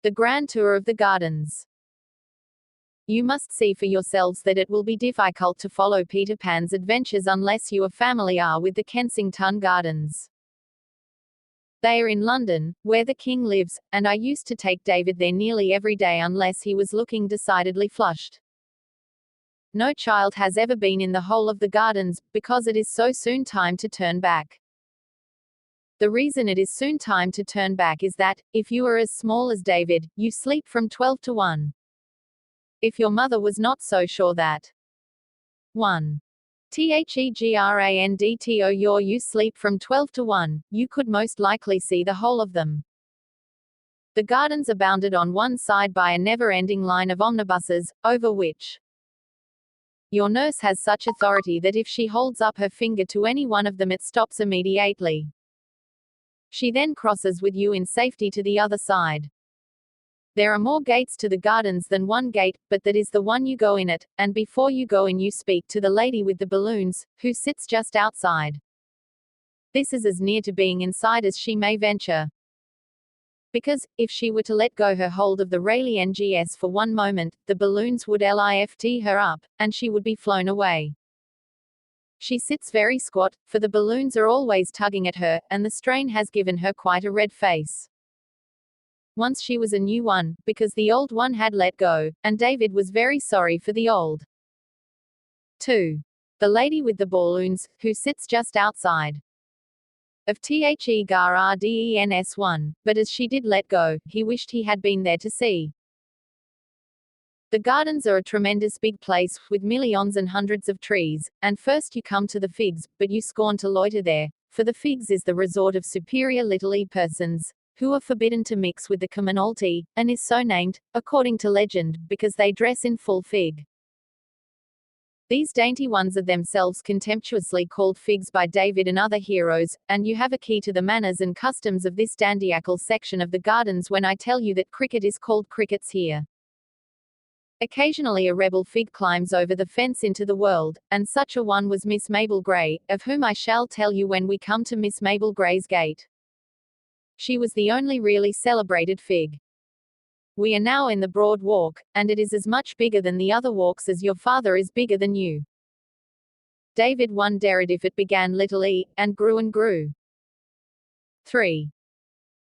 The Grand Tour of the Gardens. You must see for yourselves that it will be difficult to follow Peter Pan's adventures unless you are familiar with the Kensington Gardens. They are in London, where the king lives, and I used to take David there nearly every day unless he was looking decidedly flushed. No child has ever been in the whole of the gardens, because it is so soon time to turn back. The reason it is soon time to turn back is that, if you are as small as David, you sleep from 12 to 1. If your mother was not so sure that 1. THEGRANDTO you sleep from 12 to 1, you could most likely see the whole of them. The gardens are bounded on one side by a never-ending line of omnibuses, over which your nurse has such authority that if she holds up her finger to any one of them it stops immediately. She then crosses with you in safety to the other side. There are more gates to the gardens than one gate, but that is the one you go in at, and before you go in you speak to the lady with the balloons, who sits just outside. This is as near to being inside as she may venture. Because, if she were to let go her hold of the Rayleigh NGS for one moment, the balloons would lift her up, and she would be flown away. She sits very squat, for the balloons are always tugging at her, and the strain has given her quite a red face. Once she was a new one, because the old one had let go, and David was very sorry for the old. 2. The lady with the balloons, who sits just outside of THEGARDENS 1, but as she did let go, he wished he had been there to see. The gardens are a tremendous big place, with millions and hundreds of trees, and first you come to the figs, but you scorn to loiter there, for the figs is the resort of superior little persons, who are forbidden to mix with the commonalty, and is so named, according to legend, because they dress in full fig. These dainty ones are themselves contemptuously called figs by David and other heroes, and you have a key to the manners and customs of this dandiacal section of the gardens when I tell you that cricket is called crickets here. Occasionally a rebel fig climbs over the fence into the world, and such a one was Miss Mabel Grey, of whom I shall tell you when we come to Miss Mabel Grey's gate. She was the only really celebrated fig. We are now in the Broad Walk, and it is as much bigger than the other walks as your father is bigger than you. David wondered if it began little and grew. 3.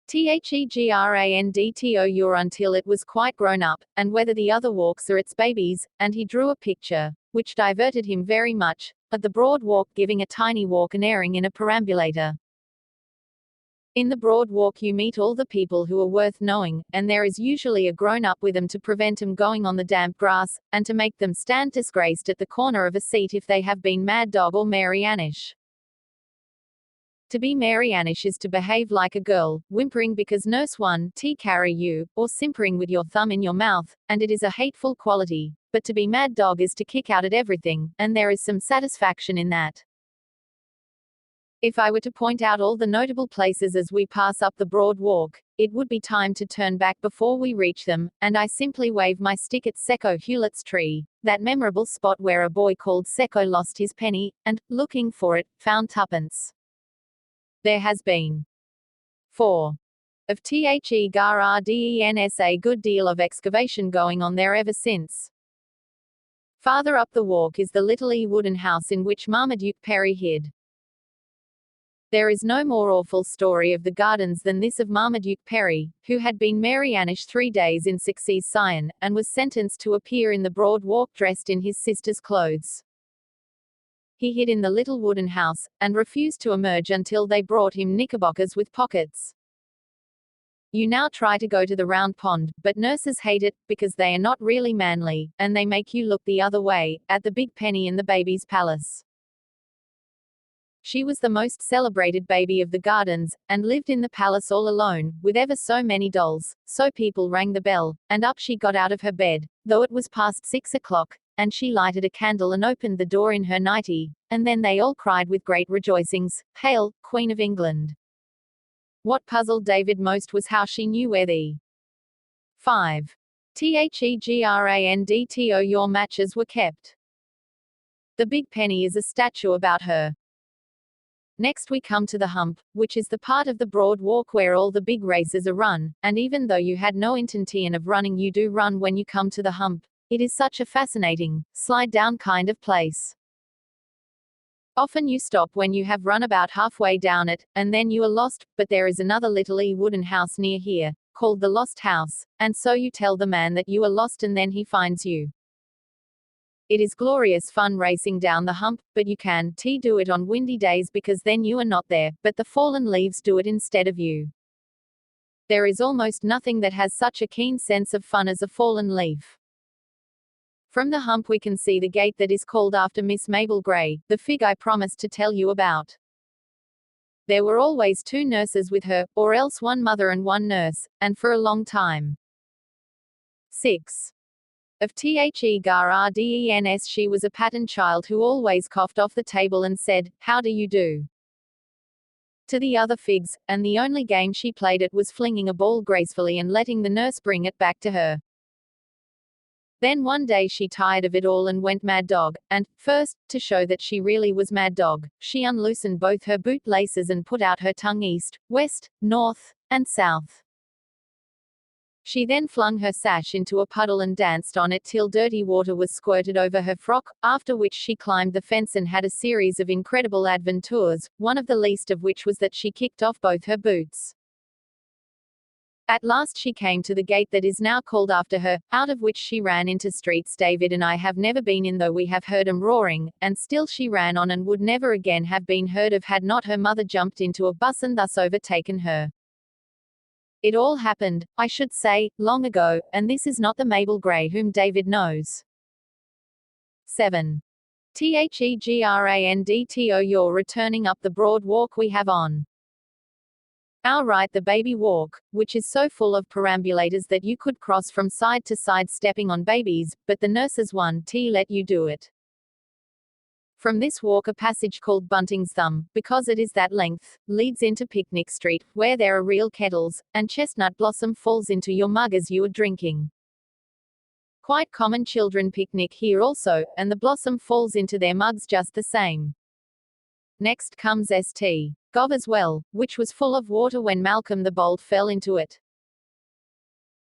THEGRANDTO until it was quite grown up, and whether the other walks are its babies, and he drew a picture, which diverted him very much, of the Broad Walk giving a tiny walk and airing in a perambulator. In the Broad Walk you meet all the people who are worth knowing, and there is usually a grown-up with them to prevent them going on the damp grass, and to make them stand disgraced at the corner of a seat if they have been Mad Dog or Mary Annish. To be Mary Annish is to behave like a girl, whimpering because nurse one carry you, or simpering with your thumb in your mouth, and it is a hateful quality, but to be Mad Dog is to kick out at everything, and there is some satisfaction in that. If I were to point out all the notable places as we pass up the Broad Walk, it would be time to turn back before we reach them, and I simply wave my stick at Secco Hewlett's tree, that memorable spot where a boy called Secco lost his penny, and, looking for it, found tuppence. There has been 4. Of THEGARDENS a good deal of excavation going on there ever since. Farther up the walk is the little wooden house in which Marmaduke Perry hid. There is no more awful story of the gardens than this of Marmaduke Perry, who had been Mary Annish 3 days in succession, and was sentenced to appear in the Broad Walk dressed in his sister's clothes. He hid in the little wooden house, and refused to emerge until they brought him knickerbockers with pockets. You now try to go to the Round Pond, but nurses hate it, because they are not really manly, and they make you look the other way, at the big penny in the baby's palace. She was the most celebrated baby of the gardens, and lived in the palace all alone, with ever so many dolls, so people rang the bell, and up she got out of her bed, though it was past 6 o'clock, and she lighted a candle and opened the door in her nightie, and then they all cried with great rejoicings, "Hail, Queen of England!" What puzzled David most was how she knew where the 5. THEGRANDTO your matches were kept. The big penny is a statue about her. Next we come to the hump, which is the part of the broad walk where all the big races are run, and even though you had no intention of running, you do run when you come to the hump. It is such a fascinating, slide down kind of place. Often you stop when you have run about halfway down it, and then you are lost, but there is another little wooden house near here, called the Lost House, and so you tell the man that you are lost and then he finds you. It is glorious fun racing down the hump, but you can't do it on windy days because then you are not there, but the fallen leaves do it instead of you. There is almost nothing that has such a keen sense of fun as a fallen leaf. From the hump we can see the gate that is called after Miss Mabel Grey, the fig I promised to tell you about. There were always 2 nurses with her, or else 1 mother and 1 nurse, and for a long time. 6. Of Thrush she was a pattern child who always coughed off the table and said, "How do you do?" to the other figs, and the only game she played at was flinging a ball gracefully and letting the nurse bring it back to her. Then one day she tired of it all and went mad dog, and, first, to show that she really was mad dog, she unloosened both her boot laces and put out her tongue east, west, north, and south. She then flung her sash into a puddle and danced on it till dirty water was squirted over her frock, after which she climbed the fence and had a series of incredible adventures, one of the least of which was that she kicked off both her boots. At last she came to the gate that is now called after her, out of which she ran into streets David and I have never been in though we have heard 'em roaring, and still she ran on and would never again have been heard of had not her mother jumped into a bus and thus overtaken her. It all happened, I should say, long ago, and this is not the Mabel Grey whom David knows. 7. Thregrandto you're returning up the broad walk we have on our right the baby walk, which is so full of perambulators that you could cross from side to side stepping on babies, but the nurses won't let you do it. From this walk a passage called Bunting's Thumb, because it is that length, leads into Picnic Street, where there are real kettles, and chestnut blossom falls into your mug as you are drinking. Quite common children picnic here also, and the blossom falls into their mugs just the same. Next comes St. Gover's Well, which was full of water when Malcolm the Bold fell into it.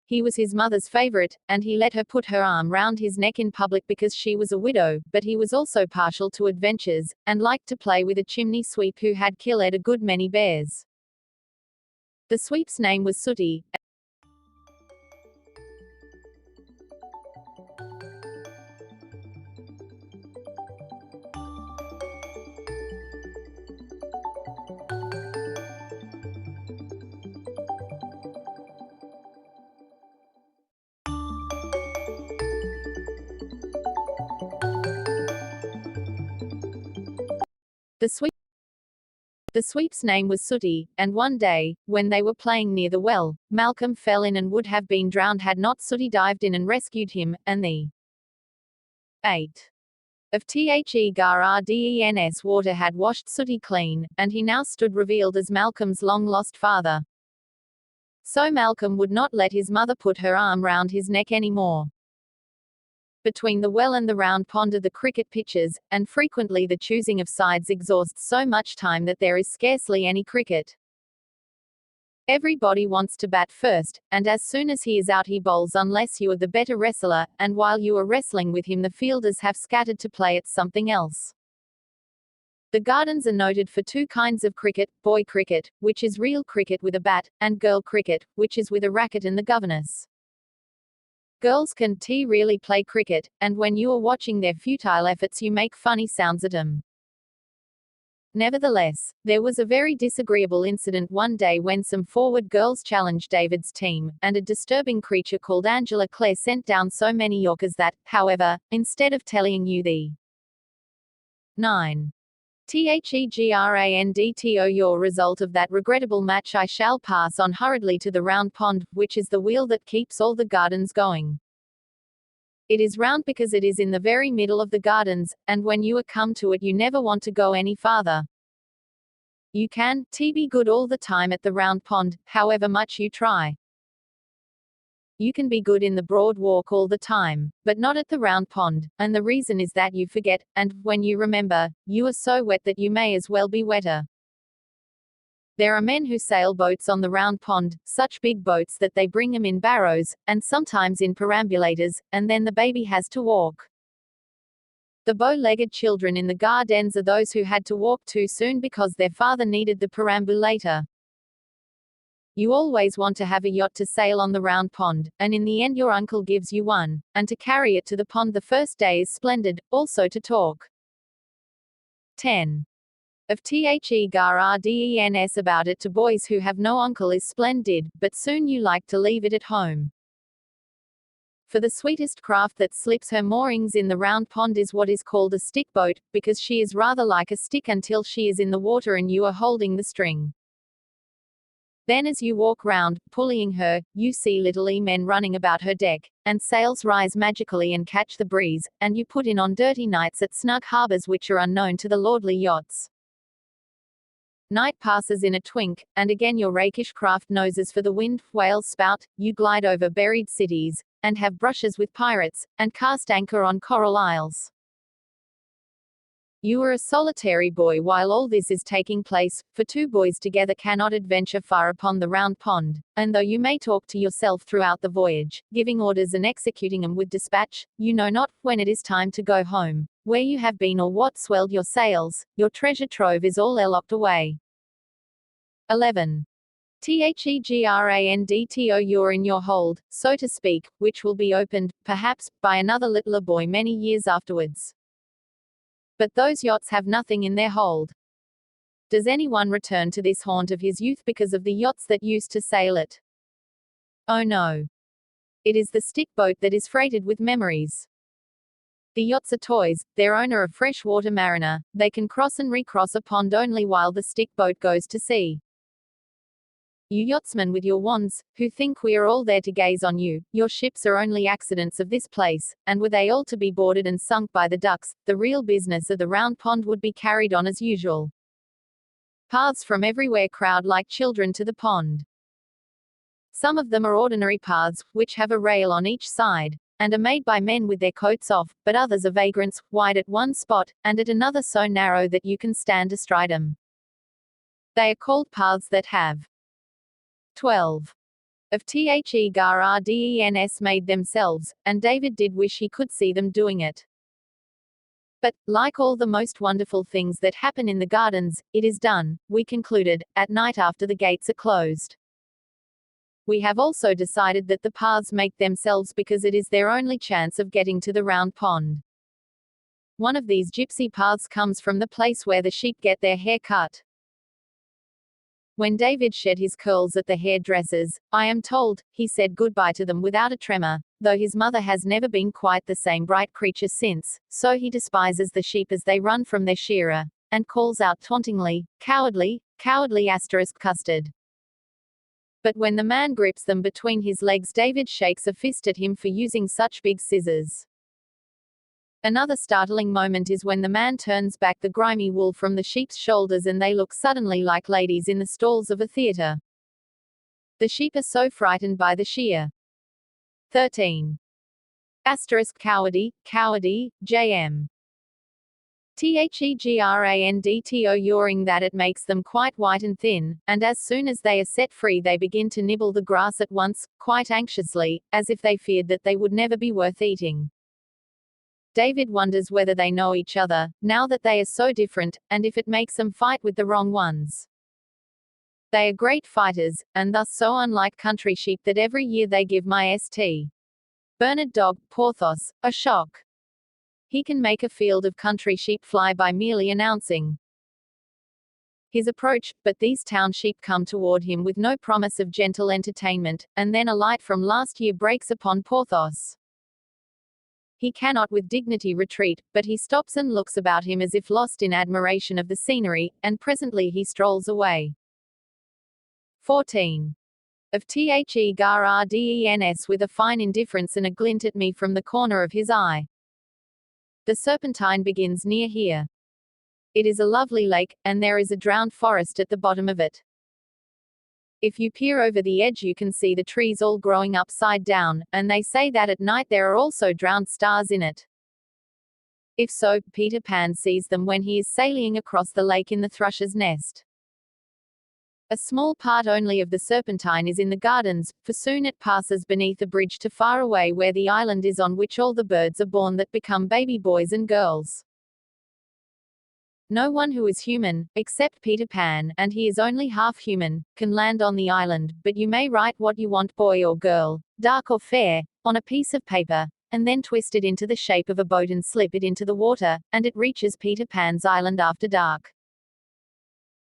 He was his mother's favorite, and he let her put her arm round his neck in public because she was a widow, but he was also partial to adventures, and liked to play with a chimney sweep who had killed a good many bears. The sweep's name was Sooty. The sweep's name was Sooty, and one day, when they were playing near the well, Malcolm fell in and would have been drowned had not Sooty dived in and rescued him, and the 8. of Thregrand's water had washed Sooty clean, and he now stood revealed as Malcolm's long-lost father. So Malcolm would not let his mother put her arm round his neck any more. Between the well and the round pond are the cricket pitches, and frequently the choosing of sides exhausts so much time that there is scarcely any cricket. Everybody wants to bat first, and as soon as he is out he bowls unless you are the better wrestler, and while you are wrestling with him the fielders have scattered to play at something else. The gardens are noted for 2 kinds of cricket, boy cricket, which is real cricket with a bat, and girl cricket, which is with a racket and the governess. Girls can really play cricket, and when you are watching their futile efforts you make funny sounds at them. Nevertheless, there was a very disagreeable incident one day when some forward girls challenged David's team, and a disturbing creature called Angela Clare sent down so many Yorkers that, however, instead of telling you the 9. Thregrandto your result of that regrettable match I shall pass on hurriedly to the round pond, which is the wheel that keeps all the gardens going. It is round because it is in the very middle of the gardens, and when you are come to it you never want to go any farther. You can be good all the time at the round pond, however much you try. You can be good in the broad walk all the time, but not at the round pond, and the reason is that you forget, and, when you remember, you are so wet that you may as well be wetter. There are men who sail boats on the round pond, such big boats that they bring them in barrows, and sometimes in perambulators, and then the baby has to walk. The bow-legged children in the gardens are those who had to walk too soon because their father needed the perambulator. You always want to have a yacht to sail on the round pond, and in the end your uncle gives you one, and to carry it to the pond the first day is splendid, also to talk. 10. Of THEGARDENS about it to boys who have no uncle is splendid, but soon you like to leave it at home. For the sweetest craft that slips her moorings in the round pond is what is called a stick boat, because she is rather like a stick until she is in the water and you are holding the string. Then as you walk round, pulleying her, you see little men running about her deck, and sails rise magically and catch the breeze, and you put in on dirty nights at snug harbours which are unknown to the lordly yachts. Night passes in a twink, and again your rakish craft noses for the wind, whales spout, you glide over buried cities, and have brushes with pirates, and cast anchor on coral isles. You are a solitary boy while all this is taking place, for two boys together cannot adventure far upon the round pond, and though you may talk to yourself throughout the voyage, giving orders and executing them with dispatch, you know not, when it is time to go home, where you have been or what swelled your sails, your treasure trove is all locked away. 11. THEGRANDTO you're in your hold, so to speak, which will be opened, perhaps, by another littler boy many years afterwards. But those yachts have nothing in their hold. Does anyone return to this haunt of his youth because of the yachts that used to sail it? Oh no. It is the stick boat that is freighted with memories. The yachts are toys, their owner a freshwater mariner, they can cross and recross a pond only while the stick boat goes to sea. You yachtsmen with your wands, who think we are all there to gaze on you, your ships are only accidents of this place, and were they all to be boarded and sunk by the ducks, the real business of the round pond would be carried on as usual. Paths from everywhere crowd like children to the pond. Some of them are ordinary paths, which have a rail on each side, and are made by men with their coats off, but others are vagrants, wide at one spot, and at another so narrow that you can stand astride them. They are called paths that have 12. Of THEGARDENS made themselves, and David did wish he could see them doing it. But, like all the most wonderful things that happen in the gardens, it is done, we concluded, at night after the gates are closed. We have also decided that the paths make themselves because it is their only chance of getting to the round pond. One of these gypsy paths comes from the place where the sheep get their hair cut. When David shed his curls at the hairdressers, I am told, he said goodbye to them without a tremor, though his mother has never been quite the same bright creature since, so he despises the sheep as they run from their shearer, and calls out tauntingly, cowardly, cowardly *custard. But when the man grips them between his legs, David shakes a fist at him for using such big scissors. Another startling moment is when the man turns back the grimy wool from the sheep's shoulders and they look suddenly like ladies in the stalls of a theater. The sheep are so frightened by the shear. 13. Cowardy, JM. THEGRANDTO youring that it makes them quite white and thin, and as soon as they are set free they begin to nibble the grass at once, quite anxiously, as if they feared that they would never be worth eating. David wonders whether they know each other, now that they are so different, and if it makes them fight with the wrong ones. They are great fighters, and thus so unlike country sheep that every year they give my St. Bernard dog, Porthos, a shock. He can make a field of country sheep fly by merely announcing his approach, but these town sheep come toward him with no promise of gentle entertainment, and then a light from last year breaks upon Porthos. He cannot with dignity retreat, but he stops and looks about him as if lost in admiration of the scenery, and presently he strolls away. 14. Of THEGARDENS with a fine indifference and a glint at me from the corner of his eye. The Serpentine begins near here. It is a lovely lake, and there is a drowned forest at the bottom of it. If you peer over the edge you can see the trees all growing upside down, and they say that at night there are also drowned stars in it. If so, Peter Pan sees them when he is sailing across the lake in the Thrush S Nest. A small part only of the Serpentine is in the gardens, for soon it passes beneath a bridge to far away where the island is on which all the birds are born that become baby boys and girls. No one who is human, except Peter Pan, and he is only half human, can land on the island, but you may write what you want, boy or girl, dark or fair, on a piece of paper, and then twist it into the shape of a boat and slip it into the water, and it reaches Peter Pan's island after dark.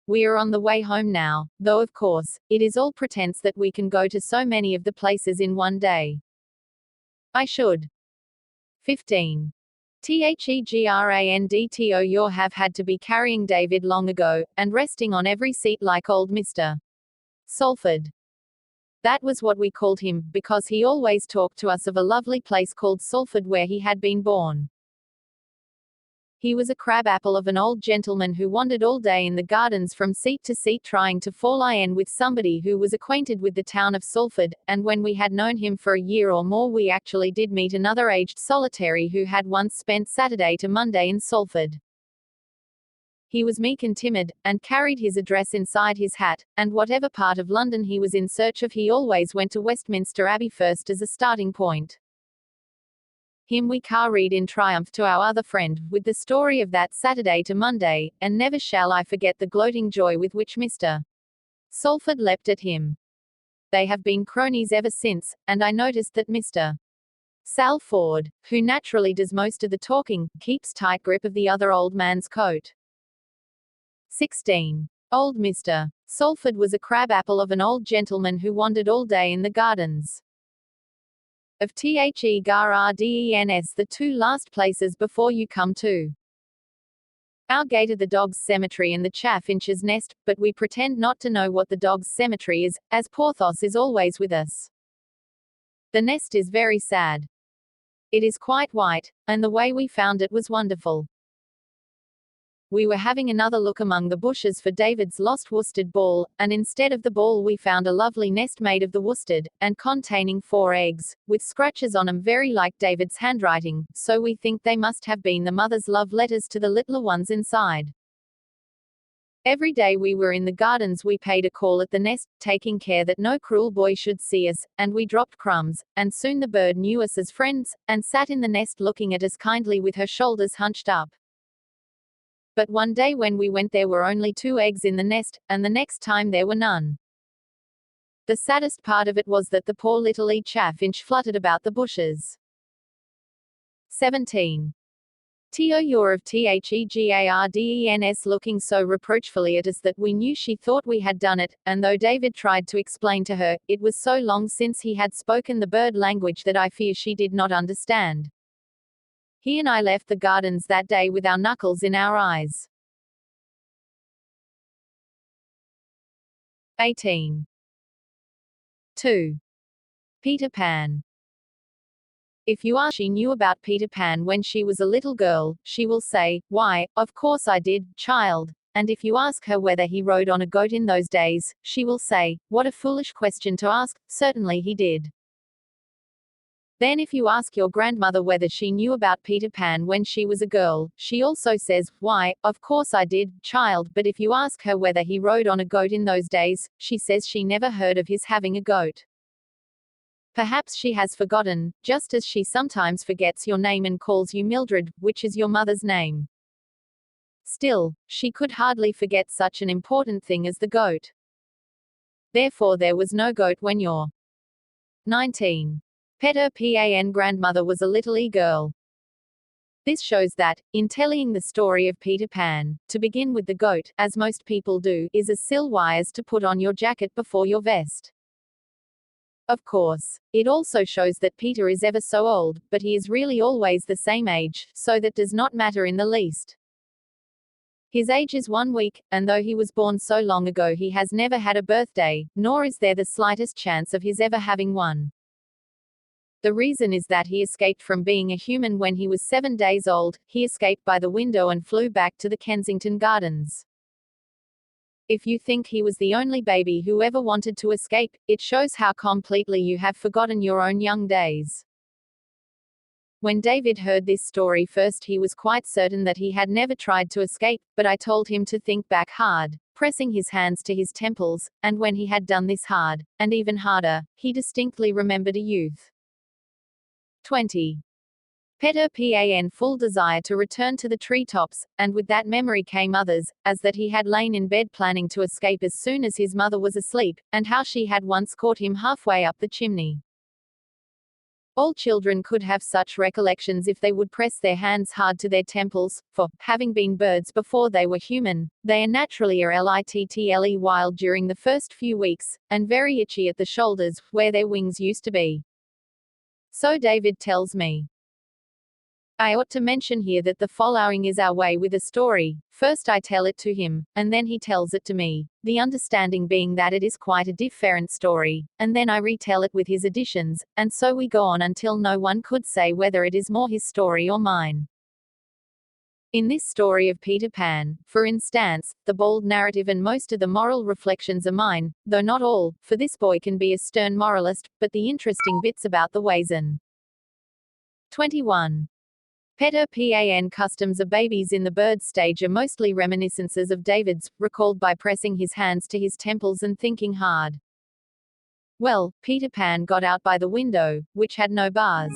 We are on the way home now, though of course, it is all pretense that we can go to so many of the places in one day. I should. 15. Thegrandto you have had to be carrying David long ago, and resting on every seat like old Mr. Salford. That was what we called him, because he always talked to us of a lovely place called Salford where he had been born. He was a crab-apple of an old gentleman who wandered all day in the gardens from seat to seat trying to fall in with somebody who was acquainted with the town of Salford, and when we had known him for a year or more we actually did meet another aged solitary who had once spent Saturday to Monday in Salford. He was meek and timid, and carried his address inside his hat, and whatever part of London he was in search of he always went to Westminster Abbey first as a starting point. Him we carried in triumph to our other friend, with the story of that Saturday to Monday, and never shall I forget the gloating joy with which Mr. Salford leapt at him. They have been cronies ever since, and I noticed that Mr. Salford, who naturally does most of the talking, keeps tight grip of the other old man's coat. 16. Old Mr. Salford was a crab-apple of an old gentleman who wandered all day in the gardens of Thegardens, the two last places before you come to our gate of the dog's cemetery and the chaffinch's nest, but we pretend not to know what the dog's cemetery is, as Porthos is always with us. The nest is very sad. It is quite white, and the way we found it was wonderful. We were having another look among the bushes for David's lost worsted ball, and instead of the ball we found a lovely nest made of the worsted, and containing 4 eggs, with scratches on 'em very like David's handwriting, so we think they must have been the mother's love letters to the littler ones inside. Every day we were in the gardens we paid a call at the nest, taking care that no cruel boy should see us, and we dropped crumbs, and soon the bird knew us as friends, and sat in the nest looking at us kindly with her shoulders hunched up. But one day when we went there were only 2 eggs in the nest, and the next time there were none. The saddest part of it was that the poor little chaffinch fluttered about the bushes. 17. You're of Thegardens looking so reproachfully at us that we knew she thought we had done it, and though David tried to explain to her, it was so long since he had spoken the bird language that I fear she did not understand. He and I left the gardens that day with our knuckles in our eyes. 18. 2. Peter Pan. If you ask she knew about Peter Pan when she was a little girl, she will say, "Why, of course I did, child." And if you ask her whether he rode on a goat in those days, she will say, "What a foolish question to ask, certainly he did." Then if you ask your grandmother whether she knew about Peter Pan when she was a girl, she also says, "Why, of course I did, child," but if you ask her whether he rode on a goat in those days, she says she never heard of his having a goat. Perhaps she has forgotten, just as she sometimes forgets your name and calls you Mildred, which is your mother's name. Still, she could hardly forget such an important thing as the goat. Therefore there was no goat when your 19. Peter Pan grandmother was a little girl. This shows that, in telling the story of Peter Pan, to begin with the goat, as most people do, is as wise to put on your jacket before your vest. Of course, it also shows that Peter is ever so old, but he is really always the same age, so that does not matter in the least. His age is 1 week, and though he was born so long ago he has never had a birthday, nor is there the slightest chance of his ever having one. The reason is that he escaped from being a human when he was 7 days old. He escaped by the window and flew back to the Kensington Gardens. If you think he was the only baby who ever wanted to escape, it shows how completely you have forgotten your own young days. When David heard this story first he was quite certain that he had never tried to escape, but I told him to think back hard. pressing his hands to his temples, and when he had done this hard, and even harder, he distinctly remembered a youth. 20. Peter Pan full desire to return to the treetops, and with that memory came others, as that he had lain in bed planning to escape as soon as his mother was asleep, and how she had once caught him halfway up the chimney. All children could have such recollections if they would press their hands hard to their temples, for, having been birds before they were human, they are naturally little wild during the first few weeks, and very itchy at the shoulders, where their wings used to be. So David tells me. I ought to mention here that the following is our way with a story. First I tell it to him, and then he tells it to me, the understanding being that it is quite a different story, and then I retell it with his additions, and so we go on until no one could say whether it is more his story or mine. In this story of Peter Pan, for instance, the bold narrative and most of the moral reflections are mine, though not all, for this boy can be a stern moralist, but the interesting bits about the ways and 21. Peter Pan customs of babies in the bird stage are mostly reminiscences of David's, recalled by pressing his hands to his temples and thinking hard. Well, Peter Pan got out by the window, which had no bars.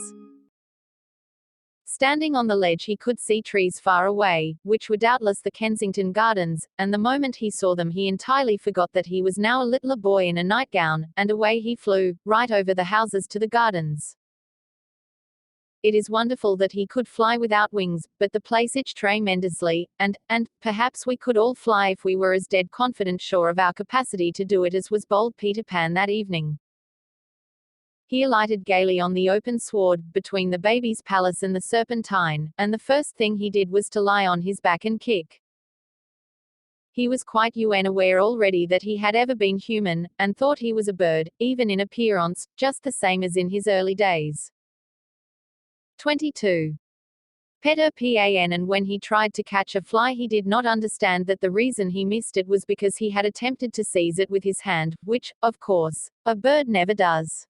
Standing on the ledge he could see trees far away, which were doubtless the Kensington gardens, and the moment he saw them he entirely forgot that he was now a little boy in a nightgown, and away he flew, right over the houses to the gardens. It is wonderful that he could fly without wings, but the place itched tremendously, and perhaps we could all fly if we were as dead confident sure of our capacity to do it as was bold Peter Pan that evening. He alighted gaily on the open sward, between the baby's palace and the Serpentine, and the first thing he did was to lie on his back and kick. He was quite aware already that he had ever been human, and thought he was a bird, even in appearance, just the same as in his early days. 22. Peter Pan, and when he tried to catch a fly he did not understand that the reason he missed it was because he had attempted to seize it with his hand, which, of course, a bird never does.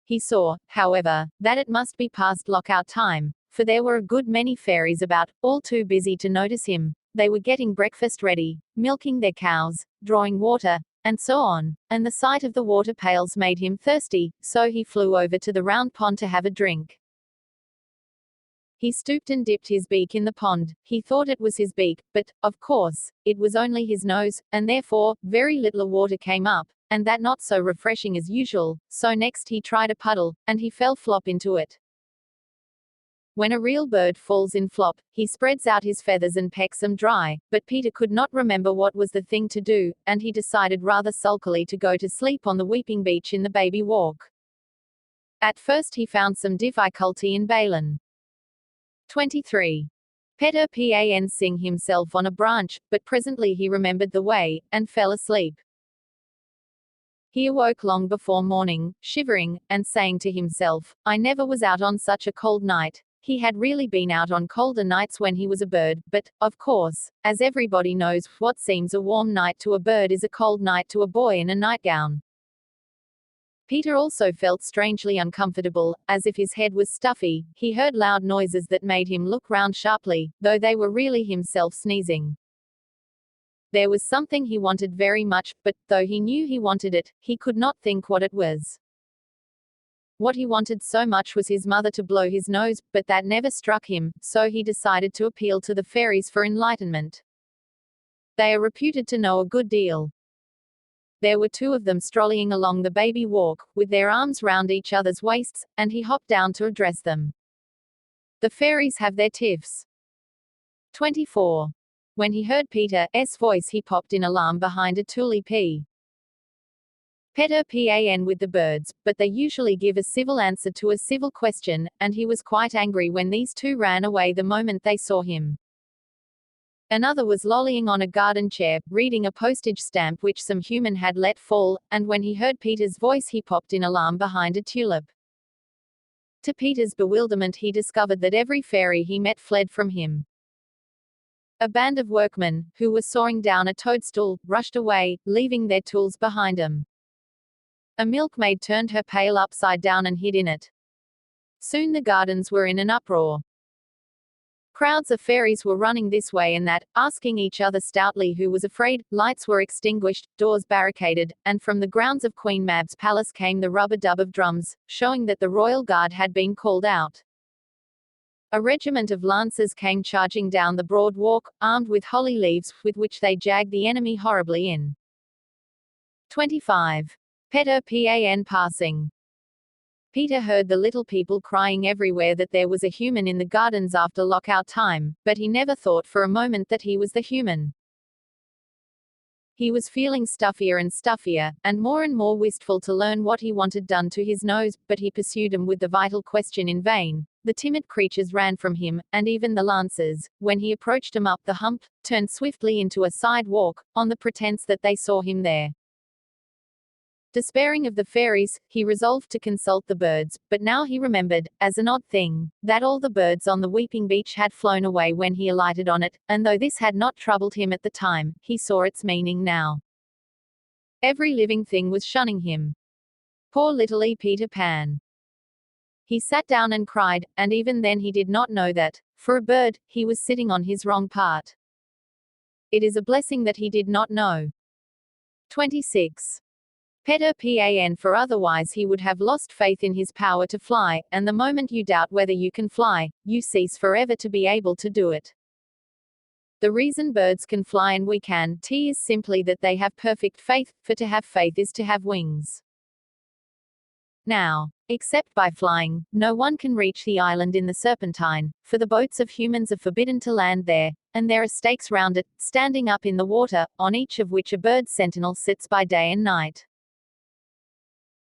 He saw, however, that it must be past lockout time, for there were a good many fairies about, all too busy to notice him. They were getting breakfast ready, milking their cows, drawing water, and so on, and the sight of the water pails made him thirsty, so he flew over to the round pond to have a drink. He stooped and dipped his beak in the pond. He thought it was his beak, but, of course, it was only his nose, and therefore, very little water came up, and that not so refreshing as usual, so next he tried a puddle, and he fell flop into it. When a real bird falls in flop, he spreads out his feathers and pecks them dry, but Peter could not remember what was the thing to do, and he decided rather sulkily to go to sleep on the weeping beech in the baby walk. At first he found some difficulty in Balin. 23. Peter Pan sing himself on a branch, but presently he remembered the way, and fell asleep. He awoke long before morning, shivering, and saying to himself, I never was out on such a cold night. He had really been out on colder nights when he was a bird, but, of course, as everybody knows, what seems a warm night to a bird is a cold night to a boy in a nightgown. Peter also felt strangely uncomfortable, as if his head was stuffy. He heard loud noises that made him look round sharply, though they were really himself sneezing. There was something he wanted very much, but, though he knew he wanted it, he could not think what it was. What he wanted so much was his mother to blow his nose, but that never struck him, so he decided to appeal to the fairies for enlightenment. They are reputed to know a good deal. There were two of them strolling along the baby walk, with their arms round each other's waists, and he hopped down to address them. The fairies have their tiffs. 24. When he heard Peter's voice he popped in alarm behind a tulip. Peter Pan with the birds, but they usually give a civil answer to a civil question, and he was quite angry when these two ran away the moment they saw him. Another was lolling on a garden chair, reading a postage stamp which some human had let fall, and when he heard Peter's voice he popped in alarm behind a tulip. To Peter's bewilderment he discovered that every fairy he met fled from him. A band of workmen, who were sawing down a toadstool, rushed away, leaving their tools behind them. A milkmaid turned her pail upside down and hid in it. Soon the gardens were in an uproar. Crowds of fairies were running this way and that, asking each other stoutly who was afraid. Lights were extinguished, doors barricaded, and from the grounds of Queen Mab's palace came the rub-a-dub of drums, showing that the royal guard had been called out. A regiment of lancers came charging down the broad walk, armed with holly leaves, with which they jagged the enemy horribly in. 25. Peter Pan passing. Peter heard the little people crying everywhere that there was a human in the gardens after lockout time, but he never thought for a moment that he was the human. He was feeling stuffier and more wistful to learn what he wanted done to his nose, but he pursued him with the vital question in vain. The timid creatures ran from him, and even the lancers, when he approached them up the hump, turned swiftly into a side walk, on the pretense that they saw him there. Despairing of the fairies, he resolved to consult the birds, but now he remembered, as an odd thing, that all the birds on the weeping beech had flown away when he alighted on it, and though this had not troubled him at the time, he saw its meaning now. Every living thing was shunning him. Poor little Peter Pan. He sat down and cried, and even then he did not know that, for a bird, he was sitting on his wrong part. It is a blessing that he did not know. 26. Peter Pan, for otherwise he would have lost faith in his power to fly, and the moment you doubt whether you can fly, you cease forever to be able to do it. The reason birds can fly and we can't is simply that they have perfect faith, for to have faith is to have wings. Now, except by flying, no one can reach the island in the Serpentine, for the boats of humans are forbidden to land there, and there are stakes round it, standing up in the water, on each of which a bird sentinel sits by day and night.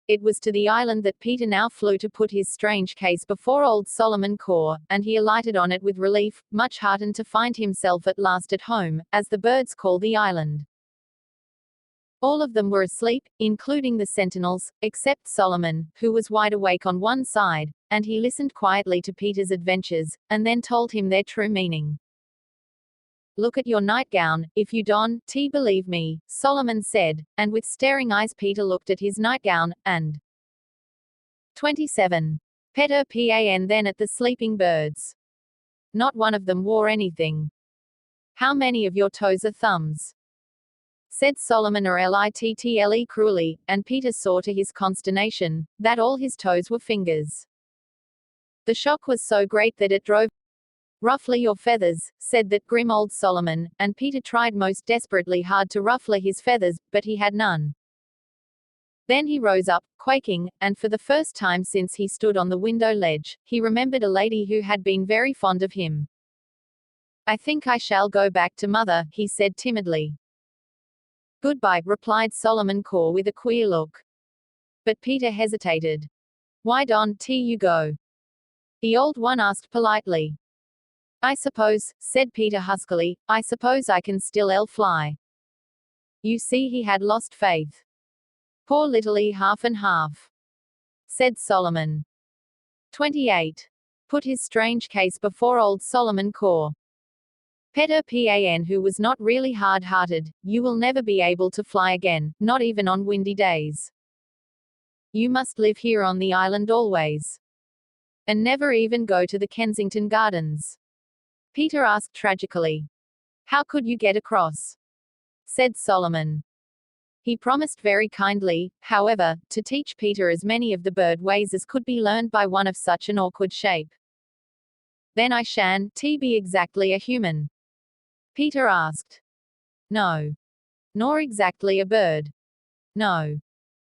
It was to the island that Peter now flew to put his strange case before old Solomon Caw, and he alighted on it with relief, much heartened to find himself at last at home, as the birds call the island. All of them were asleep, including the sentinels, except Solomon, who was wide awake on one side, and he listened quietly to Peter's adventures, and then told him their true meaning. "Look at your nightgown, if you don't, believe me," Solomon said, and with staring eyes Peter looked at his nightgown, and 27. Peter Pan then at the sleeping birds. Not one of them wore anything. "How many of your toes are thumbs?" said Solomon little cruelly, and Peter saw to his consternation, that all his toes were fingers. The shock was so great that it drove "Ruffle your feathers," said that grim old Solomon, and Peter tried most desperately hard to ruffle his feathers, but he had none. Then he rose up, quaking, and for the first time since he stood on the window ledge, he remembered a lady who had been very fond of him. "I think I shall go back to mother," he said timidly. "Goodbye," replied Solomon Caw with a queer look. But Peter hesitated. "Why don't you go?" the old one asked politely. "I suppose," said Peter huskily, "I suppose I can still fly." You see, he had lost faith. "Poor little half and half," said Solomon. 28. Put his strange case before old Solomon Caw. Peter Pan, who was not really hard-hearted, "You will never be able to fly again, not even on windy days. You must live here on the island always. And never even go to the Kensington gardens." Peter asked tragically. "How could you get across?" said Solomon. He promised very kindly, however, to teach Peter as many of the bird ways as could be learned by one of such an awkward shape. "Then I shan't be exactly a human?" Peter asked. "No. Nor exactly a bird?" "No.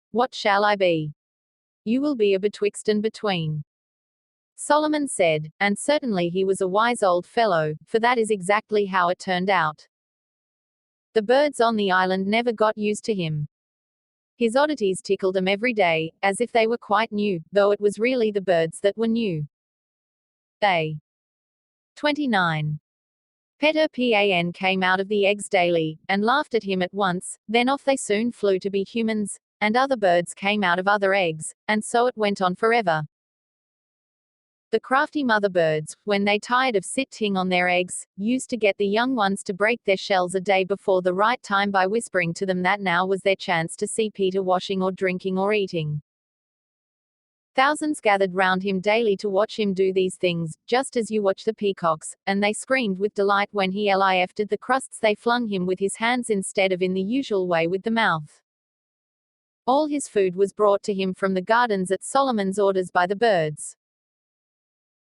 What shall I be?" "You will be a betwixt and between," Solomon said, and certainly he was a wise old fellow, for that is exactly how it turned out. The birds on the island never got used to him. His oddities tickled them every day, as if they were quite new, though it was really the birds that were new. They. 29. Peter Pan came out of the eggs daily, and laughed at him at once, then off they soon flew to be humans, and other birds came out of other eggs, and so it went on forever. The crafty mother birds, when they tired of sitting on their eggs, used to get the young ones to break their shells a day before the right time by whispering to them that now was their chance to see Peter washing or drinking or eating. Thousands gathered round him daily to watch him do these things, just as you watch the peacocks, and they screamed with delight when he lifted the crusts they flung him with his hands instead of in the usual way with the mouth. All his food was brought to him from the gardens at Solomon's orders by the birds.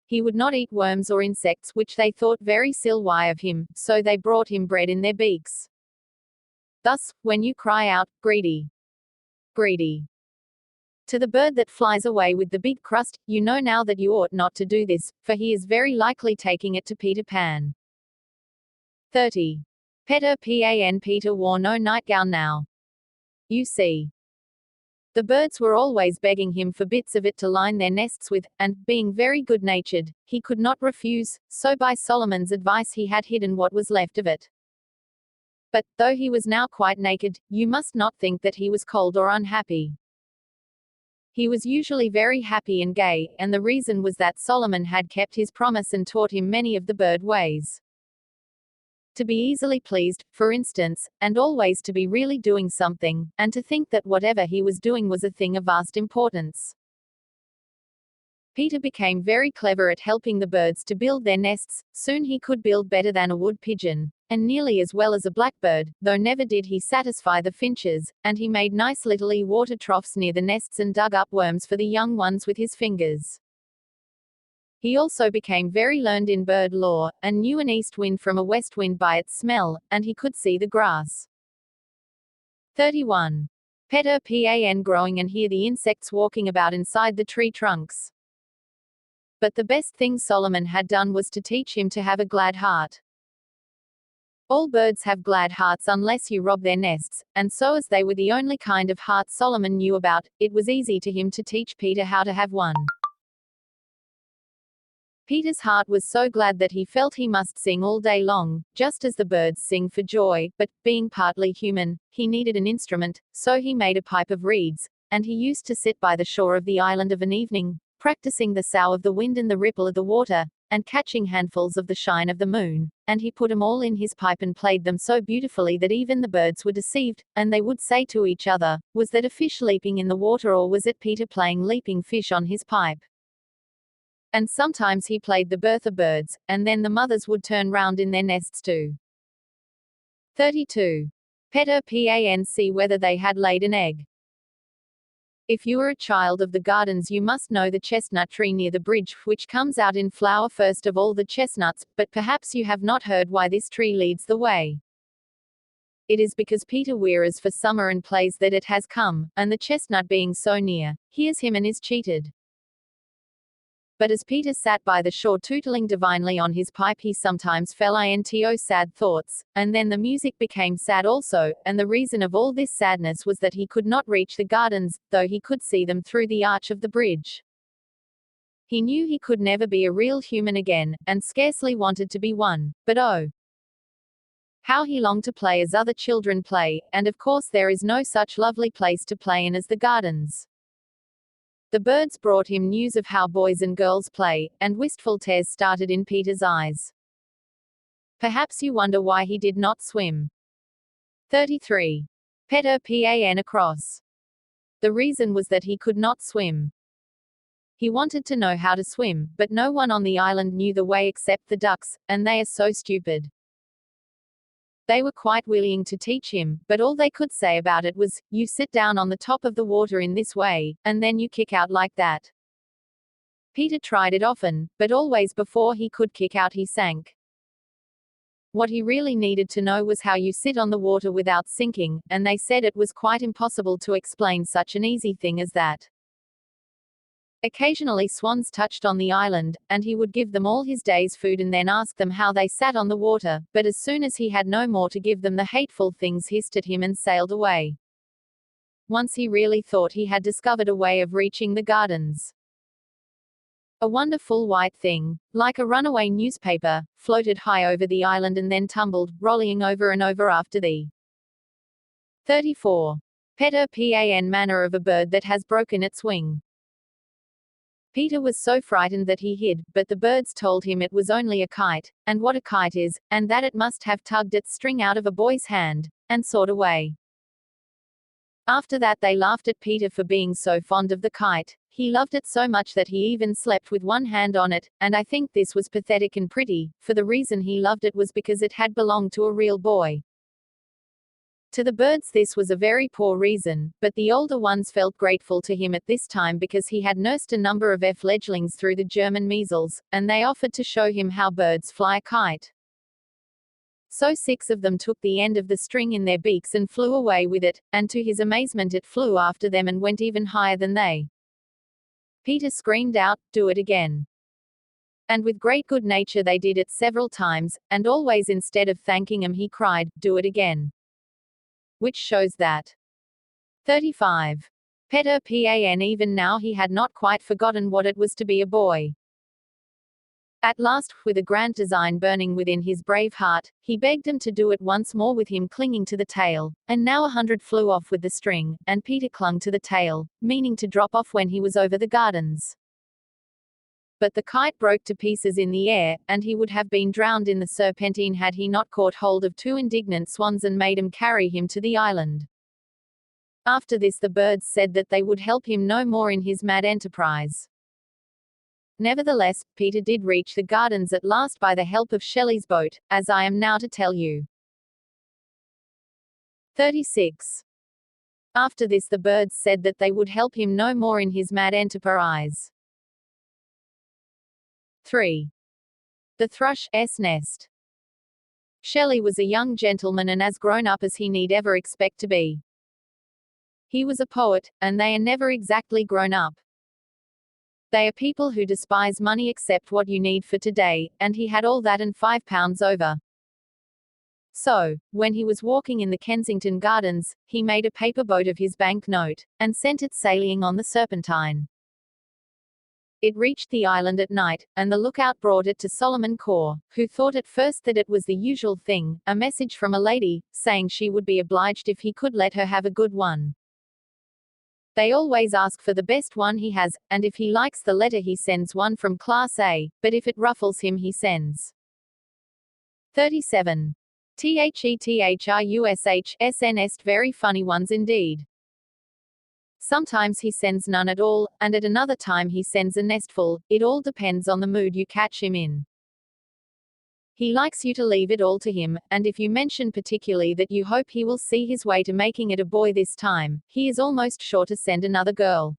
He would not eat worms or insects which they thought very silly of him, so they brought him bread in their beaks. Thus, when you cry out, "Greedy! Greedy!" to the bird that flies away with the big crust, you know now that you ought not to do this, for he is very likely taking it to Peter Pan. 30. Peter wore no nightgown now. You see. The birds were always begging him for bits of it to line their nests with, and, being very good-natured, he could not refuse, so by Solomon's advice he had hidden what was left of it. But, though he was now quite naked, you must not think that he was cold or unhappy. He was usually very happy and gay, and the reason was that Solomon had kept his promise and taught him many of the bird ways. To be easily pleased, for instance, and always to be really doing something, and to think that whatever he was doing was a thing of vast importance. Peter became very clever at helping the birds to build their nests. Soon he could build better than a wood pigeon, and nearly as well as a blackbird, though never did he satisfy the finches, and he made nice little water troughs near the nests and dug up worms for the young ones with his fingers. He also became very learned in bird lore, and knew an east wind from a west wind by its smell, and he could see the grass. 31. Pan growing and hear the insects walking about inside the tree trunks. But the best thing Solomon had done was to teach him to have a glad heart. All birds have glad hearts unless you rob their nests, and so as they were the only kind of heart Solomon knew about, it was easy to him to teach Peter how to have one. Peter's heart was so glad that he felt he must sing all day long, just as the birds sing for joy, but, being partly human, he needed an instrument, so he made a pipe of reeds, and he used to sit by the shore of the island of an evening, practicing the sough of the wind and the ripple of the water, and catching handfuls of the shine of the moon, and he put 'em all in his pipe and played them so beautifully that even the birds were deceived, and they would say to each other, "Was that a fish leaping in the water, or was it Peter playing leaping fish on his pipe?" And sometimes he played the Bertha birds, and then the mothers would turn round in their nests too. 32. See whether they had laid an egg. If you are a child of the gardens, you must know the chestnut tree near the bridge, which comes out in flower first of all the chestnuts, but perhaps you have not heard why this tree leads the way. It is because Peter wearies for summer and plays that it has come, and the chestnut being so near, hears him and is cheated. But as Peter sat by the shore tootling divinely on his pipe, he sometimes fell into sad thoughts, and then the music became sad also, and the reason of all this sadness was that he could not reach the gardens, though he could see them through the arch of the bridge. He knew he could never be a real human again, and scarcely wanted to be one, but oh, how he longed to play as other children play, and of course there is no such lovely place to play in as the gardens. The birds brought him news of how boys and girls play, and wistful tears started in Peter's eyes. Perhaps you wonder why he did not swim. 33. Pan across. The reason was that he could not swim. He wanted to know how to swim, but no one on the island knew the way except the ducks, and they are so stupid. They were quite willing to teach him, but all they could say about it was, "You sit down on the top of the water in this way, and then you kick out like that." Peter tried it often, but always before he could kick out he sank. What he really needed to know was how you sit on the water without sinking, and they said it was quite impossible to explain such an easy thing as that. Occasionally swans touched on the island, and he would give them all his day's food and then ask them how they sat on the water, but as soon as he had no more to give them, the hateful things hissed at him and sailed away. Once he really thought he had discovered a way of reaching the gardens. A wonderful white thing, like a runaway newspaper, floated high over the island and then tumbled, rolling over and over after the 34. Pan manner of a bird that has broken its wing. Peter was so frightened that he hid, but the birds told him it was only a kite, and what a kite is, and that it must have tugged its string out of a boy's hand, and soared away. After that they laughed at Peter for being so fond of the kite, He loved it so much that he even slept with one hand on it, and I think this was pathetic and pretty, for the reason he loved it was because it had belonged to a real boy. To the birds this was a very poor reason, but the older ones felt grateful to him at this time because he had nursed a number of fledglings through the German measles, and they offered to show him how birds fly a kite. So 6 of them took the end of the string in their beaks and flew away with it, and to his amazement it flew after them and went even higher than they. Peter screamed out, "Do it again." And with great good nature they did it several times, and always instead of thanking him he cried, "Do it again." Which shows that 35. Peter Pan even now he had not quite forgotten what it was to be a boy. At last, with a grand design burning within his brave heart, he begged them to do it once more with him clinging to the tail, and now 100 flew off with the string, and Peter clung to the tail, meaning to drop off when he was over the gardens. But the kite broke to pieces in the air, and he would have been drowned in the Serpentine had he not caught hold of 2 indignant swans and made him carry him to the island. After this the birds said that they would help him no more in his mad enterprise. Nevertheless, Peter did reach the gardens at last by the help of Shelley's boat, as I am now to tell you. 36. After this the birds said that they would help him no more in his mad enterprise. 3. The Thrush S Nest. Shelley was a young gentleman and as grown up as he need ever expect to be. He was a poet, and they are never exactly grown up. They are people who despise money except what you need for today, and he had all that and £5 over. So, when he was walking in the Kensington gardens, he made a paper boat of his bank note, and sent it sailing on the Serpentine. It reached the island at night, and the lookout brought it to Solomon Core, who thought at first that it was the usual thing, a message from a lady, saying she would be obliged if he could let her have a good one. They always ask for the best one he has, and if he likes the letter he sends one from Class A, but if it ruffles him he sends 37. Thrush S Nest very funny ones indeed. Sometimes he sends none at all, and at another time he sends a nestful, it all depends on the mood you catch him in. He likes you to leave it all to him, and if you mention particularly that you hope he will see his way to making it a boy this time, he is almost sure to send another girl.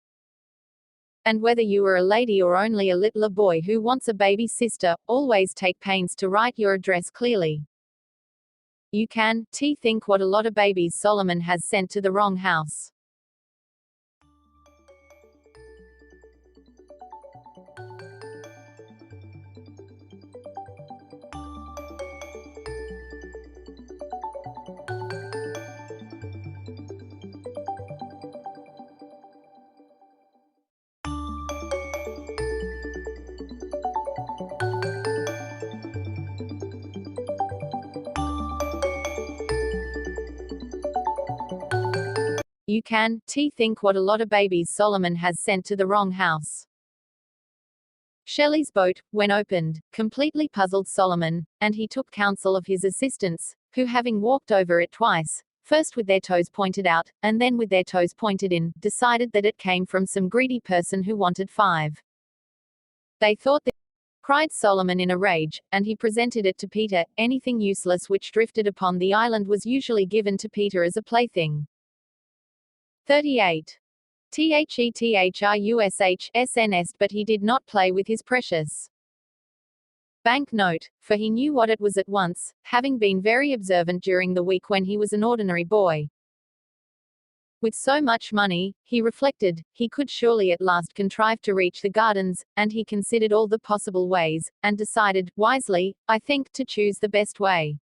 And whether you are a lady or only a little boy who wants a baby sister, always take pains to write your address clearly. You can think what a lot of babies Solomon has sent to the wrong house. You can think what a lot of babies Solomon has sent to the wrong house. Shelley's boat, when opened, completely puzzled Solomon, and he took counsel of his assistants, who having walked over it twice, first with their toes pointed out, and then with their toes pointed in, decided that it came from some greedy person who wanted 5. They thought that, cried Solomon in a rage, and he presented it to Peter. Anything useless which drifted upon the island was usually given to Peter as a plaything. 38. Thrush S Nest, but he did not play with his precious bank note, for he knew what it was at once, having been very observant during the week when he was an ordinary boy. With so much money, he reflected, he could surely at last contrive to reach the gardens, and he considered all the possible ways, and decided, wisely, I think, to choose the best way.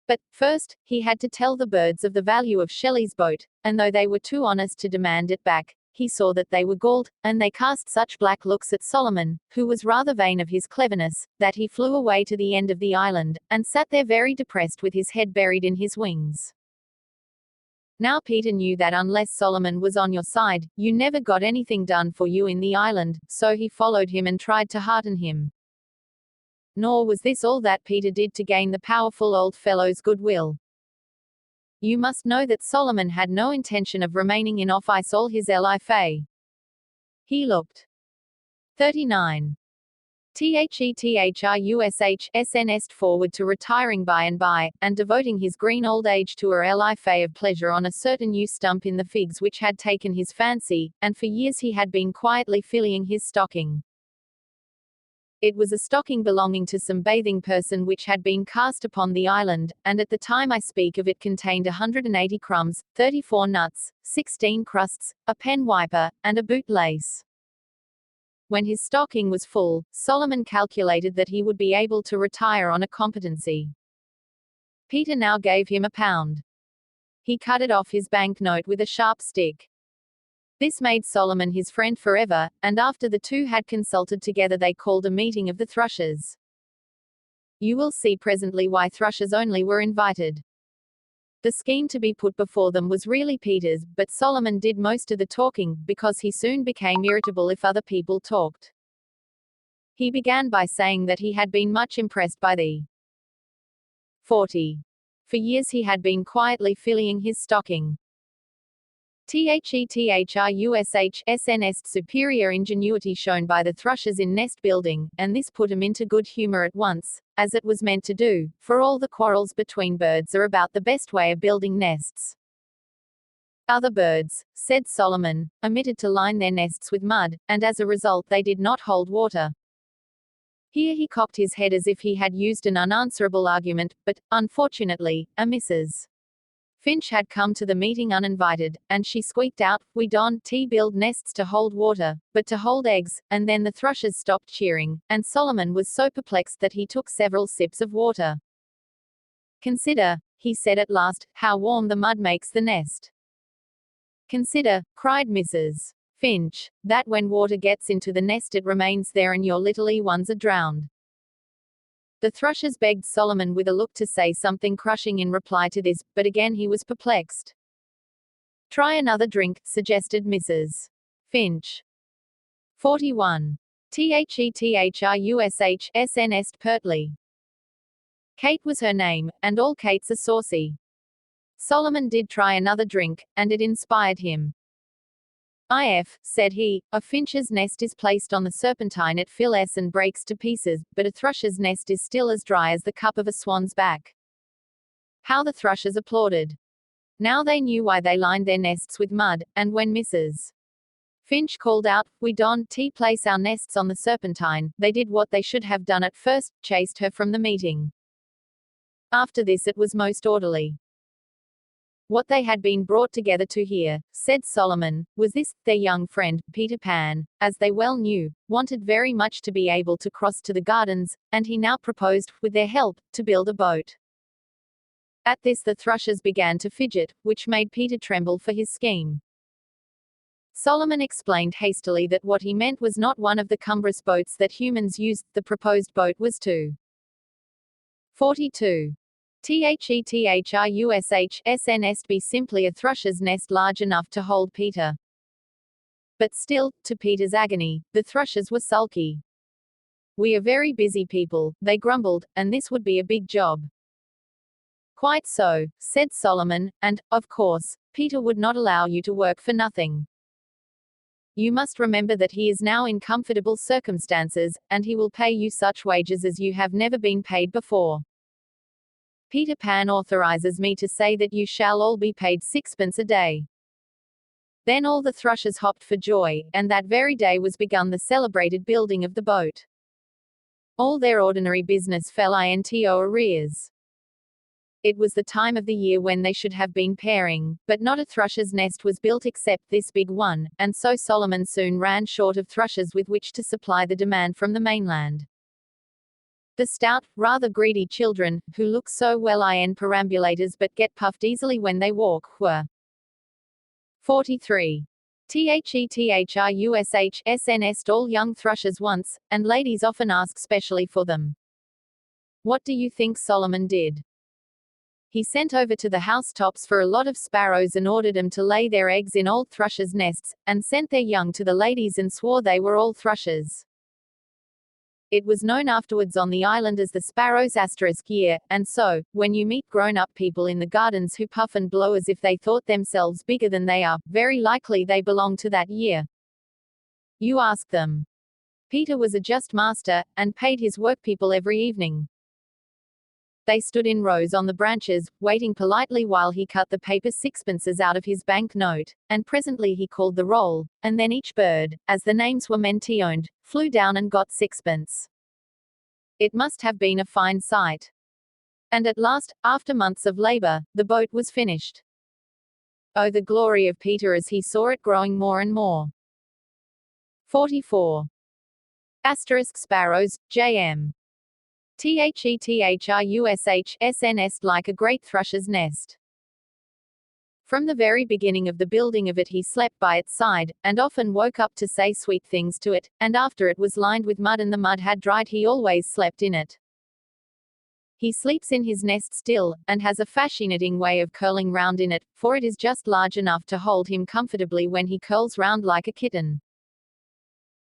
But, first, he had to tell the birds of the value of Shelley's boat, and though they were too honest to demand it back, he saw that they were galled, and they cast such black looks at Solomon, who was rather vain of his cleverness, that he flew away to the end of the island, and sat there very depressed with his head buried in his wings. Now Peter knew that unless Solomon was on your side, you never got anything done for you in the island, so he followed him and tried to hearten him. Nor was this all that Peter did to gain the powerful old fellow's goodwill. You must know that Solomon had no intention of remaining in office all his life. He looked 39. Thrush S Nest forward to retiring by and by, and devoting his green old age to a life of pleasure on a certain new stump in the figs which had taken his fancy, and for years he had been quietly filling his stocking. It was a stocking belonging to some bathing person which had been cast upon the island, and at the time I speak of it contained 180 crumbs, 34 nuts, 16 crusts, a pen wiper, and a boot lace. When his stocking was full, Solomon calculated that he would be able to retire on a competency. Peter now gave him £1. He cut it off his banknote with a sharp stick. This made Solomon his friend forever, and after the two had consulted together they called a meeting of the thrushes. You will see presently why thrushes only were invited. The scheme to be put before them was really Peter's, but Solomon did most of the talking, because he soon became irritable if other people talked. He began by saying that he had been much impressed by the 40. For years he had been quietly filling his stocking. Thrush S Nest superior ingenuity shown by the thrushes in nest building, and this put him into good humor at once, as it was meant to do, for all the quarrels between birds are about the best way of building nests. Other birds, said Solomon, omitted to line their nests with mud, and as a result they did not hold water. Here he cocked his head as if he had used an unanswerable argument, but, unfortunately, a Mrs. Finch had come to the meeting uninvited, and she squeaked out, "We don't build nests to hold water, but to hold eggs," and then the thrushes stopped cheering, and Solomon was so perplexed that he took several sips of water. "Consider," he said at last, "how warm the mud makes the nest." "Consider," cried Mrs. Finch, "that when water gets into the nest it remains there and your little ones are drowned." The thrushes begged Solomon with a look to say something crushing in reply to this, but again he was perplexed. "Try another drink," suggested Mrs. Finch. 41. Thrush S Nest pertly. Kate was her name, and all Kates are saucy. Solomon did try another drink, and it inspired him. "If," said he, "a finch's nest is placed on the serpentine it fills and breaks to pieces, but a thrush's nest is still as dry as the cup of a swan's back." How the thrushes applauded! Now they knew why they lined their nests with mud, and when Mrs. Finch called out, "We don't place our nests on the serpentine," they did what they should have done at first, chased her from the meeting. After this it was most orderly. What they had been brought together to hear, said Solomon, was this: their young friend, Peter Pan, as they well knew, wanted very much to be able to cross to the gardens, and he now proposed, with their help, to build a boat. At this the thrushes began to fidget, which made Peter tremble for his scheme. Solomon explained hastily that what he meant was not one of the cumbrous boats that humans use, the proposed boat was to 42. Thrush S Nest be simply a thrush's nest large enough to hold Peter. But still, to Peter's agony, the thrushes were sulky. "We are very busy people," they grumbled, "and this would be a big job." "Quite so," said Solomon, "and, of course, Peter would not allow you to work for nothing. You must remember that he is now in comfortable circumstances, and he will pay you such wages as you have never been paid before. Peter Pan authorizes me to say that you shall all be paid 6 pence a day." Then all the thrushes hopped for joy, and that very day was begun the celebrated building of the boat. All their ordinary business fell into arrears. It was the time of the year when they should have been pairing, but not a thrush's nest was built except this big one, and so Solomon soon ran short of thrushes with which to supply the demand from the mainland. The stout, rather greedy children, who look so well in perambulators but get puffed easily when they walk, were 43. Thrush S Nest all young thrushes once, and ladies often ask specially for them. What do you think Solomon did? He sent over to the housetops for a lot of sparrows and ordered them to lay their eggs in old thrushes' nests, and sent their young to the ladies and swore they were all thrushes. It was known afterwards on the island as the sparrow's year, and so, when you meet grown-up people in the gardens who puff and blow as if they thought themselves bigger than they are, very likely they belong to that year. You ask them. Peter was a just master, and paid his workpeople every evening. They stood in rows on the branches, waiting politely while he cut the paper sixpences out of his bank note, and presently he called the roll, and then each bird, as the names were mentioned, flew down and got sixpence. It must have been a fine sight. And at last, after months of labor, the boat was finished. Oh, the glory of Peter as he saw it growing more and more. 44. Asterisk sparrows, J.M. Thrush S Nest like a great thrush's nest. From the very beginning of the building of it he slept by its side, and often woke up to say sweet things to it, and after it was lined with mud and the mud had dried he always slept in it. He sleeps in his nest still, and has a fascinating way of curling round in it, for it is just large enough to hold him comfortably when he curls round like a kitten.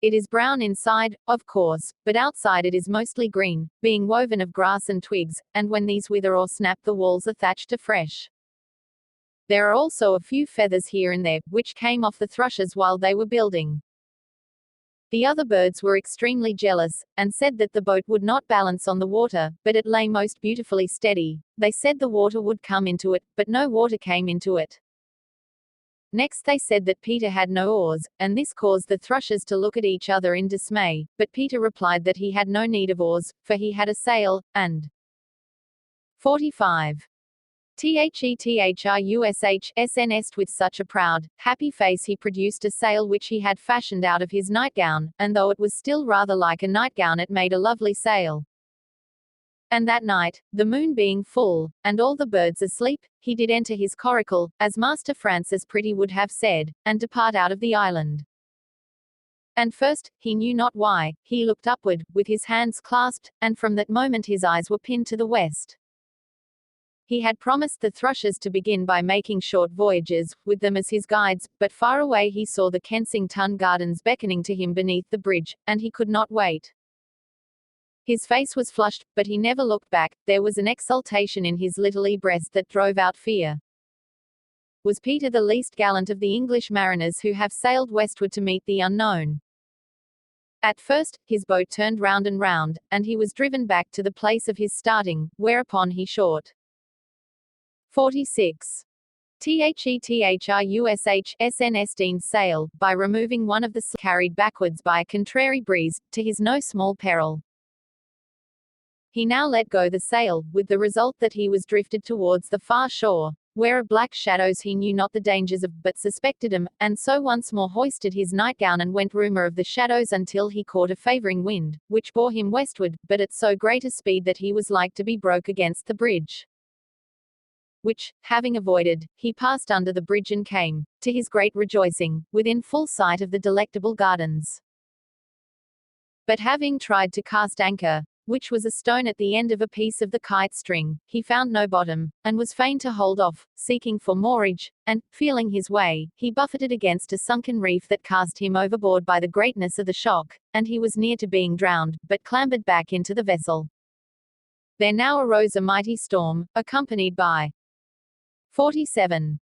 It is brown inside, of course, but outside it is mostly green, being woven of grass and twigs, and when these wither or snap the walls are thatched afresh. There are also a few feathers here and there, which came off the thrushes while they were building. The other birds were extremely jealous, and said that the boat would not balance on the water, but it lay most beautifully steady. They said the water would come into it, but no water came into it. Next they said that Peter had no oars, and this caused the thrushes to look at each other in dismay, but Peter replied that he had no need of oars, for he had a sail, and 45. Thrush S Nest with such a proud, happy face he produced a sail which he had fashioned out of his nightgown, and though it was still rather like a nightgown it made a lovely sail. And that night, the moon being full, and all the birds asleep, he did enter his coracle, as Master Francis Pretty would have said, and depart out of the island. And first, he knew not why, he looked upward, with his hands clasped, and from that moment his eyes were pinned to the west. He had promised the thrushes to begin by making short voyages, with them as his guides, but far away he saw the Kensington gardens beckoning to him beneath the bridge, and he could not wait. His face was flushed, but he never looked back. There was an exultation in his little breast that drove out fear. Was Peter the least gallant of the English mariners who have sailed westward to meet the unknown? At first, his boat turned round and round, and he was driven back to the place of his starting, whereupon he short. 46. Thrush S Nest's sail, by removing one of the carried backwards by a contrary breeze, to his no small peril. He now let go the sail, with the result that he was drifted towards the far shore, where a black shadows he knew not the dangers of, but suspected him, and so once more hoisted his nightgown and went rumour of the shadows until he caught a favouring wind, which bore him westward, but at so great a speed that he was like to be broke against the bridge. Which, having avoided, he passed under the bridge and came, to his great rejoicing, within full sight of the delectable gardens. But having tried to cast anchor, which was a stone at the end of a piece of the kite string, he found no bottom, and was fain to hold off, seeking for moorage, and, feeling his way, he buffeted against a sunken reef that cast him overboard by the greatness of the shock, and he was near to being drowned, but clambered back into the vessel. There now arose a mighty storm, accompanied by 47.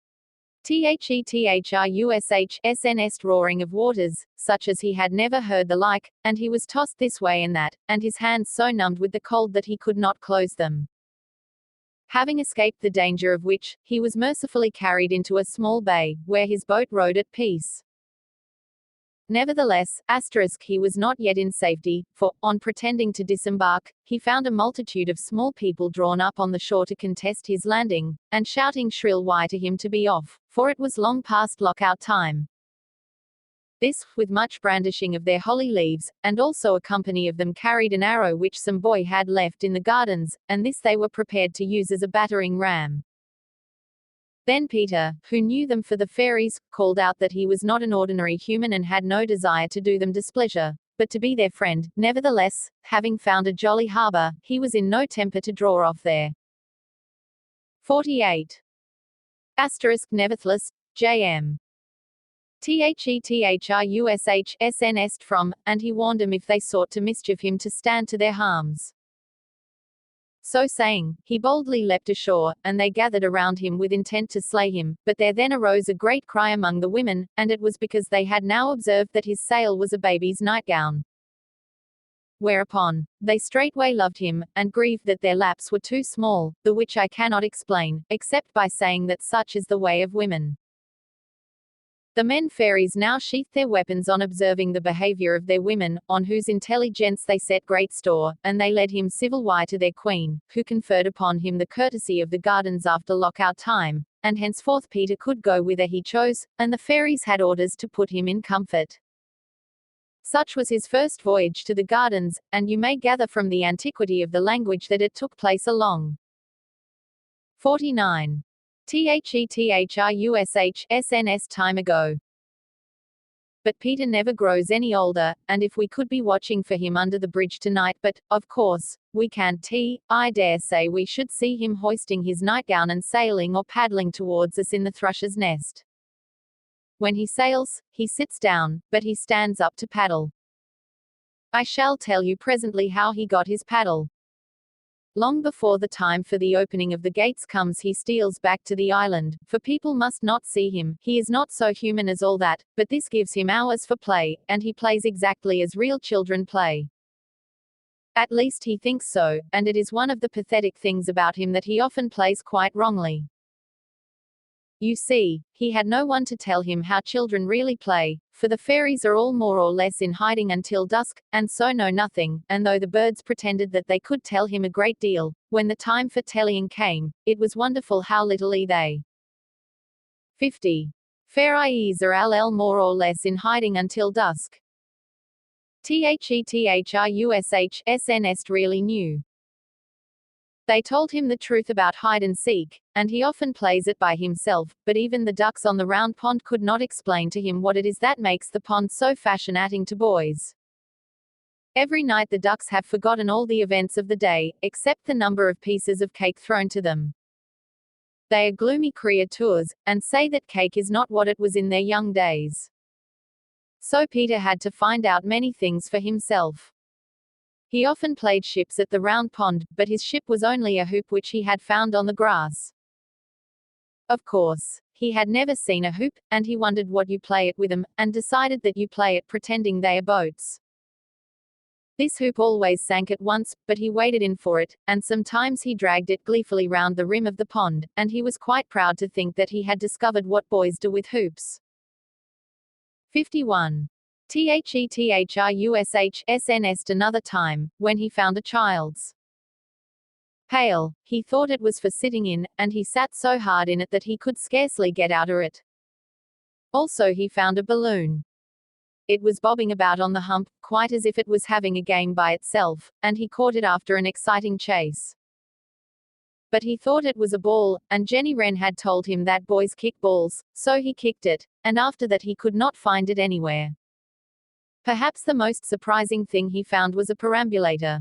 Thrush S Nest roaring of waters, such as he had never heard the like, and he was tossed this way and that, and his hands so numbed with the cold that he could not close them. Having escaped the danger of which, he was mercifully carried into a small bay, where his boat rode at peace. Nevertheless, he was not yet in safety, for, on pretending to disembark, he found a multitude of small people drawn up on the shore to contest his landing, and shouting shrill why to him to be off, for it was long past lockout time. This, with much brandishing of their holly leaves, and also a company of them carried an arrow which some boy had left in the gardens, and this they were prepared to use as a battering ram. Then Peter, who knew them for the fairies, called out that he was not an ordinary human and had no desire to do them displeasure, but to be their friend. Nevertheless, having found a jolly harbour, he was in no temper to draw off there. 48. Nevertheless, J.M. Thrush S Nest from, and he warned them if they sought to mischief him to stand to their harms. So saying, he boldly leapt ashore, and they gathered around him with intent to slay him. But there then arose a great cry among the women, and it was because they had now observed that his sail was a baby's nightgown. Whereupon they straightway loved him, and grieved that their laps were too small, the which I cannot explain, except by saying that such is the way of women. The men fairies now sheathed their weapons on observing the behavior of their women, on whose intelligence they set great store, and they led him civilly to their queen, who conferred upon him the courtesy of the gardens after lockout time, and henceforth Peter could go whither he chose, and the fairies had orders to put him in comfort. Such was his first voyage to the gardens, and you may gather from the antiquity of the language that it took place a long 49. Thrush S Nest time ago. But Peter never grows any older, and if we could be watching for him under the bridge tonight, but, of course, we can't. I dare say we should see him hoisting his nightgown and sailing or paddling towards us in the Thrush's Nest. When he sails, he sits down, but he stands up to paddle. I shall tell you presently how he got his paddle. Long before the time for the opening of the gates comes he steals back to the island, for people must not see him, he is not so human as all that, but this gives him hours for play, and he plays exactly as real children play. At least he thinks so, and it is one of the pathetic things about him that he often plays quite wrongly. You see, he had no one to tell him how children really play, for the fairies are all more or less in hiding until dusk, and so know nothing, and though the birds pretended that they could tell him a great deal, when the time for telling came, it was wonderful how little they 50. Fairies are all more or less in hiding until dusk. Thrush S Nest really knew. They told him the truth about hide and seek, and he often plays it by himself, but even the ducks on the round pond could not explain to him what it is that makes the pond so fascinating to boys. Every night the ducks have forgotten all the events of the day, except the number of pieces of cake thrown to them. They are gloomy creatures, and say that cake is not what it was in their young days. So Peter had to find out many things for himself. He often played ships at the round pond, but his ship was only a hoop which he had found on the grass. Of course, he had never seen a hoop, and he wondered what you play it with them, and decided that you play it pretending they are boats. This hoop always sank at once, but he waded in for it, and sometimes he dragged it gleefully round the rim of the pond, and he was quite proud to think that he had discovered what boys do with hoops. 51. Thrush S Nest another time, when he found a child's pail, he thought it was for sitting in, and he sat so hard in it that he could scarcely get out of it. Also he found a balloon. It was bobbing about on the hump, quite as if it was having a game by itself, and he caught it after an exciting chase. But he thought it was a ball, and Jenny Wren had told him that boys kick balls, so he kicked it, and after that he could not find it anywhere. Perhaps the most surprising thing he found was a perambulator.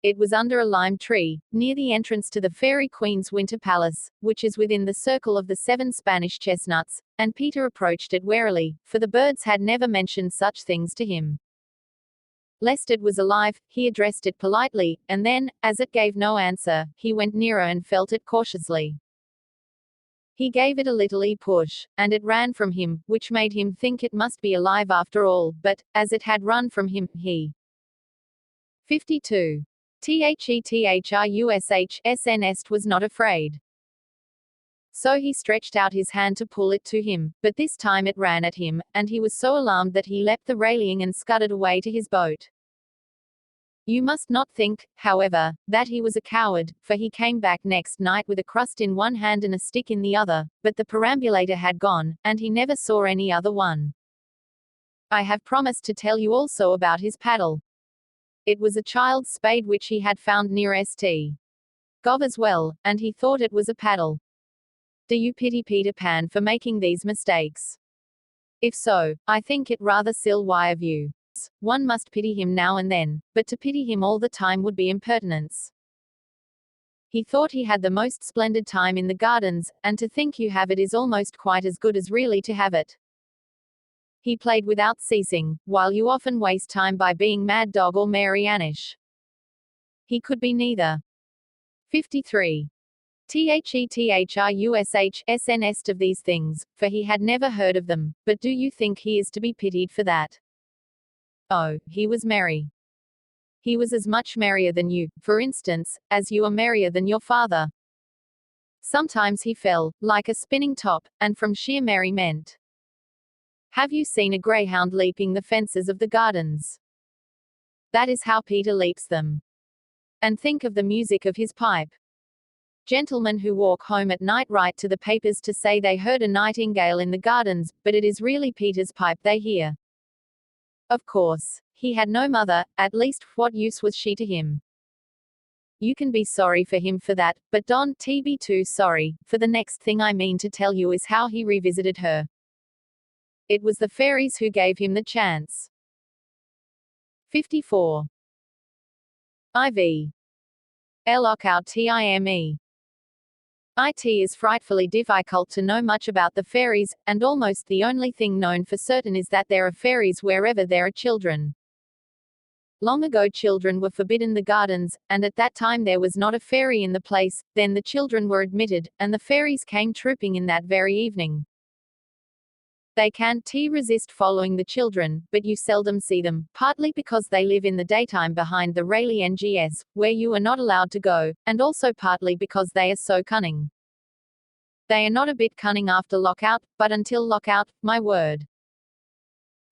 It was under a lime tree, near the entrance to the Fairy Queen's winter palace, which is within the circle of the 7 Spanish chestnuts, and Peter approached it warily, for the birds had never mentioned such things to him. Lest it was alive, he addressed it politely, and then, as it gave no answer, he went nearer and felt it cautiously. He gave it a little push, and it ran from him, which made him think it must be alive after all, but, as it had run from him, he 52. Thrush S Nest was not afraid. So he stretched out his hand to pull it to him, but this time it ran at him, and he was so alarmed that he leapt the railing and scudded away to his boat. You must not think, however, that he was a coward, for he came back next night with a crust in one hand and a stick in the other, but the perambulator had gone, and he never saw any other one. I have promised to tell you also about his paddle. It was a child's spade which he had found near St. Gov's well, and he thought it was a paddle. Do you pity Peter Pan for making these mistakes? If so, I think it rather silly of you. One must pity him now and then, but to pity him all the time would be impertinence. He thought he had the most splendid time in the gardens, and to think you have it is almost quite as good as really to have it. He played without ceasing, while you often waste time by being mad dog or Mary Annish. He could be neither. 53. Thrush S Nest of these things, for he had never heard of them, but do you think he is to be pitied for that? Oh, he was merry. He was as much merrier than you, for instance, as you are merrier than your father. Sometimes he fell, like a spinning top, and from sheer merriment. Have you seen a greyhound leaping the fences of the gardens? That is how Peter leaps them. And think of the music of his pipe. Gentlemen who walk home at night write to the papers to say they heard a nightingale in the gardens, but it is really Peter's pipe they hear. Of course, he had no mother, at least, what use was she to him? You can be sorry for him for that, but don't be too sorry, for the next thing I mean to tell you is how he revisited her. It was the fairies who gave him the chance. 54. IV. Lockout time. It is frightfully difficult to know much about the fairies, and almost the only thing known for certain is that there are fairies wherever there are children. Long ago children were forbidden the gardens, and at that time there was not a fairy in the place, then the children were admitted, and the fairies came trooping in that very evening. They can't resist following the children, but you seldom see them, partly because they live in the daytime behind the railings, where you are not allowed to go, and also partly because they are so cunning. They are not a bit cunning after lockout, but until lockout, my word.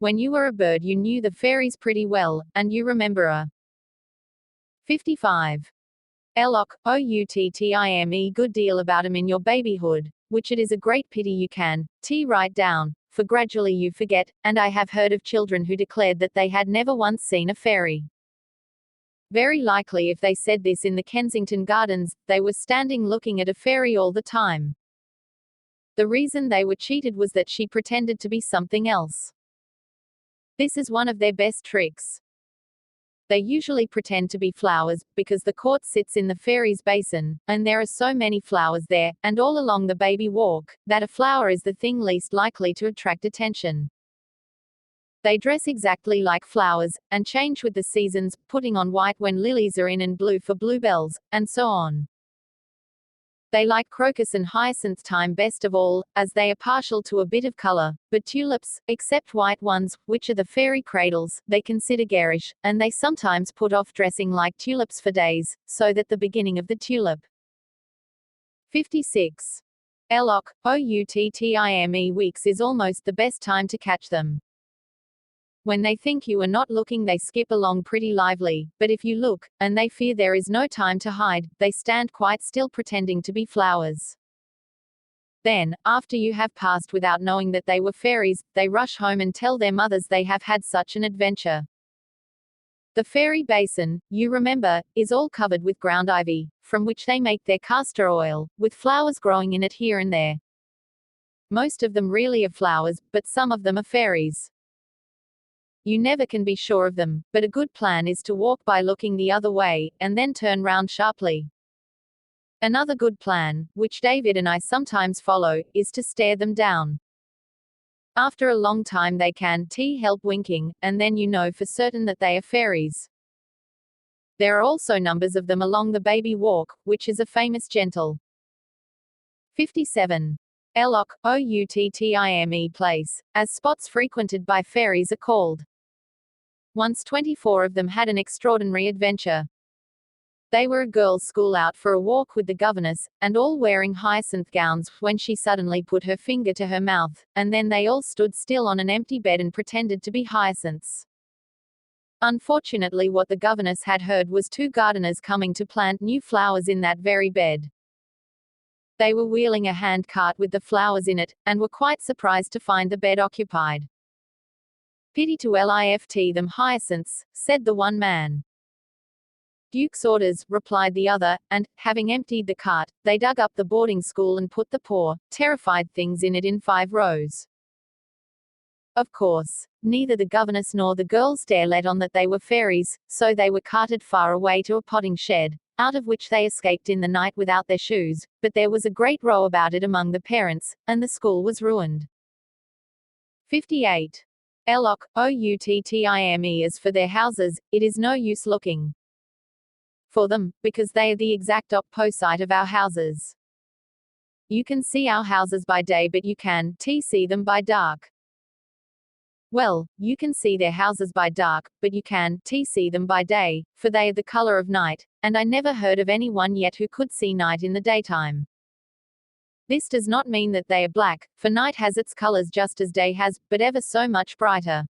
When you were a bird you knew the fairies pretty well, and you remember a 55. Outtime good deal about 'em in your babyhood, which it is a great pity you can write down, for gradually you forget, and I have heard of children who declared that they had never once seen a fairy. Very likely if they said this in the Kensington gardens, they were standing looking at a fairy all the time. The reason they were cheated was that she pretended to be something else. This is one of their best tricks. They usually pretend to be flowers, because the court sits in the fairies' basin, and there are so many flowers there, and all along the baby walk, that a flower is the thing least likely to attract attention. They dress exactly like flowers, and change with the seasons, putting on white when lilies are in and blue for bluebells, and so on. They like crocus and hyacinth time best of all, as they are partial to a bit of color, but tulips, except white ones, which are the fairy cradles, they consider garish, and they sometimes put off dressing like tulips for days, so that the beginning of the tulip. 56. Outtime weeks is almost the best time to catch them. When they think you are not looking they skip along pretty lively, but if you look, and they fear there is no time to hide, they stand quite still pretending to be flowers. Then, after you have passed without knowing that they were fairies, they rush home and tell their mothers they have had such an adventure. The fairy basin, you remember, is all covered with ground ivy, from which they make their castor oil, with flowers growing in it here and there. Most of them really are flowers, but some of them are fairies. You never can be sure of them, but a good plan is to walk by looking the other way, and then turn round sharply. Another good plan, which David and I sometimes follow, is to stare them down. After a long time they can't help winking, and then you know for certain that they are fairies. There are also numbers of them along the baby walk, which is a famous gentle. 57. Outtime place, as spots frequented by fairies are called. Once 24 of them had an extraordinary adventure. They were a girls' school out for a walk with the governess, and all wearing hyacinth gowns, when she suddenly put her finger to her mouth, and then they all stood still on an empty bed and pretended to be hyacinths. Unfortunately what the governess had heard was two gardeners coming to plant new flowers in that very bed. They were wheeling a hand cart with the flowers in it, and were quite surprised to find the bed occupied. Pity to lift them hyacinths, said the one man. Duke's orders, replied the other, and, having emptied the cart, they dug up the boarding school and put the poor, terrified things in it in 5 rows. Of course, neither the governess nor the girls dare let on that they were fairies, so they were carted far away to a potting shed, out of which they escaped in the night without their shoes, but there was a great row about it among the parents, and the school was ruined. 58. Outtime as for their houses, it is no use looking. for them, because they are the exact opposite of our houses. You can see our houses by day, but you can't see them by dark. Well, you can see their houses by dark, but you can't see them by day, for they are the color of night, and I never heard of anyone yet who could see night in the daytime. This does not mean that they are black, for night has its colors just as day has, but ever so much brighter.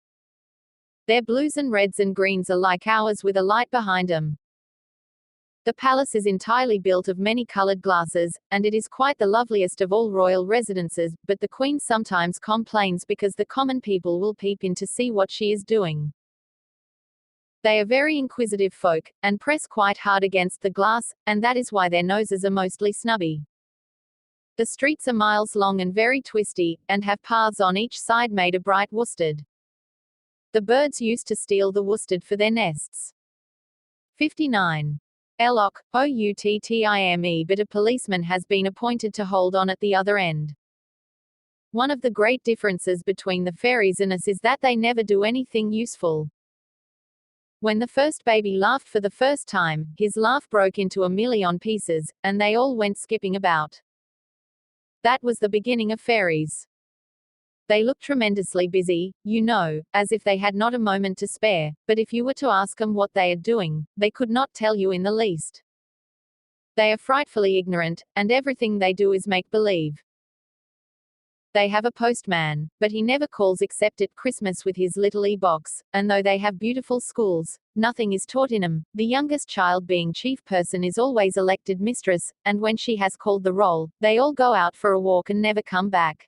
Their blues and reds and greens are like ours with a light behind them. The palace is entirely built of many colored glasses, and it is quite the loveliest of all royal residences, but the queen sometimes complains because the common people will peep in to see what she is doing. They are very inquisitive folk, and press quite hard against the glass, and that is why their noses are mostly snubby. The streets are miles long and very twisty, and have paths on each side made of bright worsted. The birds used to steal the worsted for their nests. 59. Eloc, outtime, but a policeman has been appointed to hold on at the other end. One of the great differences between the fairies and us is that they never do anything useful. When the first baby laughed for the first time, his laugh broke into a million pieces, and they all went skipping about. That was the beginning of fairies. They look tremendously busy, you know, as if they had not a moment to spare, but if you were to ask them what they are doing, they could not tell you in the least. They are frightfully ignorant, and everything they do is make-believe. They have a postman, but he never calls except at Christmas with his little e-box, and though they have beautiful schools, nothing is taught in them. The youngest child, being chief person, is always elected mistress, and when she has called the roll, they all go out for a walk and never come back.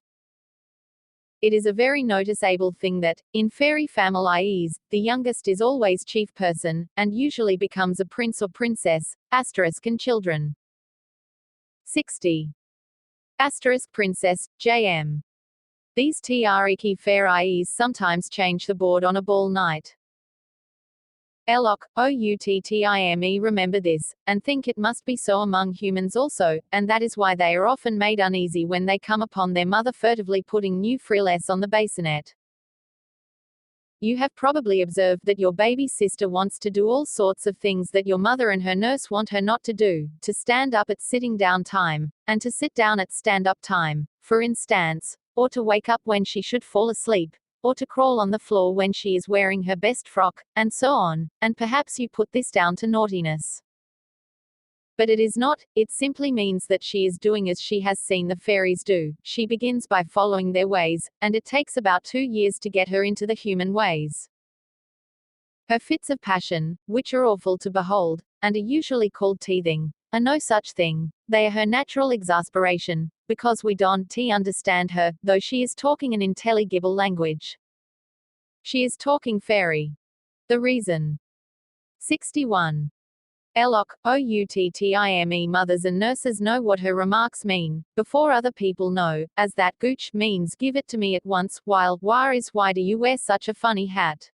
It is a very noticeable thing that, in fairy families, the youngest is always chief person, and usually becomes a prince or princess, and children. 60. Princess, J.M. These Triki fairies sometimes change the board on a ball night. Eloc, outtime, remember this, and think it must be so among humans also, and that is why they are often made uneasy when they come upon their mother furtively putting new frills on the bassinet. You have probably observed that your baby sister wants to do all sorts of things that your mother and her nurse want her not to do, to stand up at sitting down time, and to sit down at stand up time, for instance, or to wake up when she should fall asleep, or to crawl on the floor when she is wearing her best frock, and so on, and perhaps you put this down to naughtiness. But it is not, it simply means that she is doing as she has seen the fairies do. She begins by following their ways, and it takes about 2 years to get her into the human ways. Her fits of passion, which are awful to behold, and are usually called teething, are no such thing. They are her natural exasperation, because we don't understand her, though she is talking an intelligible language. She is talking fairy. The reason. 61. Eloc, outtime, mothers and nurses know what her remarks mean, before other people know, as that gooch means give it to me at once, while why is why do you wear such a funny hat?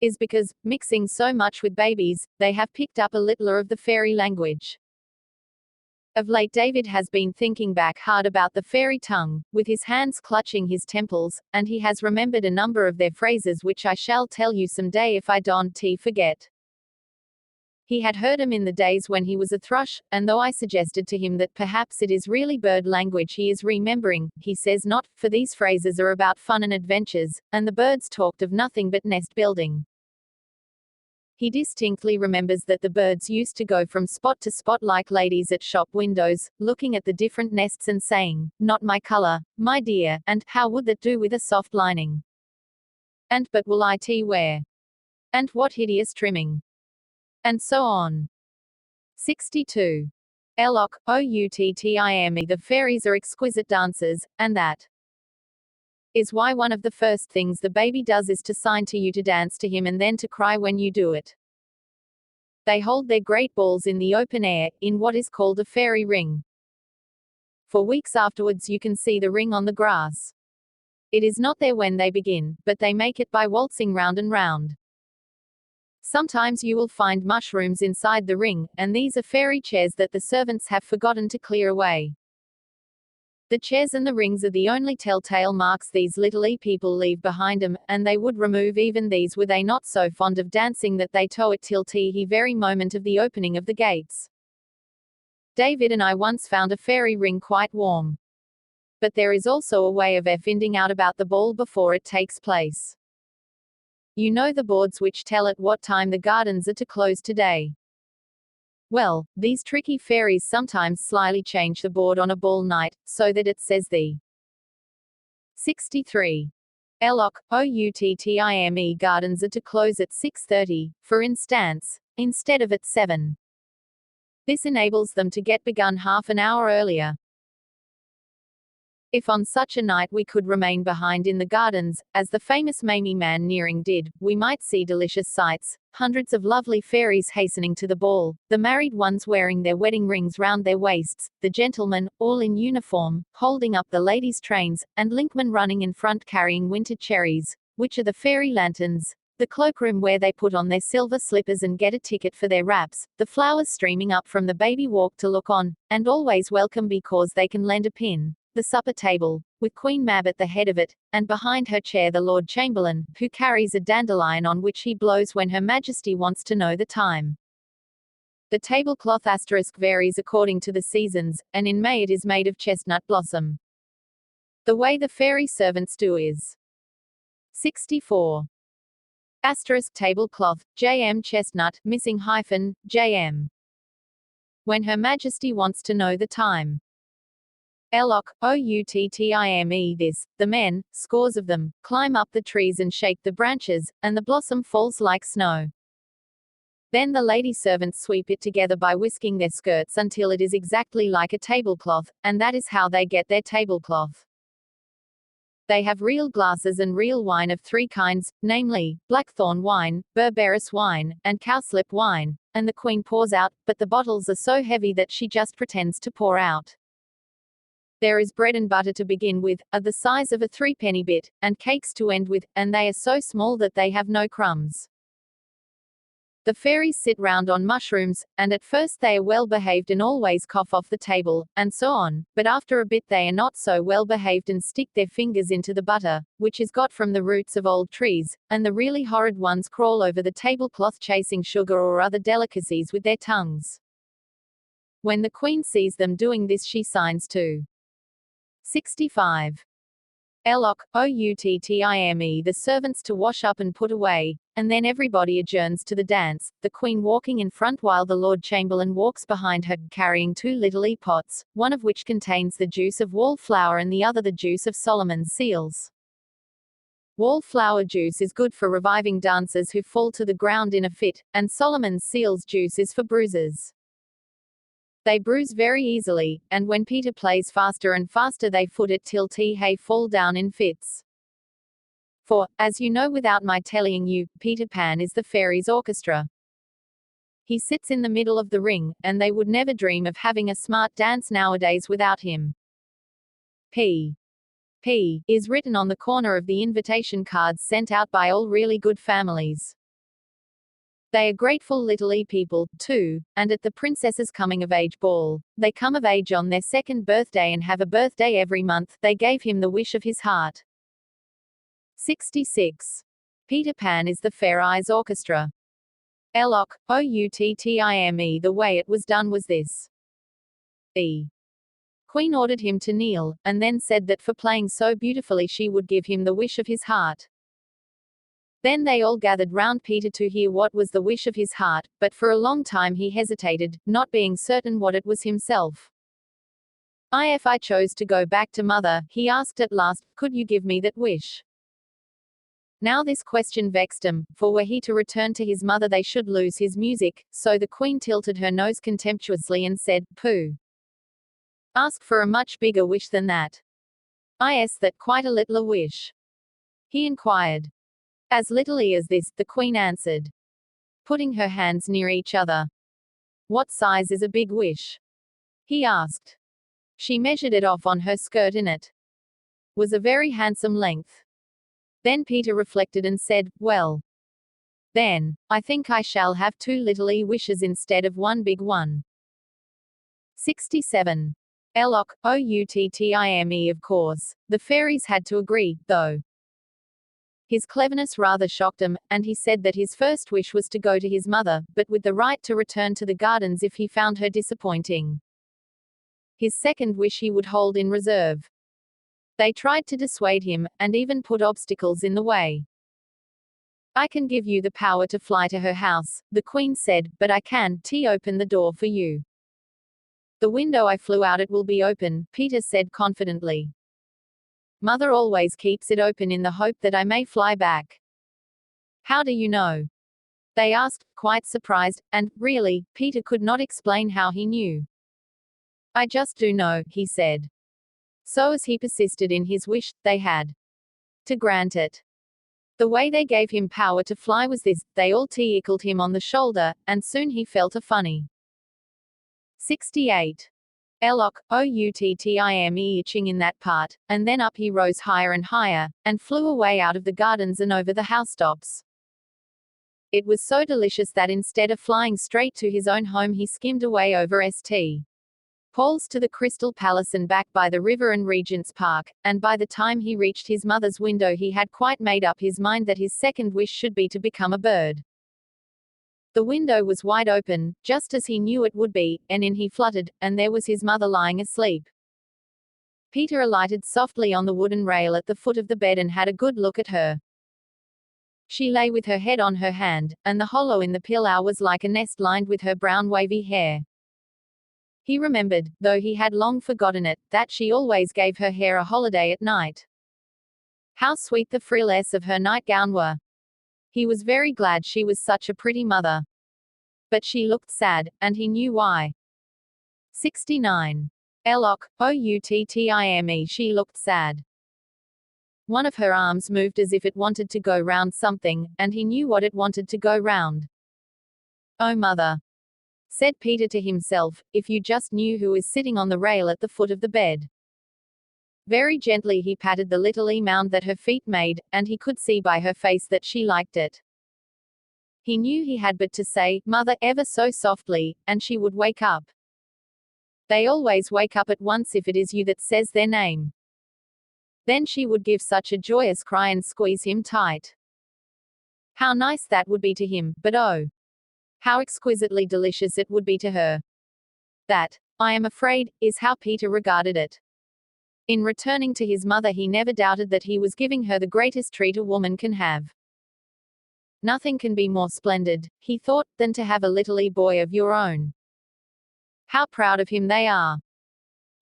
Is because, mixing so much with babies, they have picked up a little of the fairy language. Of late David has been thinking back hard about the fairy tongue, with his hands clutching his temples, and he has remembered a number of their phrases which I shall tell you some day if I don't forget. He had heard them in the days when he was a thrush, and though I suggested to him that perhaps it is really bird language he is remembering, he says not, for these phrases are about fun and adventures, and the birds talked of nothing but nest building. He distinctly remembers that the birds used to go from spot to spot like ladies at shop windows, looking at the different nests and saying, "Not my color, my dear," and "How would that do with a soft lining?" And "But will it wear?" And "What hideous trimming?" And so on. 62. Eloc, outtime, the fairies are exquisite dancers, and that is why one of the first things the baby does is to sign to you to dance to him and then to cry when you do it. They hold their great balls in the open air, in what is called a fairy ring. For weeks afterwards you can see the ring on the grass. It is not there when they begin, but they make it by waltzing round and round. Sometimes you will find mushrooms inside the ring, and these are fairy chairs that the servants have forgotten to clear away. The chairs and the rings are the only telltale marks these little people leave behind them, and they would remove even these were they not so fond of dancing that they tow it till the very moment of the opening of the gates. David and I once found a fairy ring quite warm. But there is also a way of finding out about the ball before it takes place. You know the boards which tell at what time the gardens are to close today. Well, these tricky fairies sometimes slyly change the board on a ball night, so that it says the 63. Lock, OUTTIME gardens are to close at 6:30, for instance, instead of at 7. This enables them to get begun half an hour earlier. If on such a night we could remain behind in the gardens, as the famous Mamie Man Nearing did, we might see delicious sights, hundreds of lovely fairies hastening to the ball, the married ones wearing their wedding rings round their waists, the gentlemen, all in uniform, holding up the ladies' trains, and linkmen running in front carrying winter cherries, which are the fairy lanterns, the cloakroom where they put on their silver slippers and get a ticket for their wraps, the flowers streaming up from the baby walk to look on, and always welcome because they can lend a pin. The supper table, with Queen Mab at the head of it, and behind her chair the Lord Chamberlain, who carries a dandelion on which he blows when Her Majesty wants to know the time. The tablecloth asterisk varies according to the seasons, and in May it is made of chestnut blossom. The way the fairy servants do is 64. Asterisk tablecloth, JM chestnut, missing hyphen, JM. When Her Majesty wants to know the time. Lock, OUTTIME this, the men, scores of them, climb up the trees and shake the branches, and the blossom falls like snow. Then the lady servants sweep it together by whisking their skirts until it is exactly like a tablecloth, and that is how they get their tablecloth. They have real glasses and real wine of 3 kinds, namely, blackthorn wine, berberis wine, and cowslip wine, and the queen pours out, but the bottles are so heavy that she just pretends to pour out. There is bread and butter to begin with, of the size of a 3-penny bit, and cakes to end with, and they are so small that they have no crumbs. The fairies sit round on mushrooms, and at first they are well behaved and always cough off the table, and so on, but after a bit they are not so well behaved and stick their fingers into the butter, which is got from the roots of old trees, and the really horrid ones crawl over the tablecloth chasing sugar or other delicacies with their tongues. When the queen sees them doing this she signs to 65. Lock, OUTTIME the servants to wash up and put away, and then everybody adjourns to the dance, the queen walking in front while the Lord Chamberlain walks behind her, carrying 2 little pots, one of which contains the juice of wallflower and the other the juice of Solomon's seals. Wallflower juice is good for reviving dancers who fall to the ground in a fit, and Solomon's seals juice is for bruisers. They bruise very easily, and when Peter plays faster and faster they foot it till they fall down in fits. For, as you know without my telling you, Peter Pan is the fairies' orchestra. He sits in the middle of the ring, and they would never dream of having a smart dance nowadays without him. P. is written on the corner of the invitation cards sent out by all really good families. They are grateful little people, too, and at the princess's coming-of-age ball, they come of age on their 2nd birthday and have a birthday every month, they gave him the wish of his heart. 66. Peter Pan is the Fair Eyes Orchestra. Lock, OUTTIME the way it was done was this. The queen ordered him to kneel, and then said that for playing so beautifully she would give him the wish of his heart. Then they all gathered round Peter to hear what was the wish of his heart, but for a long time he hesitated, not being certain what it was himself. If I chose to go back to mother, he asked at last, could you give me that wish? Now this question vexed him, for were he to return to his mother they should lose his music, so the queen tilted her nose contemptuously and said, pooh. Ask for a much bigger wish than that. That quite a little a wish. He inquired. As littly as this, the queen answered, putting her hands near each other. What size is a big wish? He asked. She measured it off on her skirt and it was a very handsome length. Then Peter reflected and said, well, then, I think I shall have 2 little wishes instead of 1 big one. 67. Lock, outtime. Of course. The fairies had to agree, though. His cleverness rather shocked him, and he said that his first wish was to go to his mother, but with the right to return to the gardens if he found her disappointing. His second wish he would hold in reserve. They tried to dissuade him, and even put obstacles in the way. I can give you the power to fly to her house, the queen said, but I can't open the door for you. The window I flew out it will be open, Peter said confidently. Mother always keeps it open in the hope that I may fly back. How do you know? They asked, quite surprised, and, really, Peter could not explain how he knew. I just do know, he said. So as he persisted in his wish, they had to grant it. The way they gave him power to fly was this: they all tickled him on the shoulder, and soon he felt a funny 68. Lock, outtime itching in that part, and then up he rose higher and higher, and flew away out of the gardens and over the housetops. It was so delicious that instead of flying straight to his own home he skimmed away over St. Paul's to the Crystal Palace and back by the river and Regent's Park, and by the time he reached his mother's window he had quite made up his mind that his second wish should be to become a bird. The window was wide open, just as he knew it would be, and in he fluttered, and there was his mother lying asleep. Peter alighted softly on the wooden rail at the foot of the bed and had a good look at her. She lay with her head on her hand, and the hollow in the pillow was like a nest lined with her brown wavy hair. He remembered, though he had long forgotten it, that she always gave her hair a holiday at night. How sweet the frills of her nightgown were! He was very glad she was such a pretty mother. But she looked sad, and he knew why. 69. Lock, outtime. She looked sad. One of her arms moved as if it wanted to go round something, and he knew what it wanted to go round. Oh mother, said Peter to himself, if you just knew who is sitting on the rail at the foot of the bed. Very gently he patted the little mound that her feet made, and he could see by her face that she liked it. He knew he had but to say, Mother, ever so softly, and she would wake up. They always wake up at once if it is you that says their name. Then she would give such a joyous cry and squeeze him tight. How nice that would be to him, but oh, how exquisitely delicious it would be to her. That, I am afraid, is how Peter regarded it. In returning to his mother he never doubted that he was giving her the greatest treat a woman can have. Nothing can be more splendid, he thought, than to have a little boy of your own. How proud of him they are.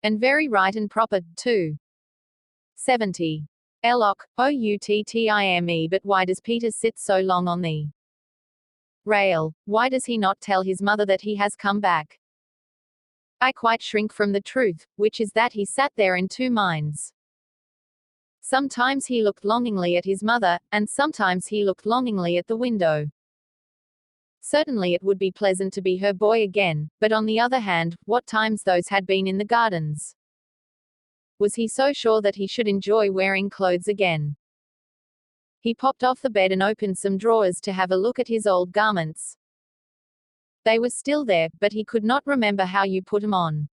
And very right and proper, too. 70. Lock, outtime. But why does Peter sit so long on the rail? Why does he not tell his mother that he has come back? I quite shrink from the truth, which is that he sat there in two minds. Sometimes he looked longingly at his mother, and sometimes he looked longingly at the window. Certainly it would be pleasant to be her boy again, but on the other hand, what times those had been in the gardens. Was he so sure that he should enjoy wearing clothes again? He popped off the bed and opened some drawers to have a look at his old garments. They were still there, but he could not remember how you put them on.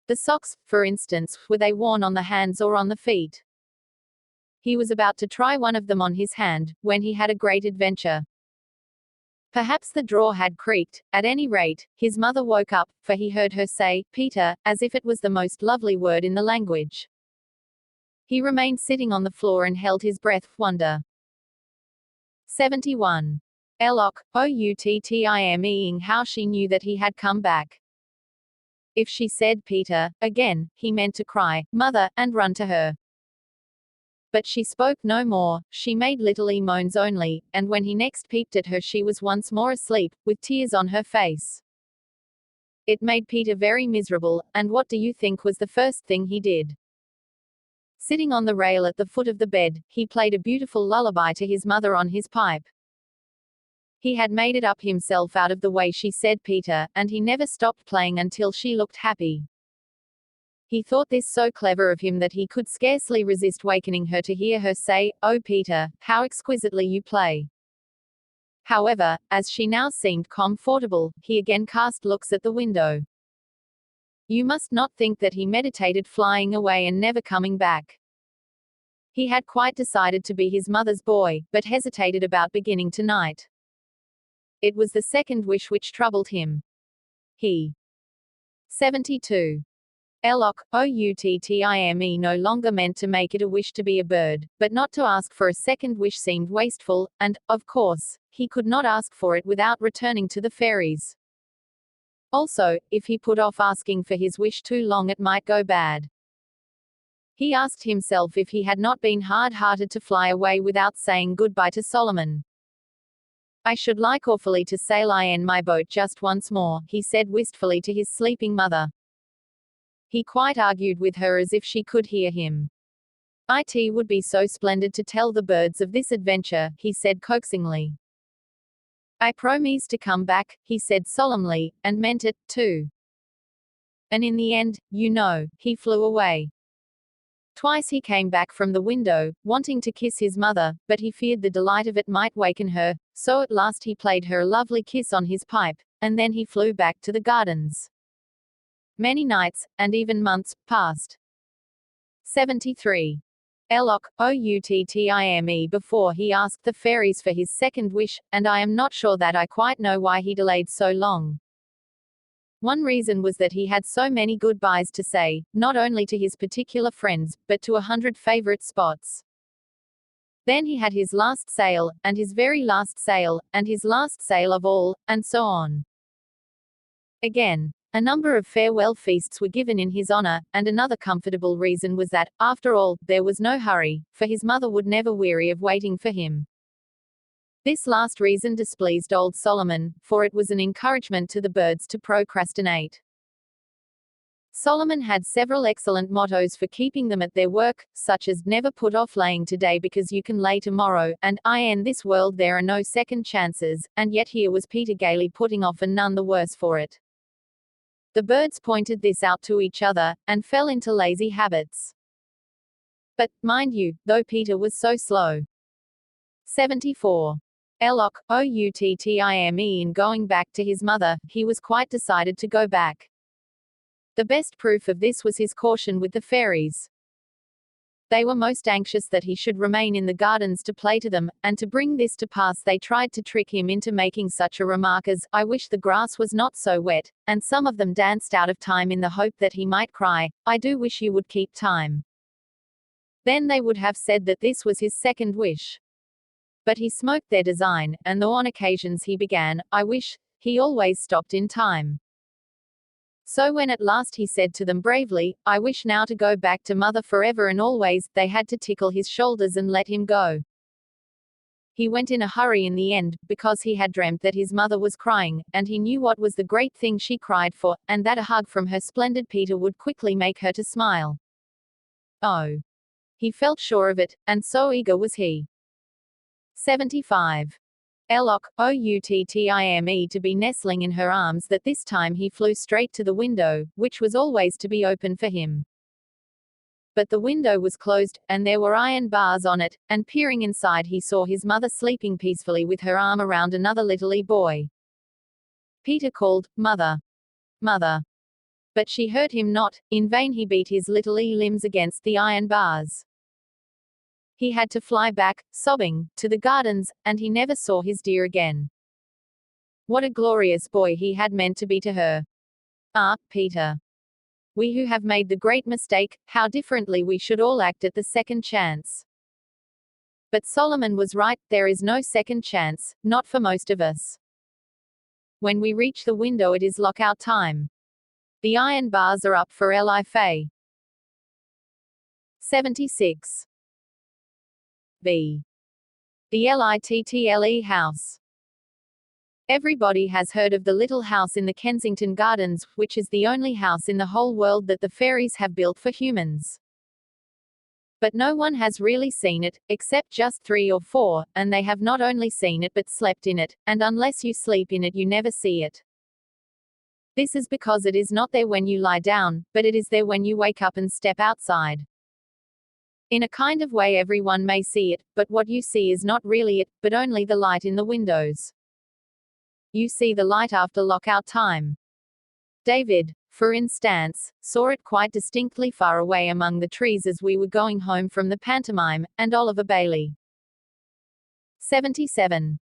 The socks, for instance, were they worn on the hands or on the feet? He was about to try one of them on his hand, when he had a great adventure. Perhaps the drawer had creaked. At any rate, his mother woke up, for he heard her say, Peter, as if it was the most lovely word in the language. He remained sitting on the floor and held his breath, wonder. 71. Lock, outtime. How she knew that he had come back. If she said Peter, again, he meant to cry, Mother, and run to her. But she spoke no more, she made little moans only, and when he next peeped at her she was once more asleep, with tears on her face. It made Peter very miserable, and what do you think was the first thing he did? Sitting on the rail at the foot of the bed, he played a beautiful lullaby to his mother on his pipe. He had made it up himself out of the way she said Peter, and he never stopped playing until she looked happy. He thought this so clever of him that he could scarcely resist wakening her to hear her say, Oh Peter, how exquisitely you play. However, as she now seemed comfortable, he again cast looks at the window. You must not think that he meditated flying away and never coming back. He had quite decided to be his mother's boy, but hesitated about beginning tonight. It was the second wish which troubled him. He 72. Outtime no longer meant to make it a wish to be a bird, but not to ask for a second wish seemed wasteful, and, of course, he could not ask for it without returning to the fairies. Also, if he put off asking for his wish too long it might go bad. He asked himself if he had not been hard-hearted to fly away without saying goodbye to Solomon. I should like awfully to sail in my boat just once more, he said wistfully to his sleeping mother. He quite argued with her as if she could hear him. It would be so splendid to tell the birds of this adventure, he said coaxingly. I promise to come back, he said solemnly, and meant it, too. And in the end, you know, he flew away. Twice he came back from the window, wanting to kiss his mother, but he feared the delight of it might waken her, so at last he played her a lovely kiss on his pipe, and then he flew back to the gardens. Many nights, and even months, passed. 73. Outtime before he asked the fairies for his second wish, and I am not sure that I quite know why he delayed so long. One reason was that he had so many goodbyes to say, not only to his particular friends, but to 100 favorite spots. Then he had his last sail, and his very last sail, and his last sail of all, and so on. Again, a number of farewell feasts were given in his honor, and another comfortable reason was that, after all, there was no hurry, for his mother would never weary of waiting for him. This last reason displeased old Solomon, for it was an encouragement to the birds to procrastinate. Solomon had several excellent mottos for keeping them at their work, such as, never put off laying today because you can lay tomorrow, and, in this world there are no second chances, and yet here was Peter gaily putting off and none the worse for it. The birds pointed this out to each other, and fell into lazy habits. But, mind you, though Peter was so slow. 74. Outtime in going back to his mother, he was quite decided to go back. The best proof of this was his caution with the fairies. They were most anxious that he should remain in the gardens to play to them, and to bring this to pass they tried to trick him into making such a remark as, I wish the grass was not so wet, and some of them danced out of time in the hope that he might cry, I do wish you would keep time. Then they would have said that this was his second wish. But he smoked their design, and though on occasions he began, I wish, he always stopped in time. So when at last he said to them bravely, I wish now to go back to mother forever and always, they had to tickle his shoulders and let him go. He went in a hurry in the end, because he had dreamt that his mother was crying, and he knew what was the great thing she cried for, and that a hug from her splendid Peter would quickly make her to smile. Oh! He felt sure of it, and so eager was he. 75. Outtime to be nestling in her arms that this time he flew straight to the window, which was always to be open for him. But the window was closed, and there were iron bars on it, and peering inside he saw his mother sleeping peacefully with her arm around another little boy. Peter called, Mother! Mother! But she heard him not, in vain he beat his little limbs against the iron bars. He had to fly back, sobbing, to the gardens, and he never saw his dear again. What a glorious boy he had meant to be to her. Ah, Peter! We who have made the great mistake, how differently we should all act at the second chance. But Solomon was right, there is no second chance, not for most of us. When we reach the window it is lockout time. The iron bars are up for life. 76. B. The Little house. Everybody has heard of the little house in the Kensington Gardens, which is the only house in the whole world that the fairies have built for humans. But no one has really seen it, except just 3 or 4, and they have not only seen it but slept in it, and unless you sleep in it you never see it. This is because it is not there when you lie down, but it is there when you wake up and step outside. In a kind of way everyone may see it, but what you see is not really it, but only the light in the windows. You see the light after lockout time. David, for instance, saw it quite distinctly far away among the trees as we were going home from the pantomime, and Oliver Bailey. 77.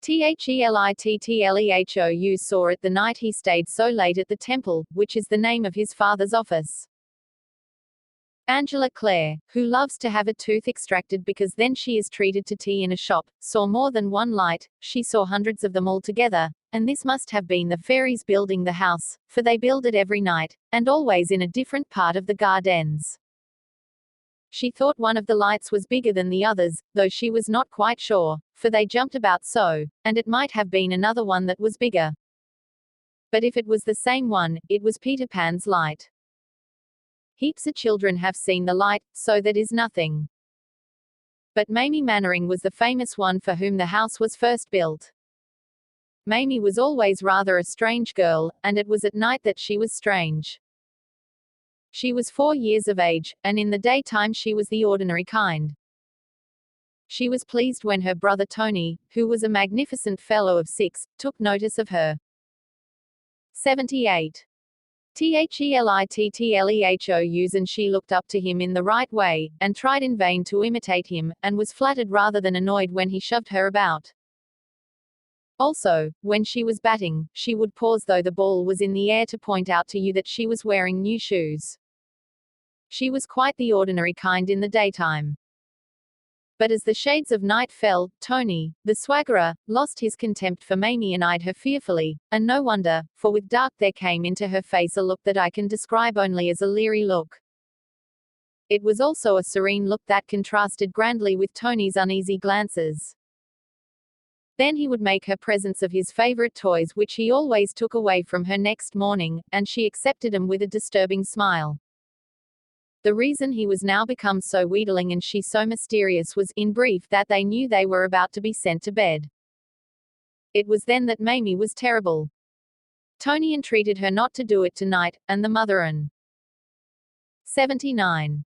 Thelittlehouse saw it the night he stayed so late at the temple, which is the name of his father's office. Angela Clare, who loves to have a tooth extracted because then she is treated to tea in a shop, saw more than one light. She saw hundreds of them all together, and this must have been the fairies building the house, for they build it every night, and always in a different part of the gardens. She thought one of the lights was bigger than the others, though she was not quite sure, for they jumped about so, and it might have been another one that was bigger. But if it was the same one, it was Peter Pan's light. Heaps of children have seen the light, so that is nothing. But Mamie Mannering was the famous one for whom the house was first built. Mamie was always rather a strange girl, and it was at night that she was strange. She was 4 years of age, and in the daytime she was the ordinary kind. She was pleased when her brother Tony, who was a magnificent fellow of 6, took notice of her. 78. Thelittlehouse and she looked up to him in the right way, and tried in vain to imitate him, and was flattered rather than annoyed when he shoved her about. Also, when she was batting, she would pause though the ball was in the air to point out to you that she was wearing new shoes. She was quite the ordinary kind in the daytime. But as the shades of night fell, Tony, the swaggerer, lost his contempt for Mamie and eyed her fearfully, and no wonder, for with dark there came into her face a look that I can describe only as a leery look. It was also a serene look that contrasted grandly with Tony's uneasy glances. Then he would make her presents of his favorite toys which he always took away from her next morning, and she accepted them with a disturbing smile. The reason he was now become so wheedling and she so mysterious was, in brief, that they knew they were about to be sent to bed. It was then that Mamie was terrible. Tony entreated her not to do it tonight, and the mother and 79.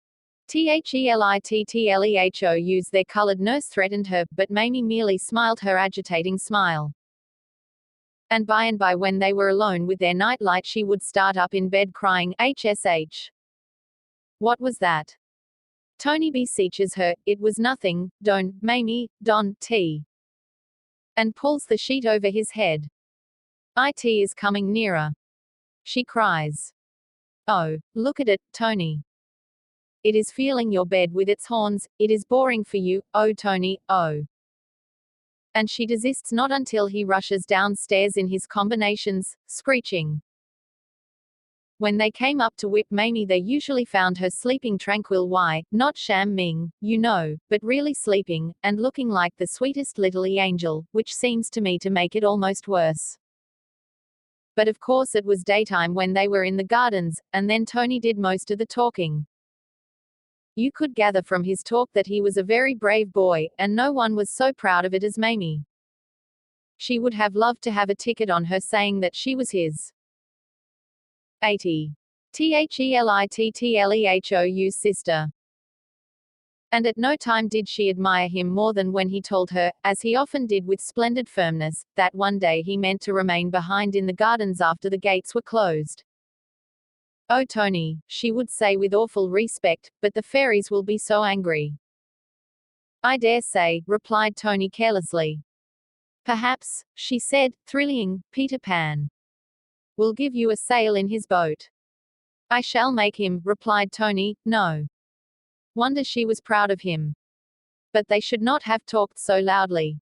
Thelittlehouse their colored nurse threatened her, but Mamie merely smiled her agitating smile. And by when they were alone with their night light she would start up in bed crying, HSH. What was that? Tony beseeches her, it was nothing, don't, Mamie, don't, and pulls the sheet over his head. It is coming nearer. She cries. Oh, look at it, Tony. It is feeling your bed with its horns, it is boring for you, oh Tony, oh. And she desists not until he rushes downstairs in his combinations, screeching. When they came up to whip Mamie they usually found her sleeping tranquil, why, not shamming, you know, but really sleeping, and looking like the sweetest little angel, which seems to me to make it almost worse. But of course it was daytime when they were in the gardens, and then Tony did most of the talking. You could gather from his talk that he was a very brave boy, and no one was so proud of it as Mamie. She would have loved to have a ticket on her saying that she was his 80. Thelittlehouse sister. And at no time did she admire him more than when he told her, as he often did with splendid firmness, that one day he meant to remain behind in the gardens after the gates were closed. Oh Tony, she would say with awful respect, but the fairies will be so angry. I dare say, replied Tony carelessly. Perhaps, she said, thrilling, Peter Pan will give you a sail in his boat. I shall make him, replied Tony, no wonder she was proud of him. But they should not have talked so loudly.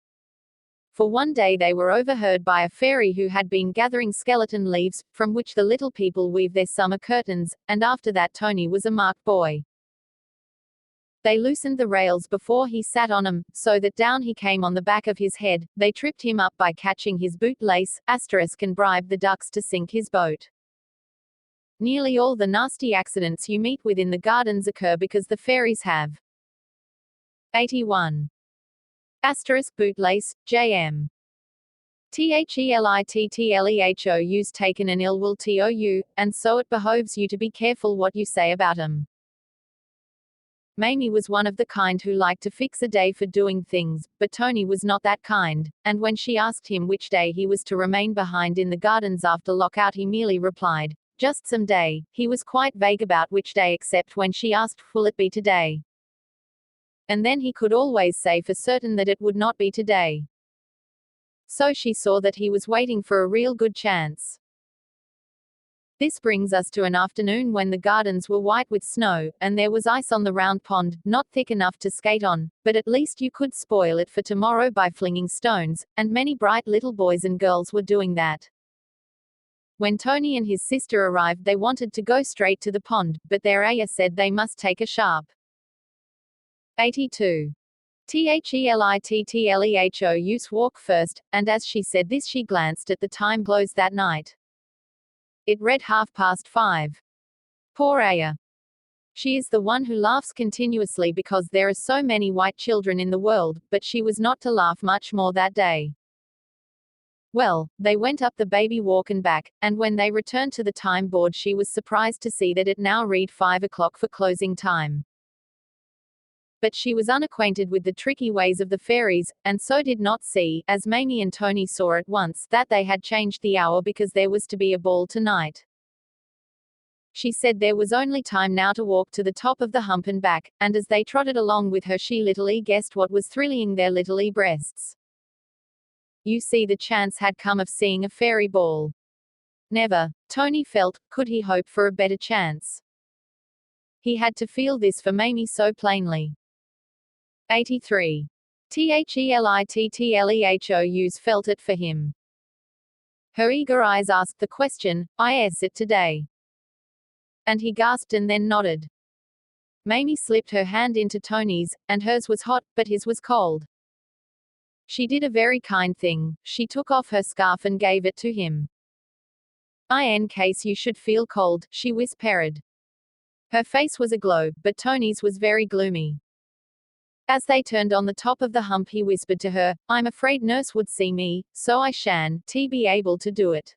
For one day they were overheard by a fairy who had been gathering skeleton leaves, from which the little people weave their summer curtains, and after that Tony was a marked boy. They loosened the rails before he sat on them, so that down he came on the back of his head. They tripped him up by catching his bootlace, and bribed the ducks to sink his boat. Nearly all the nasty accidents you meet with in the gardens occur because the fairies have 81. Bootlace, J.M. Thelittlehouse taken an ill will to you, and so it behoves you to be careful what you say about 'em. Mamie was one of the kind who liked to fix a day for doing things, but Tony was not that kind, and when she asked him which day he was to remain behind in the gardens after lockout he merely replied, Just some day. He was quite vague about which day except when she asked, will it be today? And then he could always say for certain that it would not be today. So she saw that he was waiting for a real good chance. This brings us to an afternoon when the gardens were white with snow, and there was ice on the round pond, not thick enough to skate on, but at least you could spoil it for tomorrow by flinging stones, and many bright little boys and girls were doing that. When Tony and his sister arrived, they wanted to go straight to the pond, but their ayah said they must take a sharp 82. THELITTLEHO use walk first, and as she said this she glanced at the time close that night. It read 5:30. Poor Aya. She is the one who laughs continuously because there are so many white children in the world, but she was not to laugh much more that day. Well, they went up the baby walk and back, and when they returned to the time board she was surprised to see that it now read 5 o'clock for closing time. But she was unacquainted with the tricky ways of the fairies, and so did not see, as Mamie and Tony saw at once, that they had changed the hour because there was to be a ball tonight. She said there was only time now to walk to the top of the hump and back, and as they trotted along with her she little guessed what was thrilling their little breasts. You see, the chance had come of seeing a fairy ball. Never, Tony felt, could he hope for a better chance. He had to feel this for Mamie so plainly. 83. THELITTLEHOUS felt it for him. Her eager eyes asked the question, is it today? And he gasped and then nodded. Mamie slipped her hand into Tony's, and hers was hot, but his was cold. She did a very kind thing, she took off her scarf and gave it to him. In case you should feel cold, she whispered. Her face was aglow, but Tony's was very gloomy. As they turned on the top of the hump he whispered to her, I'm afraid nurse would see me, so I shan't be able to do it.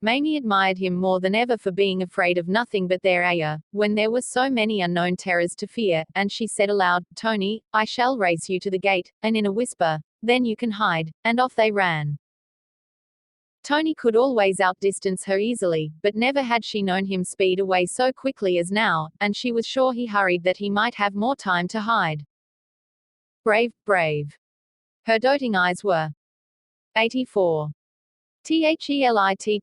Mamie admired him more than ever for being afraid of nothing but their ayah, when there were so many unknown terrors to fear, and she said aloud, Tony, I shall race you to the gate, and in a whisper, then you can hide, and off they ran. Tony could always outdistance her easily, but never had she known him speed away so quickly as now, and she was sure he hurried that he might have more time to hide. Brave, brave. Her doting eyes were. 84. THELITTLEHOUS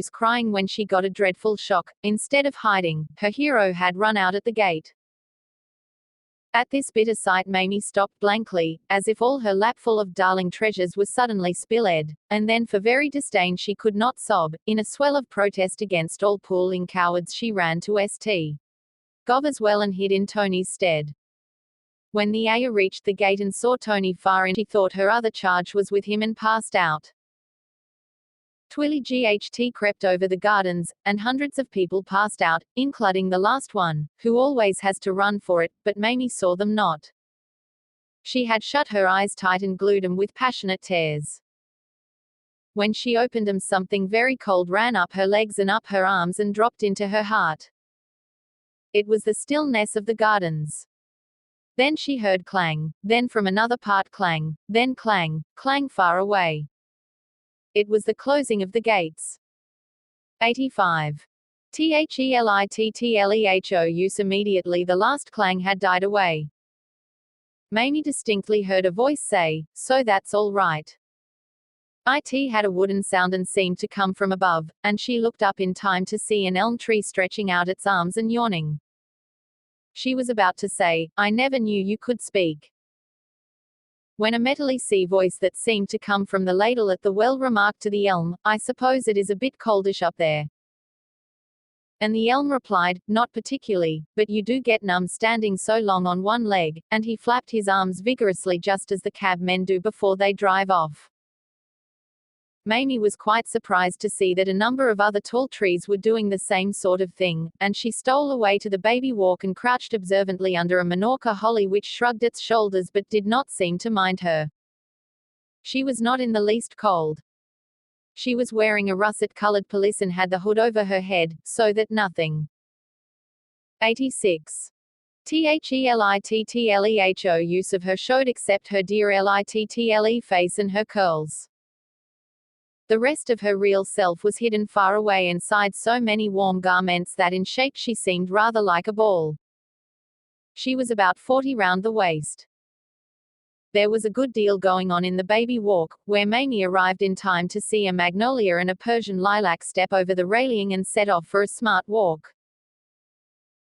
crying when she got a dreadful shock. Instead of hiding, her hero had run out at the gate. At this bitter sight Mamie stopped blankly, as if all her lapful of darling treasures was suddenly spilled, and then for very disdain she could not sob. In a swell of protest against all pooling cowards she ran to St. Gov as well and hid in Tony's stead. When the ayah reached the gate and saw Tony far in, she thought her other charge was with him and passed out. Twilly GHT crept over the gardens, and hundreds of people passed out, including the last one, who always has to run for it, but Mamie saw them not. She had shut her eyes tight and glued them with passionate tears. When she opened them something very cold ran up her legs and up her arms and dropped into her heart. It was the stillness of the gardens. Then she heard clang, then from another part clang, then clang, clang far away. It was the closing of the gates. 85. THELITTLEHOUS immediately the last clang had died away. Mamie distinctly heard a voice say, so that's all right. It had a wooden sound and seemed to come from above, and she looked up in time to see an elm tree stretching out its arms and yawning. She was about to say, I never knew you could speak, when a metally sea voice that seemed to come from the ladle at the well remarked to the elm, I suppose it is a bit coldish up there. And the elm replied, not particularly, but you do get numb standing so long on one leg, and he flapped his arms vigorously just as the cabmen do before they drive off. Mamie was quite surprised to see that a number of other tall trees were doing the same sort of thing, and she stole away to the baby walk and crouched observantly under a Minorca holly which shrugged its shoulders but did not seem to mind her. She was not in the least cold. She was wearing a russet-colored pelisse and had the hood over her head, so that nothing. 86. THELITTLEHOUS of her showed except her dear little face and her curls. The rest of her real self was hidden far away inside so many warm garments that in shape she seemed rather like a ball. She was about 40 round the waist. There was a good deal going on in the baby walk, where Mamie arrived in time to see a magnolia and a Persian lilac step over the railing and set off for a smart walk.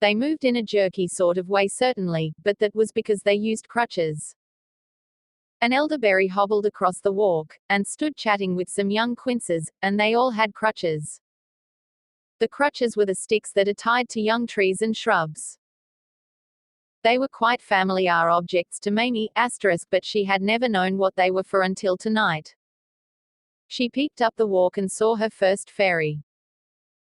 They moved in a jerky sort of way certainly, but that was because they used crutches. An elderberry hobbled across the walk, and stood chatting with some young quinces, and they all had crutches. The crutches were the sticks that are tied to young trees and shrubs. They were quite familiar objects to Mamie, but she had never known what they were for until tonight. She peeped up the walk and saw her first fairy.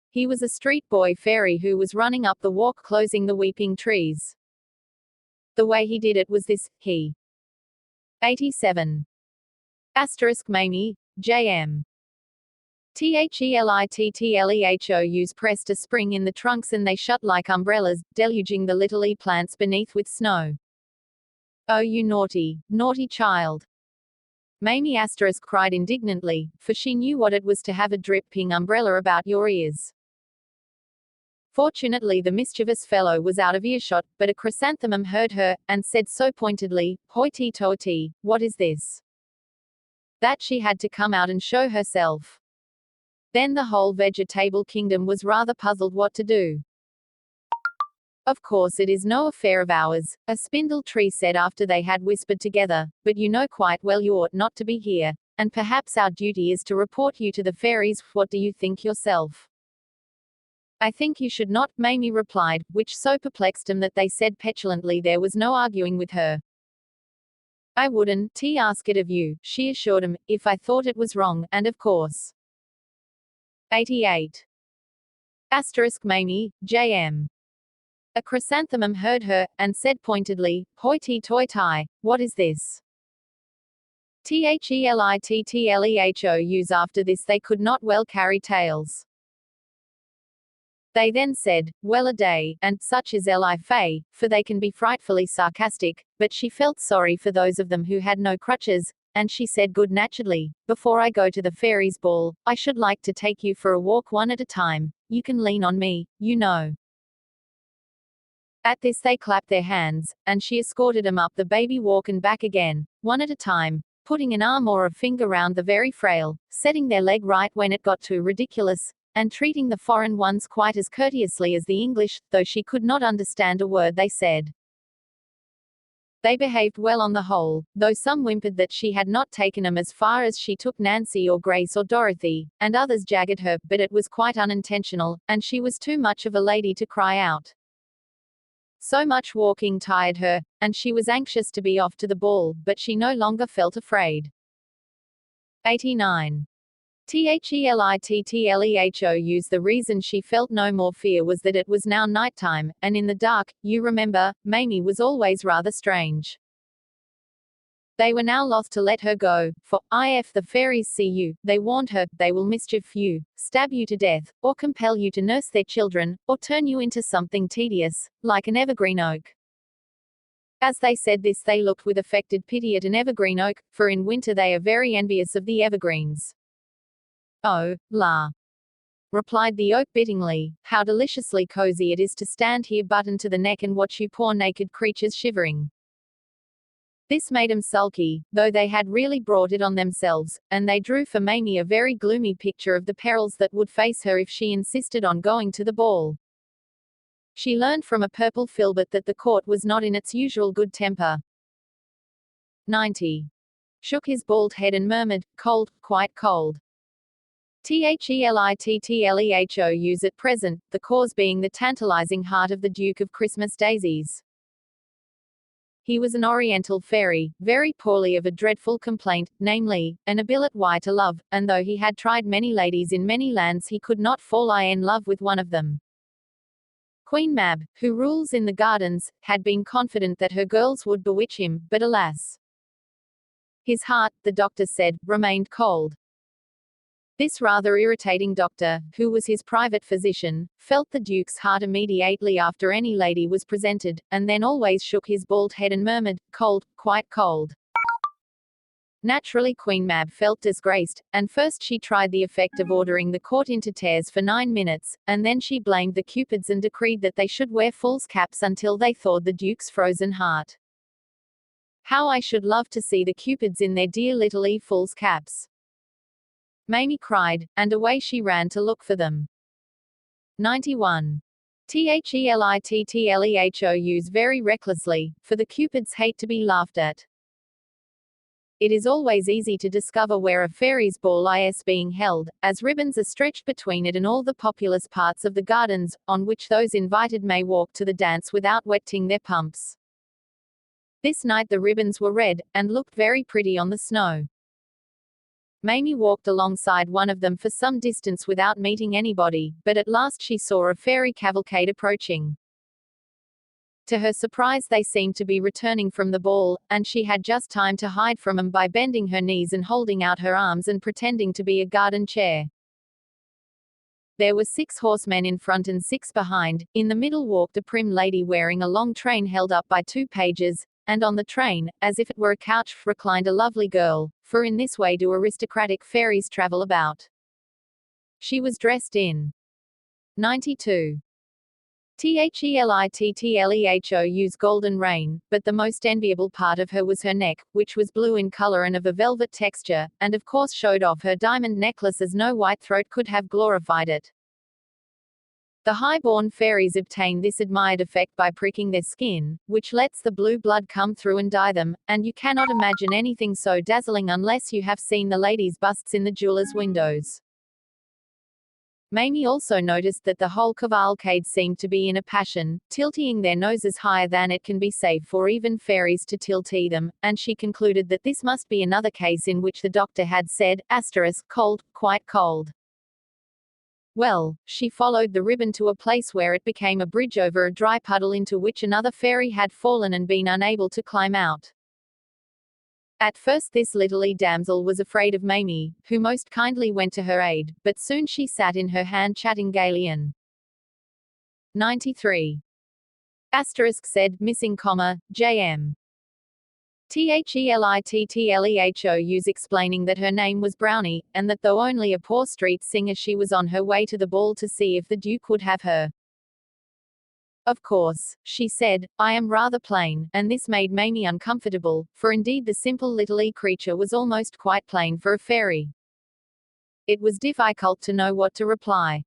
He was a street boy fairy who was running up the walk closing the weeping trees. The way he did it was this, he 87. Mamie, J.M. THELITTLEHOUs pressed a spring in the trunks and they shut like umbrellas, deluging the little plants beneath with snow. Oh you naughty, naughty child. Mamie cried indignantly, for she knew what it was to have a dripping umbrella about your ears. Fortunately the mischievous fellow was out of earshot, but a chrysanthemum heard her, and said so pointedly, "Hoity-toity, what is this?" that she had to come out and show herself. Then the whole vegetable kingdom was rather puzzled what to do. "Of course it is no affair of ours," a spindle tree said after they had whispered together, "but you know quite well you ought not to be here, and perhaps our duty is to report you to the fairies. What do you think yourself?" "I think you should not," Mamie replied, which so perplexed them that they said petulantly there was no arguing with her. "I wouldn't ask it of you," she assured him, "if I thought it was wrong, and of course." 88. Mamie, J.M. A chrysanthemum heard her, and said pointedly, "Hoity-toity, what is this?" THELITTLEHOUs After this they could not well carry tales. They then said, "Well a day," and "Such is Li-Fay," for they can be frightfully sarcastic, but she felt sorry for those of them who had no crutches, and she said good-naturedly, "Before I go to the fairies' ball, I should like to take you for a walk one at a time. You can lean on me, you know." At this they clapped their hands, and she escorted them up the baby walk and back again, one at a time, putting an arm or a finger round the very frail, setting their leg right when it got too ridiculous, and treating the foreign ones quite as courteously as the English, though she could not understand a word they said. They behaved well on the whole, though some whimpered that she had not taken them as far as she took Nancy or Grace or Dorothy, and others jagged her, but it was quite unintentional, and she was too much of a lady to cry out. So much walking tired her, and she was anxious to be off to the ball, but she no longer felt afraid. 89. THELITTLEHOUs The reason she felt no more fear was that it was now nighttime, and in the dark, you remember, Mamie was always rather strange. They were now loth to let her go, for, if the fairies see you, they warned her, they will mischief you, stab you to death, or compel you to nurse their children, or turn you into something tedious, like an evergreen oak. As they said this they looked with affected pity at an evergreen oak, for in winter they are very envious of the evergreens. "Oh, la," replied the oak bittingly, "how deliciously cozy it is to stand here buttoned to the neck and watch you poor naked creatures shivering." This made them sulky, though they had really brought it on themselves, and they drew for Mamie a very gloomy picture of the perils that would face her if she insisted on going to the ball. She learned from a purple filbert that the court was not in its usual good temper. 90. Shook his bald head and murmured, "Cold, quite cold." THELITTLEHOUs At present, the cause being the tantalizing heart of the Duke of Christmas Daisies. He was an oriental fairy, very poorly of a dreadful complaint, namely, an ability to love, and though he had tried many ladies in many lands he could not fall in love with one of them. Queen Mab, who rules in the gardens, had been confident that her girls would bewitch him, but alas! His heart, the doctor said, remained cold. This rather irritating doctor, who was his private physician, felt the Duke's heart immediately after any lady was presented, and then always shook his bald head and murmured, "Cold, quite cold." Naturally, Queen Mab felt disgraced, and first she tried the effect of ordering the court into tears for 9 minutes, and then she blamed the Cupids and decreed that they should wear fool's caps until they thawed the Duke's frozen heart. How I should love to see the Cupids in their dear little fool's caps, Mamie cried, and away she ran to look for them. 91. Thelittleho very recklessly, for the Cupids hate to be laughed at. It is always easy to discover where a fairy's ball is being held, as ribbons are stretched between it and all the populous parts of the gardens, on which those invited may walk to the dance without wetting their pumps. This night the ribbons were red, and looked very pretty on the snow. Mamie walked alongside one of them for some distance without meeting anybody, but at last she saw a fairy cavalcade approaching. To her surprise, they seemed to be returning from the ball, and she had just time to hide from them by bending her knees and holding out her arms and pretending to be a garden chair. There were 6 horsemen in front and 6 behind. In the middle walked a prim lady wearing a long train held up by 2 pages, and on the train, as if it were a couch, reclined a lovely girl, for in this way do aristocratic fairies travel about. She was dressed in 92. Thelittleho's golden rain, but the most enviable part of her was her neck, which was blue in color and of a velvet texture, and of course showed off her diamond necklace as no white throat could have glorified it. The high-born fairies obtain this admired effect by pricking their skin, which lets the blue blood come through and dye them, and you cannot imagine anything so dazzling unless you have seen the ladies' busts in the jewelers' windows. Mamie also noticed that the whole cavalcade seemed to be in a passion, tilting their noses higher than it can be safe for even fairies to tilt them, and she concluded that this must be another case in which the doctor had said, cold, quite cold. Well, she followed the ribbon to a place where it became a bridge over a dry puddle into which another fairy had fallen and been unable to climb out. At first this little damsel was afraid of Mamie, who most kindly went to her aid, but soon she sat in her hand chatting gaily and 93. Said, missing comma, J.M. Thelittleho's explaining that her name was Brownie, and that though only a poor street singer she was on her way to the ball to see if the Duke would have her. Of course, she said, I am rather plain, and this made Mamie uncomfortable, for indeed the simple little creature was almost quite plain for a fairy. It was difficult to know what to reply.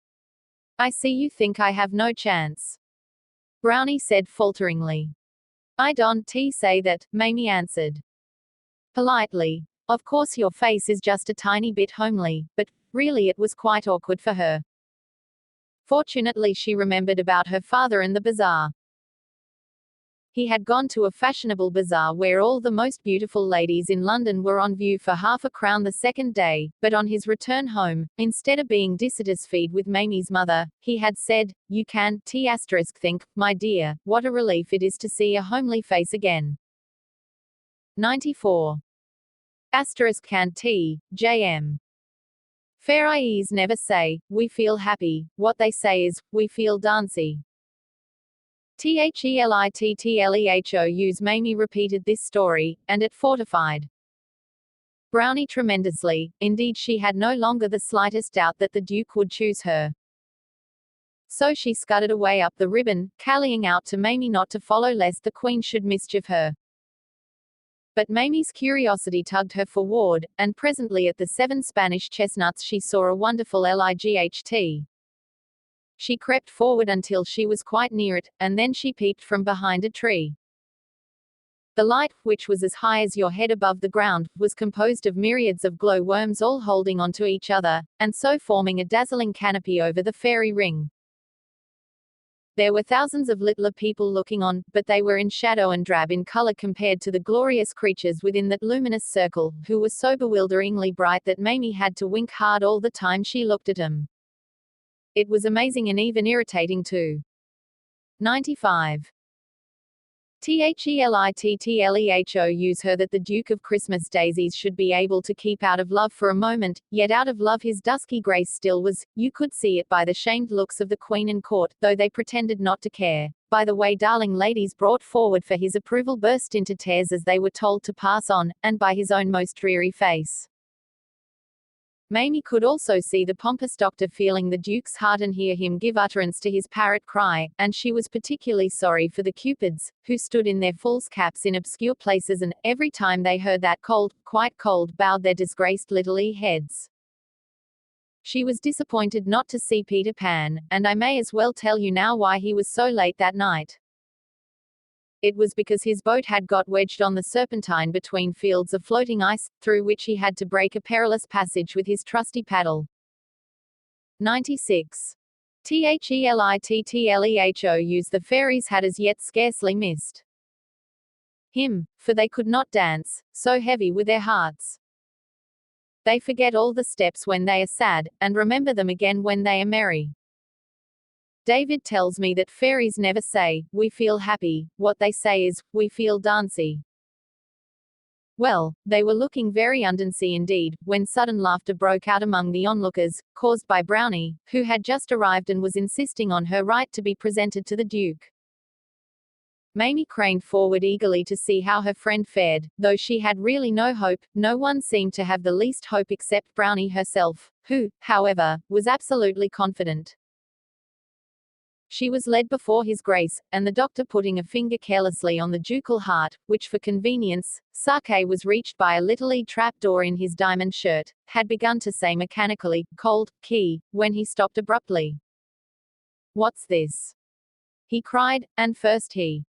I see you think I have no chance, Brownie said falteringly. I don't say that, Mamie answered politely. Of course your face is just a tiny bit homely, but really it was quite awkward for her. Fortunately she remembered about her father and the bazaar. He had gone to a fashionable bazaar where all the most beautiful ladies in London were on view for half a crown the second day, but on his return home, instead of being dissatisfied with Mamie's mother, he had said, you can think, my dear, what a relief it is to see a homely face again. 94. Can J.M. Fairies never say, we feel happy, what they say is, we feel dancy. Thelittleho's Mamie repeated this story, and it fortified Brownie tremendously. Indeed she had no longer the slightest doubt that the Duke would choose her. So she scudded away up the ribbon, calling out to Mamie not to follow lest the Queen should mischief her. But Mamie's curiosity tugged her forward, and presently at the 7 Spanish chestnuts she saw a wonderful light. She crept forward until she was quite near it, and then she peeped from behind a tree. The light, which was as high as your head above the ground, was composed of myriads of glow-worms all holding onto each other, and so forming a dazzling canopy over the fairy ring. There were thousands of littler people looking on, but they were in shadow and drab in color compared to the glorious creatures within that luminous circle, who were so bewilderingly bright that Mamie had to wink hard all the time she looked at them. It was amazing and even irritating too. 95. Thelittleho use her that the Duke of Christmas Daisies should be able to keep out of love for a moment, yet out of love his dusky grace still was, you could see it by the shamed looks of the Queen and court, though they pretended not to care, by the way darling ladies brought forward for his approval burst into tears as they were told to pass on, and by his own most dreary face. Mamie could also see the pompous doctor feeling the Duke's heart and hear him give utterance to his parrot cry, and she was particularly sorry for the Cupids, who stood in their fool's caps in obscure places and, every time they heard that cold, quite cold, bowed their disgraced little heads. She was disappointed not to see Peter Pan, and I may as well tell you now why he was so late that night. It was because his boat had got wedged on the Serpentine between fields of floating ice, through which he had to break a perilous passage with his trusty paddle. 96. Thelittleho the fairies had as yet scarcely missed him, for they could not dance, so heavy were their hearts. They forget all the steps when they are sad, and remember them again when they are merry. David tells me that fairies never say, we feel happy, what they say is, we feel dancy. Well, they were looking very undancy indeed, when sudden laughter broke out among the onlookers, caused by Brownie, who had just arrived and was insisting on her right to be presented to the Duke. Mamie craned forward eagerly to see how her friend fared, though she had really no hope. No one seemed to have the least hope except Brownie herself, who, however, was absolutely confident. She was led before his grace, and the doctor putting a finger carelessly on the ducal heart, which for convenience, sake was reached by a little trap-door in his diamond shirt, had begun to say mechanically, cold, key, when he stopped abruptly. What's this? He cried, and first he.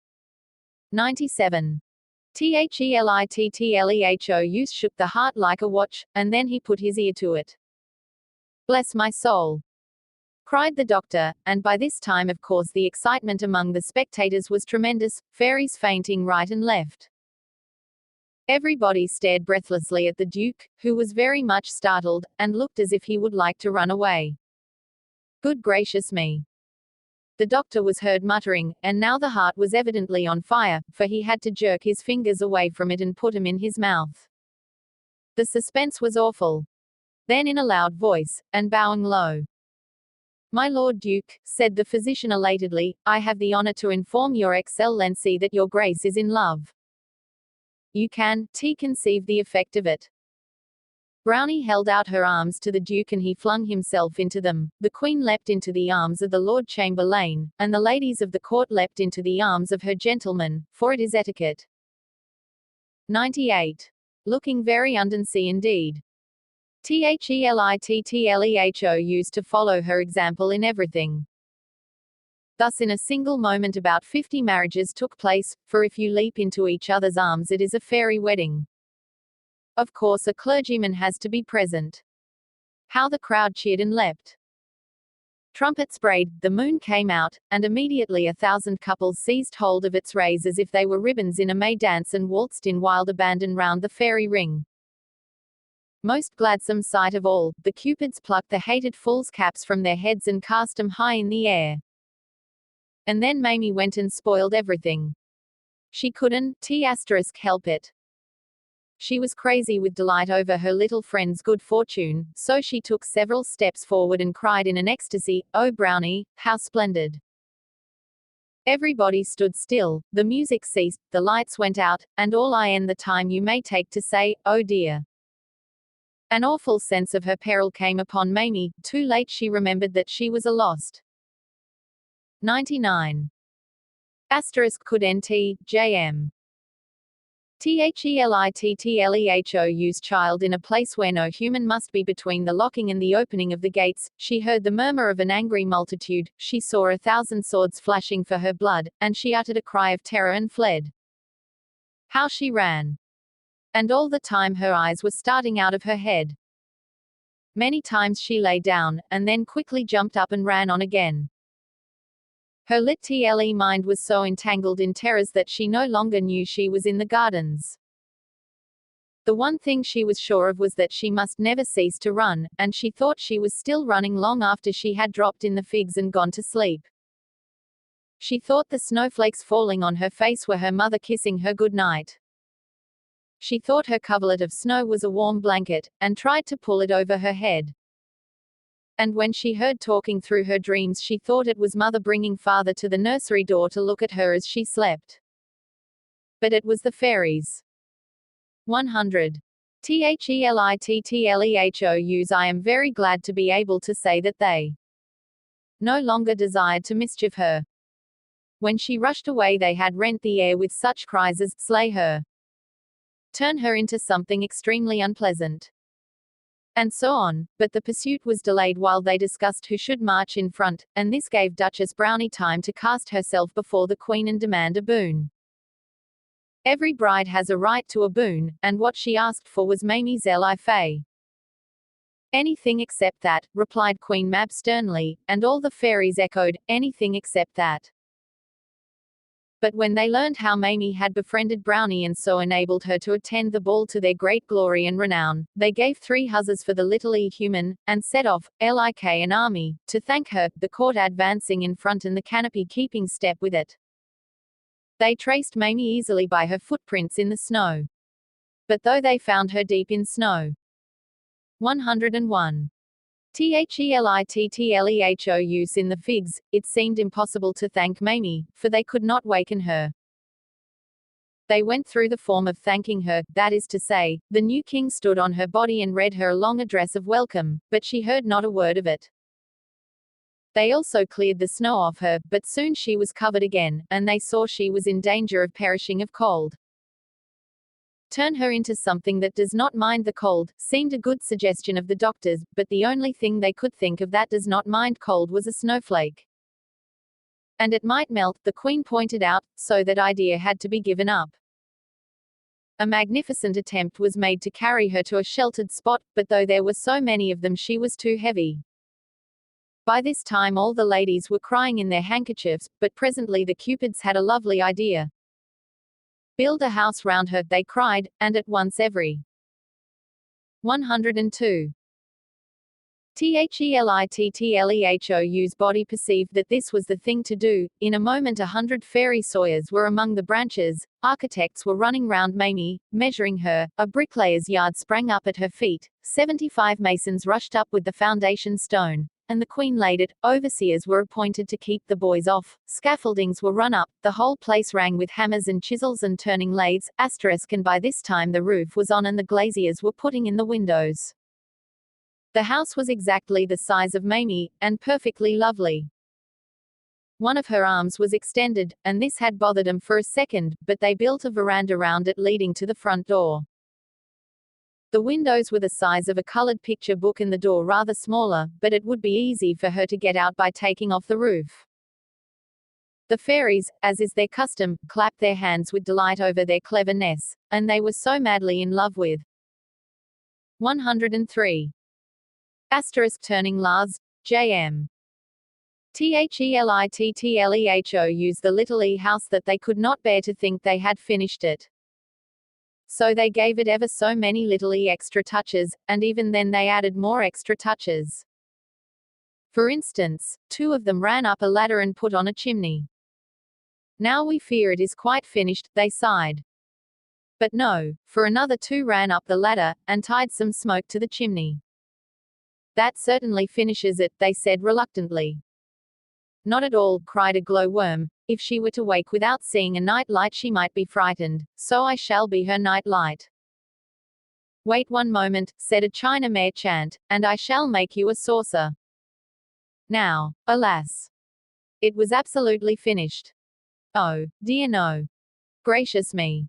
97. Thelittleho shook the heart like a watch, and then he put his ear to it. Bless my soul! Cried the doctor, and by this time of course the excitement among the spectators was tremendous, fairies fainting right and left. Everybody stared breathlessly at the Duke, who was very much startled, and looked as if he would like to run away. Good gracious me! The doctor was heard muttering, and now the heart was evidently on fire, for he had to jerk his fingers away from it and put them in his mouth. The suspense was awful. Then in a loud voice, and bowing low. My Lord Duke, said the physician elatedly, I have the honor to inform your Excellency that your Grace is in love. You can conceive the effect of it. Brownie held out her arms to the Duke and he flung himself into them. The Queen leapt into the arms of the Lord Chamberlain, and the ladies of the court leapt into the arms of her gentlemen, for it is etiquette. 98. Looking very undancy indeed. Thelittleho used to follow her example in everything. Thus in a single moment about 50 marriages took place, for if you leap into each other's arms it is a fairy wedding. Of course a clergyman has to be present. How the crowd cheered and leapt. Trumpets brayed, the moon came out, and immediately 1,000 couples seized hold of its rays as if they were ribbons in a May dance and waltzed in wild abandon round the fairy ring. Most gladsome sight of all, the Cupids plucked the hated fools' caps from their heads and cast them high in the air. And then Mamie went and spoiled everything. She couldn't help it. She was crazy with delight over her little friend's good fortune, so she took several steps forward and cried in an ecstasy, "Oh Brownie, how splendid!" Everybody stood still, the music ceased, the lights went out, and all the time you may take to say, "Oh dear." An awful sense of her peril came upon Mamie. Too late she remembered that she was a lost. 99. Could nt. J.M. Thelittleho's child in a place where no human must be between the locking and the opening of the gates, she heard the murmur of an angry multitude, she saw 1,000 swords flashing for her blood, and she uttered a cry of terror and fled. How she ran! And all the time her eyes were starting out of her head. Many times she lay down, and then quickly jumped up and ran on again. Her little mind was so entangled in terrors that she no longer knew she was in the gardens. The one thing she was sure of was that she must never cease to run, and she thought she was still running long after she had dropped in the figs and gone to sleep. She thought the snowflakes falling on her face were her mother kissing her good night. She thought her coverlet of snow was a warm blanket, and tried to pull it over her head. And when she heard talking through her dreams, she thought it was mother bringing father to the nursery door to look at her as she slept. But it was the fairies. 100. THELITTLEHOUS. I am very glad to be able to say that they no longer desired to mischief her. When she rushed away, they had rent the air with such cries as, slay her, turn her into something extremely unpleasant, and so on, but the pursuit was delayed while they discussed who should march in front, and this gave Duchess Brownie time to cast herself before the Queen and demand a boon. Every bride has a right to a boon, and what she asked for was Mamie's Li-Fay. Anything except that, replied Queen Mab sternly, and all the fairies echoed, anything except that. But when they learned how Mamie had befriended Brownie and so enabled her to attend the ball to their great glory and renown, they gave 3 huzzas for the little human, and set off, like an army, to thank her, the court advancing in front and the canopy keeping step with it. They traced Mamie easily by her footprints in the snow. But though they found her deep in snow. 101. THELITTLEHOUS. In the figs, it seemed impossible to thank Mamie, for they could not waken her. They went through the form of thanking her, that is to say, the new king stood on her body and read her a long address of welcome, but she heard not a word of it. They also cleared the snow off her, but soon she was covered again, and they saw she was in danger of perishing of cold. Turn her into something that does not mind the cold, seemed a good suggestion of the doctors, but the only thing they could think of that does not mind cold was a snowflake. And it might melt, the Queen pointed out, so that idea had to be given up. A magnificent attempt was made to carry her to a sheltered spot, but though there were so many of them, she was too heavy. By this time all the ladies were crying in their handkerchiefs, but presently the Cupids had a lovely idea. Build a house round her, they cried, and at once every 102. THELITTLEHOUS body perceived that this was the thing to do. In a moment 100 fairy sawyers were among the branches, architects were running round Mamie, measuring her, a bricklayer's yard sprang up at her feet, 75 masons rushed up with the foundation stone, and the Queen laid it, overseers were appointed to keep the boys off, scaffoldings were run up, the whole place rang with hammers and chisels and turning lathes, and by this time the roof was on and the glaziers were putting in the windows. The house was exactly the size of Mamie, and perfectly lovely. One of her arms was extended, and this had bothered them for a second, but they built a veranda round it leading to the front door. The windows were the size of a colored picture book and the door rather smaller, but it would be easy for her to get out by taking off the roof. The fairies, as is their custom, clapped their hands with delight over their cleverness, and they were so madly in love with 103. Turning Lars, J.M. THELITTLEHOUS the little house that they could not bear to think they had finished it. So they gave it ever so many little extra touches, and even then they added more extra touches. For instance, 2 of them ran up a ladder and put on a chimney. Now we fear it is quite finished, they sighed. But no, for another 2 ran up the ladder, and tied some smoke to the chimney. That certainly finishes it, they said reluctantly. Not at all, cried a glowworm. If she were to wake without seeing a night light she might be frightened, so I shall be her night light. Wait one moment, said a China merchant, and I shall make you a saucer. Now, alas, it was absolutely finished. Oh, dear no. Gracious me,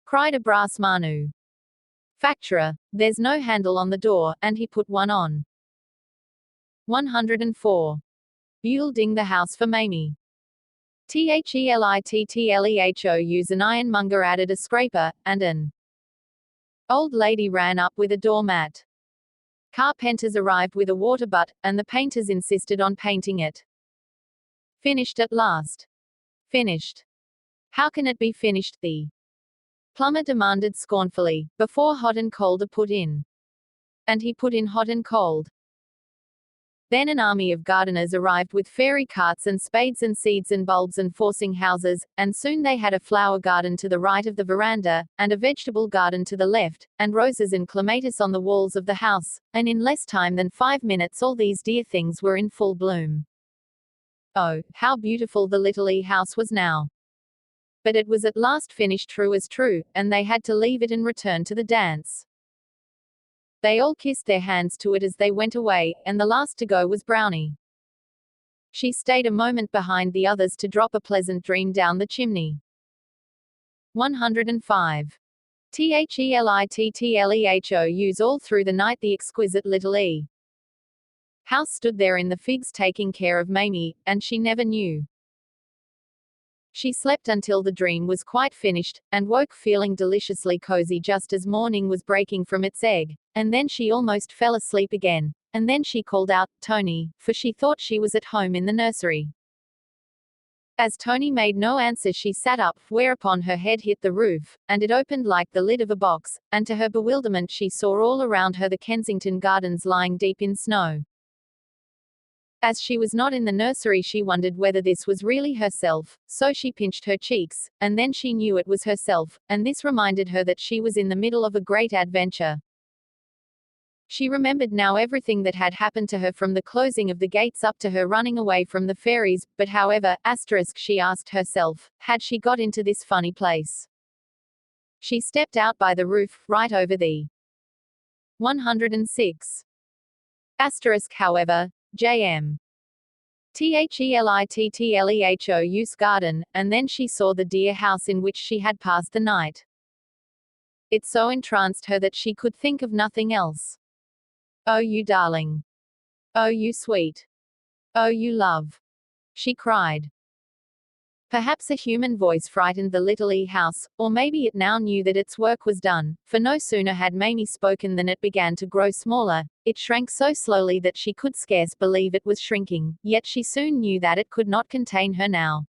cried a brass Manu. Factorer, there's no handle on the door, and he put one on. 104. Building the house for Mamie. THELITTLEHOUS an ironmonger added a scraper, and an old lady ran up with a doormat. Carpenters arrived with a water butt, and the painters insisted on painting it. Finished at last. Finished. How can it be finished? The plumber demanded scornfully, before hot and cold are put in. And he put in hot and cold. Then an army of gardeners arrived with fairy carts and spades and seeds and bulbs and forcing houses, and soon they had a flower garden to the right of the veranda, and a vegetable garden to the left, and roses and clematis on the walls of the house, and in less time than 5 minutes all these dear things were in full bloom. Oh, how beautiful the little house was now! But it was at last finished, true as true, and they had to leave it and return to the dance. They all kissed their hands to it as they went away, and the last to go was Brownie. She stayed a moment behind the others to drop a pleasant dream down the chimney. 105. THELITTLEHOUS all through the night the exquisite little house stood there in the figs taking care of Mamie, and she never knew. She slept until the dream was quite finished, and woke feeling deliciously cozy just as morning was breaking from its egg, and then she almost fell asleep again, and then she called out, "Tony," for she thought she was at home in the nursery. As Tony made no answer she sat up, whereupon her head hit the roof, and it opened like the lid of a box, and to her bewilderment she saw all around her the Kensington gardens lying deep in snow. As she was not in the nursery she wondered whether this was really herself, so she pinched her cheeks, and then she knew it was herself, and this reminded her that she was in the middle of a great adventure. She remembered now everything that had happened to her from the closing of the gates up to her running away from the fairies, but however, she asked herself, had she got into this funny place? She stepped out by the roof, right over the 106. However, J.M. THELITTLEHOUS garden, and then she saw the dear house in which she had passed the night. It so entranced her that she could think of nothing else. "Oh, you darling! Oh, you sweet! Oh, you love!" she cried. Perhaps a human voice frightened the little house, or maybe it now knew that its work was done, for no sooner had Mamie spoken than it began to grow smaller. It shrank so slowly that she could scarce believe it was shrinking, yet she soon knew that it could not contain her now.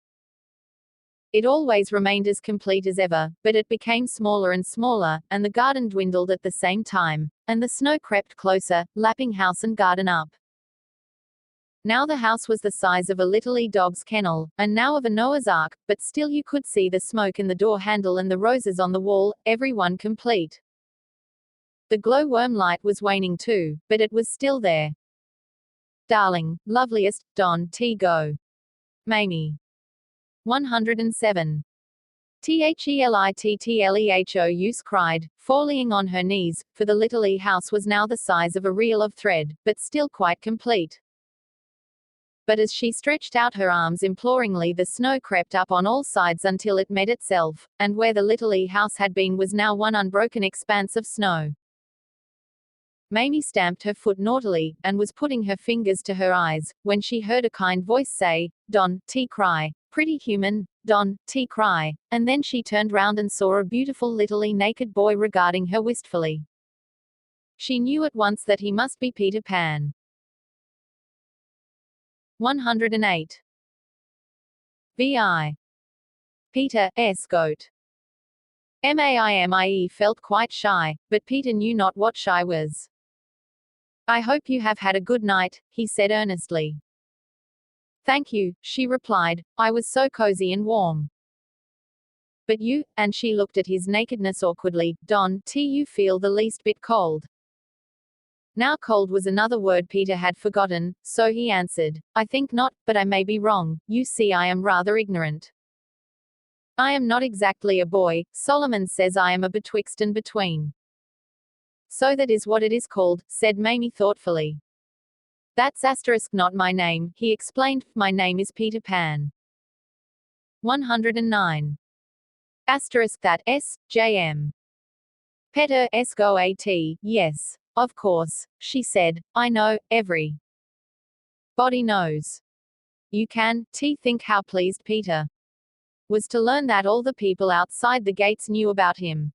It always remained as complete as ever, but it became smaller and smaller, and the garden dwindled at the same time, and the snow crept closer, lapping house and garden up. Now the house was the size of a little dog's kennel, and now of a Noah's Ark, but still you could see the smoke in the door handle and the roses on the wall, every one complete. The glowworm light was waning too, but it was still there. "Darling, loveliest, Don T. Go. Mamie." 107. THELITTLEHOUS cried, falling on her knees, for the little house was now the size of a reel of thread, but still quite complete. But as she stretched out her arms imploringly the snow crept up on all sides until it met itself, and where the little house had been was now one unbroken expanse of snow. Mamie stamped her foot naughtily, and was putting her fingers to her eyes, when she heard a kind voice say, "Don T. cry. Pretty human, Don T. cry," and then she turned round and saw a beautiful little naked boy regarding her wistfully. She knew at once that he must be Peter Pan. 108. VI. Peter S. Goat. Maimie felt quite shy, but Peter knew not what shy was. "I hope you have had a good night," he said earnestly. "Thank you," she replied, "I was so cozy and warm." "But you," and she looked at his nakedness awkwardly, "Don T. you feel the least bit cold?" Now cold was another word Peter had forgotten, so he answered, "I think not, but I may be wrong. You see I am rather ignorant. I am not exactly a boy. Solomon says I am a betwixt and between." "So that is what it is called," said Mamie thoughtfully. "That's not my name," he explained, "my name is Peter Pan." 109. That S, J.M. Peter S. Go at, yes. Of course, she said, I know, every body knows. You can think how pleased Peter was to learn that all the people outside the gates knew about him.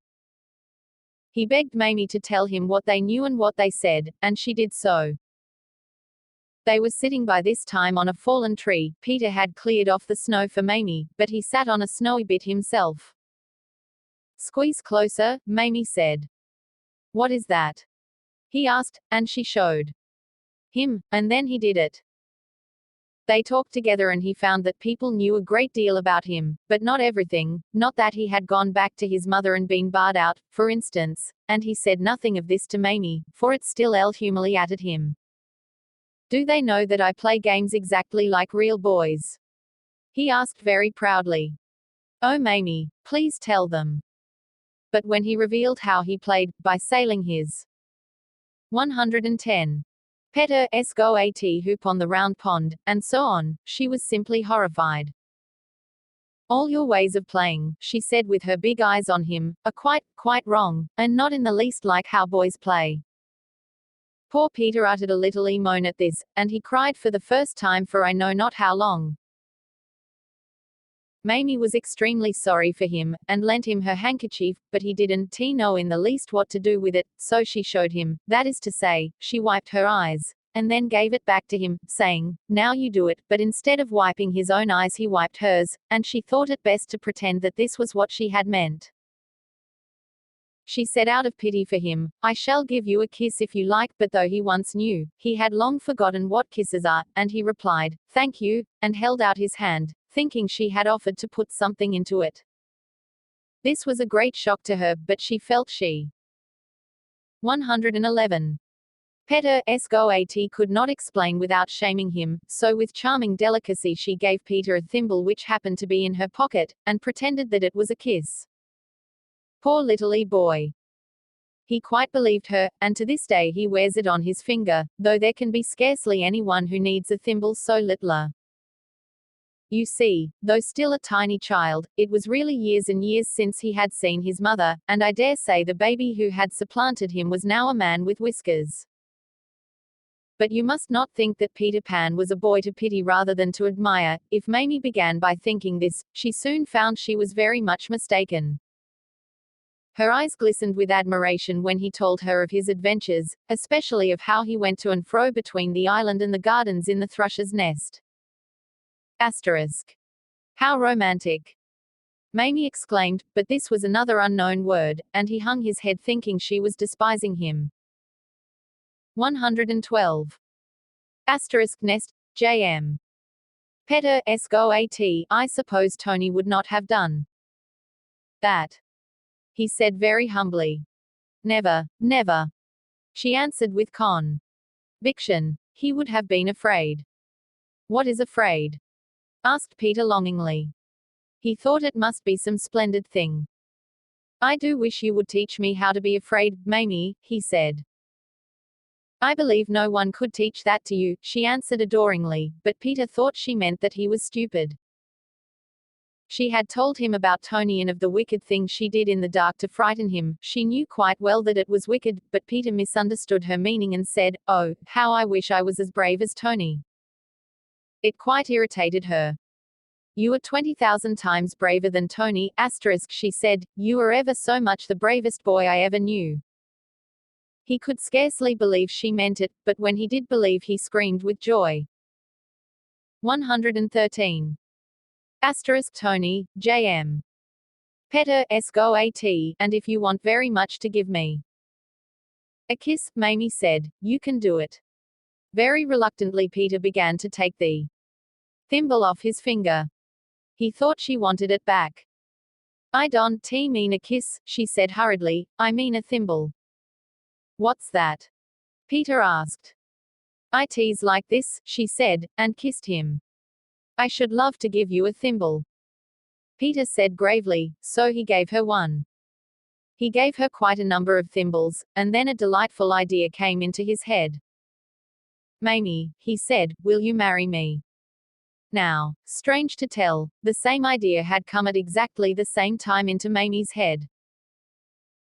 He begged Mamie to tell him what they knew and what they said, and she did so. They were sitting by this time on a fallen tree. Peter had cleared off the snow for Mamie, but he sat on a snowy bit himself. "Squeeze closer," Mamie said. "What is that?" he asked, and she showed. him, and then he did it. They talked together and he found that people knew a great deal about him, but not everything, not that he had gone back to his mother and been barred out, for instance, and he said nothing of this to Mamie, for it still humiliated him. Do they know that I play games exactly like real boys? He asked very proudly. Oh Mamie, please tell them. But when he revealed how he played, by sailing his 110 Peter S go at hoop on the round pond, and so on, she was simply horrified. All your ways of playing, she said with her big eyes on him, are quite wrong, and not in the least like how boys play. Poor Peter uttered a little moan at this, and he cried for the first time for I know not how long. Mamie was extremely sorry for him, and lent him her handkerchief, but he didn't know in the least what to do with it, so she showed him, that is to say, she wiped her eyes, and then gave it back to him, saying, now you do it, but instead of wiping his own eyes he wiped hers, and she thought it best to pretend that this was what she had meant. She said out of pity for him, I shall give you a kiss if you like, but though he once knew, he had long forgotten what kisses are, and he replied, thank you, and held out his hand, thinking she had offered to put something into it. This was a great shock to her, but she felt she 111. Peter S go at could not explain without shaming him, so with charming delicacy she gave Peter a thimble which happened to be in her pocket, and pretended that it was a kiss. Poor little boy. He quite believed her, and to this day he wears it on his finger, though there can be scarcely anyone who needs a thimble so littler. You see, though still a tiny child, it was really years and years since he had seen his mother, and I dare say the baby who had supplanted him was now a man with whiskers. But you must not think that Peter Pan was a boy to pity rather than to admire. If Mamie began by thinking this, she soon found she was very much mistaken. Her eyes glistened with admiration when he told her of his adventures, especially of how he went to and fro between the island and the gardens in the Thrush's Nest. Asterisk. How romantic! Mamie exclaimed, but this was another unknown word, and he hung his head thinking she was despising him. 112. Asterisk Nest, J.M. Peter S go at I suppose Tony would not have done that, he said very humbly. Never, never, she answered with conviction. He would have been afraid. What is afraid? Asked Peter longingly. He thought it must be some splendid thing. I do wish you would teach me how to be afraid, Mamie, he said. I believe no one could teach that to you, she answered adoringly, but Peter thought she meant that he was stupid. She had told him about Tony and of the wicked things she did in the dark to frighten him. She knew quite well that it was wicked, but Peter misunderstood her meaning and said, oh, how I wish I was as brave as Tony. It quite irritated her. You are 20,000 times braver than Tony, asterisk, she said, you are ever so much the bravest boy I ever knew. He could scarcely believe she meant it, but when he did believe he screamed with joy. 113. Asterisk Tony, J.M. Peter S go at, and if you want very much to give me a kiss, Mamie said, you can do it. Very reluctantly Peter began to take the thimble off his finger. He thought she wanted it back. I don't mean a kiss, she said hurriedly, I mean a thimble. What's that? Peter asked. I tease like this, she said, and kissed him. I should love to give you a thimble. Peter said gravely, so he gave her one. He gave her quite a number of thimbles, and then a delightful idea came into his head. Mamie, he said, will you marry me? Now, strange to tell, the same idea had come at exactly the same time into Mamie's head.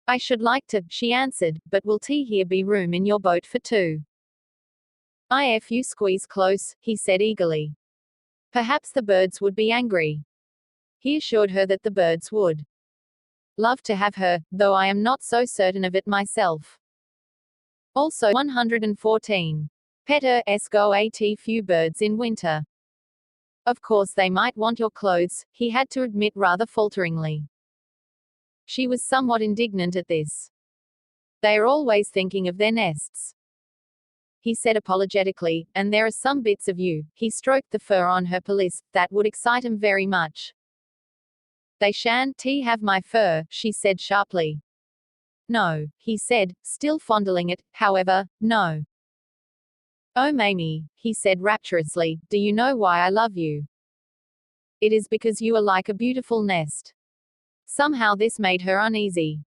I should like to, she answered, but will here be room in your boat for two? If you squeeze close, he said eagerly. Perhaps the birds would be angry. He assured her that the birds would love to have her, though I am not so certain of it myself. Also 114. Peter S go at few birds in winter. Of course they might want your clothes, he had to admit rather falteringly. She was somewhat indignant at this. They are always thinking of their nests. he said apologetically, and there are some bits of you, he stroked the fur on her pelisse, that would excite him very much. They shan't have my fur, she said sharply. No, he said, still fondling it, however, no. Oh Mamie, he said rapturously, do you know why I love you? It is because you are like a beautiful nest. Somehow this made her uneasy.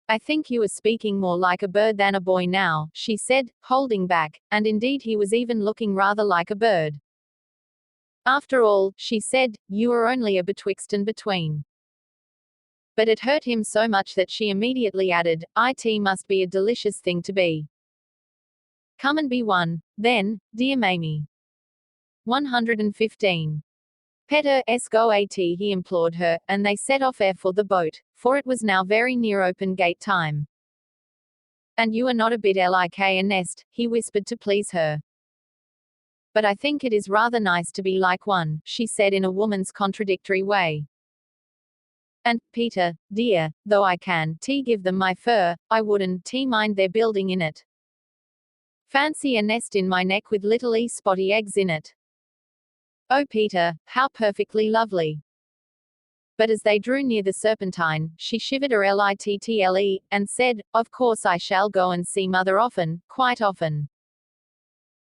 I think you are speaking more like a bird than a boy now, she said, holding back, and indeed he was even looking rather like a bird. After all, she said, you are only a betwixt and between. But it hurt him so much that she immediately added, it must be a delicious thing to be. Come and be one, then, dear Mamie. 115. Petter go at, he implored her, and they set off for the boat, for it was now very near open gate time. And you are not a bit like a nest, he whispered to please her. But I think it is rather nice to be like one, she said in a woman's contradictory way. And, Peter, dear, though I can give them my fur, I wouldn't mind their building in it. Fancy a nest in my neck with little spotty eggs in it. Oh Peter, how perfectly lovely. But as they drew near the Serpentine, she shivered her little, and said, of course I shall go and see mother often, quite often.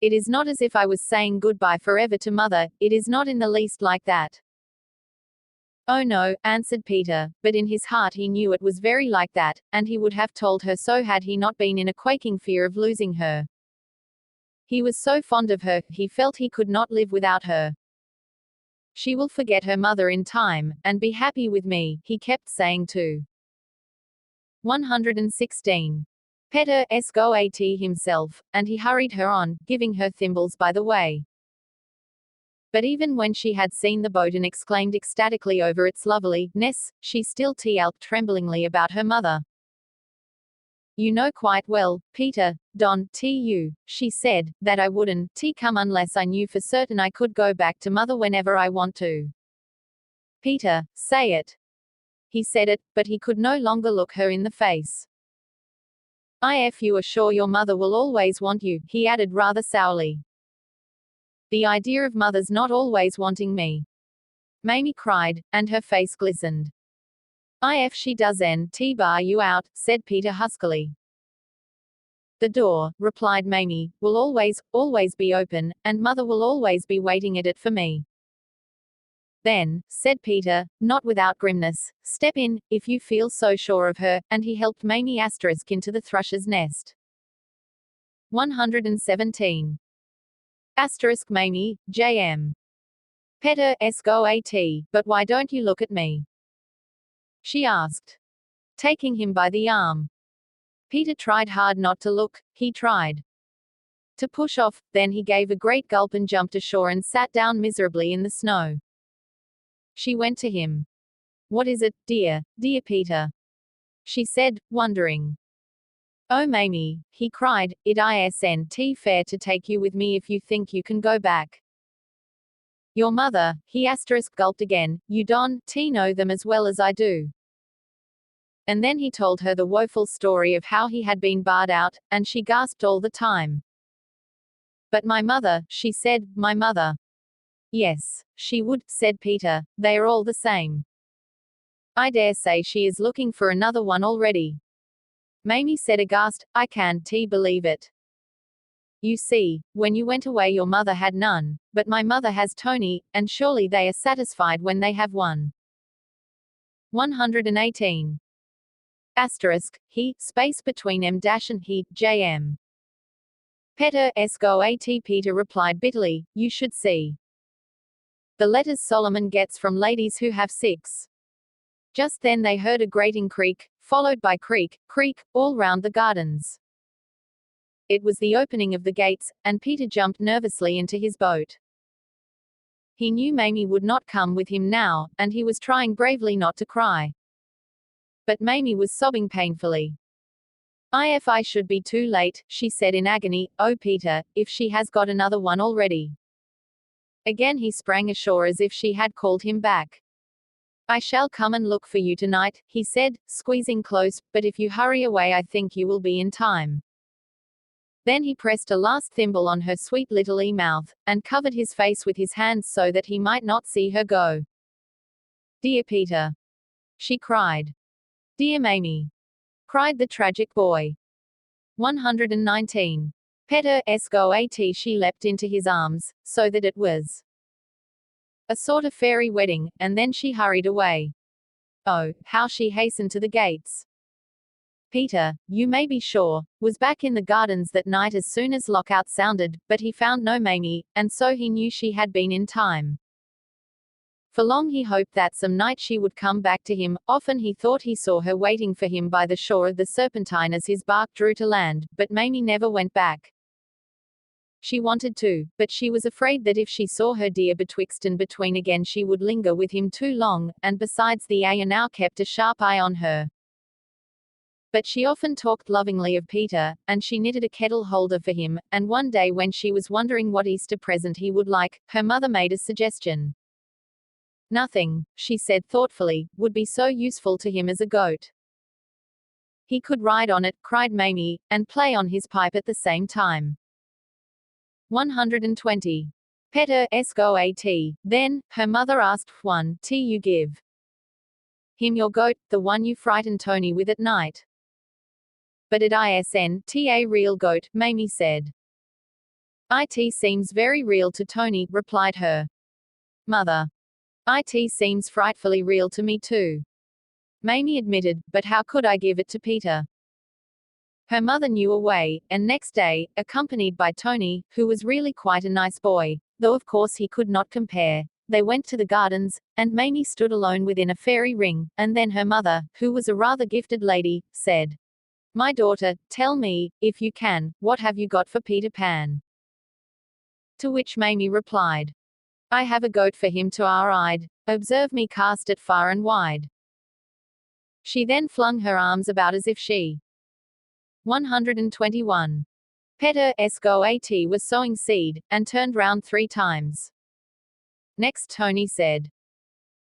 It is not as if I was saying goodbye forever to mother, it is not in the least like that. Oh no, answered Peter, but in his heart he knew it was very like that, and he would have told her so had he not been in a quaking fear of losing her. He was so fond of her, he felt he could not live without her. She will forget her mother in time, and be happy with me, he kept saying too. 116. Petter go at himself, and he hurried her on, giving her thimbles by the way. But even when she had seen the boat and exclaimed ecstatically over its loveliness, she still yelped tremblingly about her mother. You know quite well, Peter, she said, that I wouldn't come unless I knew for certain I could go back to mother whenever I want to. Peter, say it. He said it, but he could no longer look her in the face. If you are sure your mother will always want you, he added rather sourly. The idea of mother's not always wanting me. Mamie cried, and her face glistened. If she doesn't bar you out, said Peter huskily. The door, replied Mamie, will always be open, and mother will always be waiting at it for me. Then, said Peter, not without grimness, step in, if you feel so sure of her, and he helped Mamie * into the Thrush S Nest. 117. Mamie, J.M. Petter go at, but why don't you look at me? She asked, taking him by the arm. Peter tried hard not to look, he tried to push off, then he gave a great gulp and jumped ashore and sat down miserably in the snow. She went to him. What is it, dear Peter? She said, wondering. Oh Mamie, he cried, it isn't fair to take you with me if you think you can go back. Your mother, he gulped again, you don't know them as well as I do. And then he told her the woeful story of how he had been barred out, and she gasped all the time. But my mother, she said, my mother. Yes, she would, said Peter, they are all the same. I dare say she is looking for another one already. Mamie said aghast, I can't believe it. You see, when you went away your mother had none, but my mother has Tony, and surely they are satisfied when they have one. 118. He, space between M and he, J.M. Petter go at Peter replied bitterly, you should see the letters Solomon gets from ladies who have 6. Just then they heard a grating creak, followed by creak, all round the gardens. It was the opening of the gates, and Peter jumped nervously into his boat. He knew Mamie would not come with him now, and he was trying bravely not to cry. But Mamie was sobbing painfully. If I should be too late, she said in agony, oh Peter, if she has got another one already. Again he sprang ashore as if she had called him back. I shall come and look for you tonight, he said, squeezing close, but if you hurry away I think you will be in time. Then he pressed a last thimble on her sweet little mouth, and covered his face with his hands so that he might not see her go. "Dear Peter," she cried. "Dear Mamie," cried the tragic boy. 119. Peter S go at she leapt into his arms, so that it was a sort of fairy wedding, and then she hurried away. Oh, how she hastened to the gates. Peter, you may be sure, was back in the gardens that night as soon as lockout sounded, but he found no Mamie, and so he knew she had been in time. For long he hoped that some night she would come back to him. Often he thought he saw her waiting for him by the shore of the Serpentine as his bark drew to land, but Mamie never went back. She wanted to, but she was afraid that if she saw her dear betwixt and between again she would linger with him too long, and besides the Aya now kept a sharp eye on her. But she often talked lovingly of Peter, and she knitted a kettle holder for him, and one day when she was wondering what Easter present he would like, her mother made a suggestion. Nothing, she said thoughtfully, would be so useful to him as a goat. He could ride on it, cried Mamie, and play on his pipe at the same time. 120. Peter S go at. Then, her mother asked, "One, you give him your goat, the one you frighten Tony with at night?" "But it isn't a real goat," Mamie said. "It seems very real to Tony," replied her mother. "It seems frightfully real to me too," Mamie admitted, "but how could I give it to Peter?" Her mother knew a way, and next day, accompanied by Tony, who was really quite a nice boy, though of course he could not compare, they went to the gardens, and Mamie stood alone within a fairy ring, and then her mother, who was a rather gifted lady, said, "My daughter, tell me, if you can, what have you got for Peter Pan?" To which Mamie replied, "I have a goat for him to ride. Observe me cast it far and wide." She then flung her arms about as if she 121. Peter S go at was sowing seed, and turned round 3 times. Next Tony said,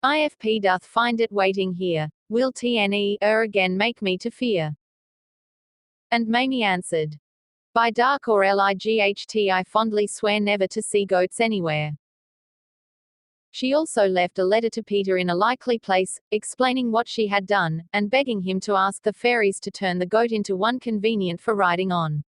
"If doth find it waiting here, will tne again make me to fear?" And Mamie answered, "By dark or light I fondly swear never to see goats anywhere." She also left a letter to Peter in a likely place, explaining what she had done, and begging him to ask the fairies to turn the goat into one convenient for riding on.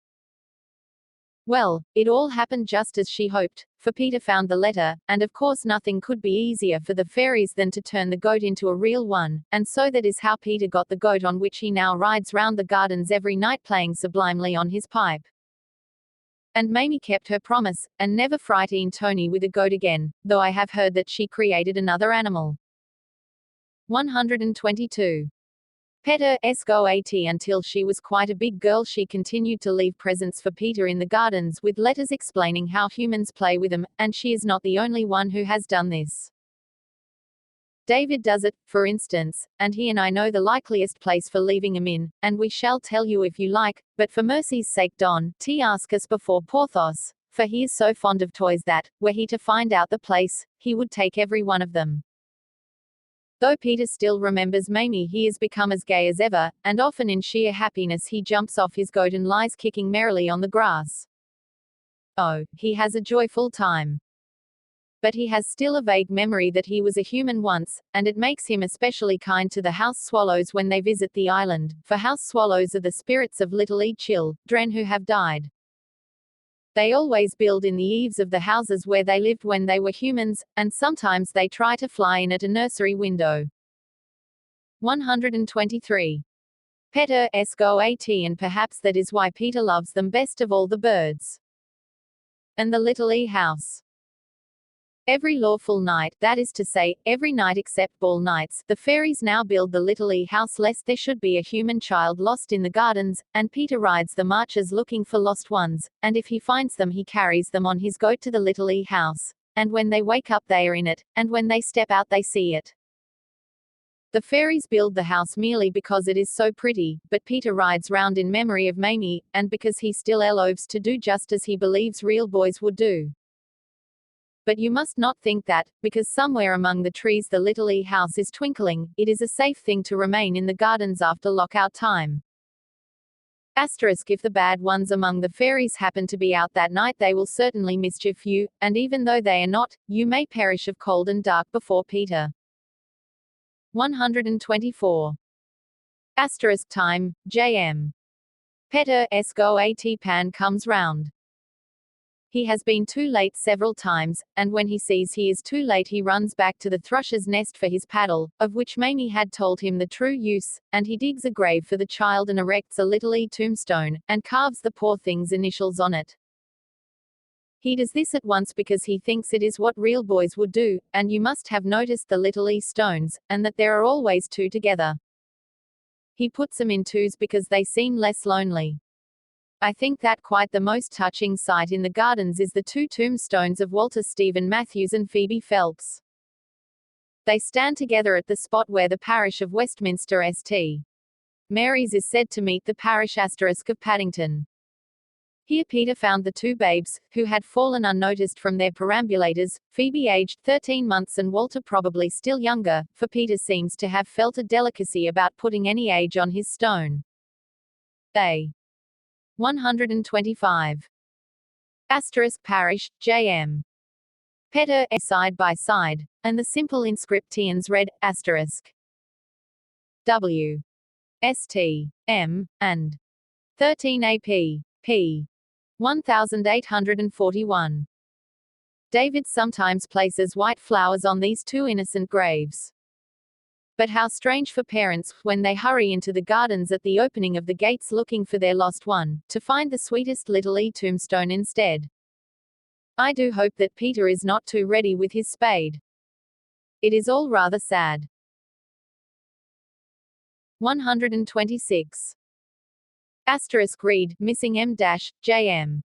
Well, it all happened just as she hoped, for Peter found the letter, and of course nothing could be easier for the fairies than to turn the goat into a real one, and so that is how Peter got the goat on which he now rides round the gardens every night playing sublimely on his pipe. And Mamie kept her promise, and never frightened Tony with a goat again, though I have heard that she created another animal. 122. Peter S go at until she was quite a big girl she continued to leave presents for Peter in the gardens with letters explaining how humans play with them, and she is not the only one who has done this. David does it, for instance, and he and I know the likeliest place for leaving him in, and we shall tell you if you like, but for mercy's sake don't ask us before Porthos, for he is so fond of toys that, were he to find out the place, he would take every one of them. Though Peter still remembers Mamie, he has become as gay as ever, and often in sheer happiness he jumps off his goat and lies kicking merrily on the grass. Oh, he has a joyful time. But he has still a vague memory that he was a human once, and it makes him especially kind to the house swallows when they visit the island, for house swallows are the spirits of little children who have died. They always build in the eaves of the houses where they lived when they were humans, and sometimes they try to fly in at a nursery window. 123. Peter S go at, and perhaps that is why Peter loves them best of all the birds. And the little house. Every lawful night, that is to say, every night except ball nights, the fairies now build the little house lest there should be a human child lost in the gardens, and Peter rides the marches looking for lost ones, and if he finds them he carries them on his goat to the little house, and when they wake up they are in it, and when they step out they see it. The fairies build the house merely because it is so pretty, but Peter rides round in memory of Mamie, and because he still loves to do just as he believes real boys would do. But you must not think that, because somewhere among the trees the little house is twinkling, it is a safe thing to remain in the gardens after lockout time. Asterisk if the bad ones among the fairies happen to be out that night, they will certainly mischief you, and even though they are not, you may perish of cold and dark before Peter. 124. Asterisk time, J.M. Peter S go at pan comes round. He has been too late several times, and when he sees he is too late he runs back to the Thrush's Nest for his paddle, of which Mamie had told him the true use, and he digs a grave for the child and erects a little tombstone, and carves the poor thing's initials on it. He does this at once because he thinks it is what real boys would do, and you must have noticed the little stones, and that there are always two together. He puts them in twos because they seem less lonely. I think that quite the most touching sight in the gardens is the two tombstones of Walter Stephen Matthews and Phoebe Phelps. They stand together at the spot where the parish of Westminster St. Mary's is said to meet the parish asterisk of Paddington. Here Peter found the two babes, who had fallen unnoticed from their perambulators, Phoebe aged 13 months and Walter probably still younger, for Peter seems to have felt a delicacy about putting any age on his stone. A. 125. Asterisk parish, J.M. Peter, side by side, and the simple inscriptions read, asterisk W. St. M. and 13 AP. P. 1841. David sometimes places white flowers on these two innocent graves. But how strange for parents, when they hurry into the gardens at the opening of the gates looking for their lost one, to find the sweetest little tombstone instead. I do hope that Peter is not too ready with his spade. It is all rather sad. 126. Asterisk read, missing M-J.M.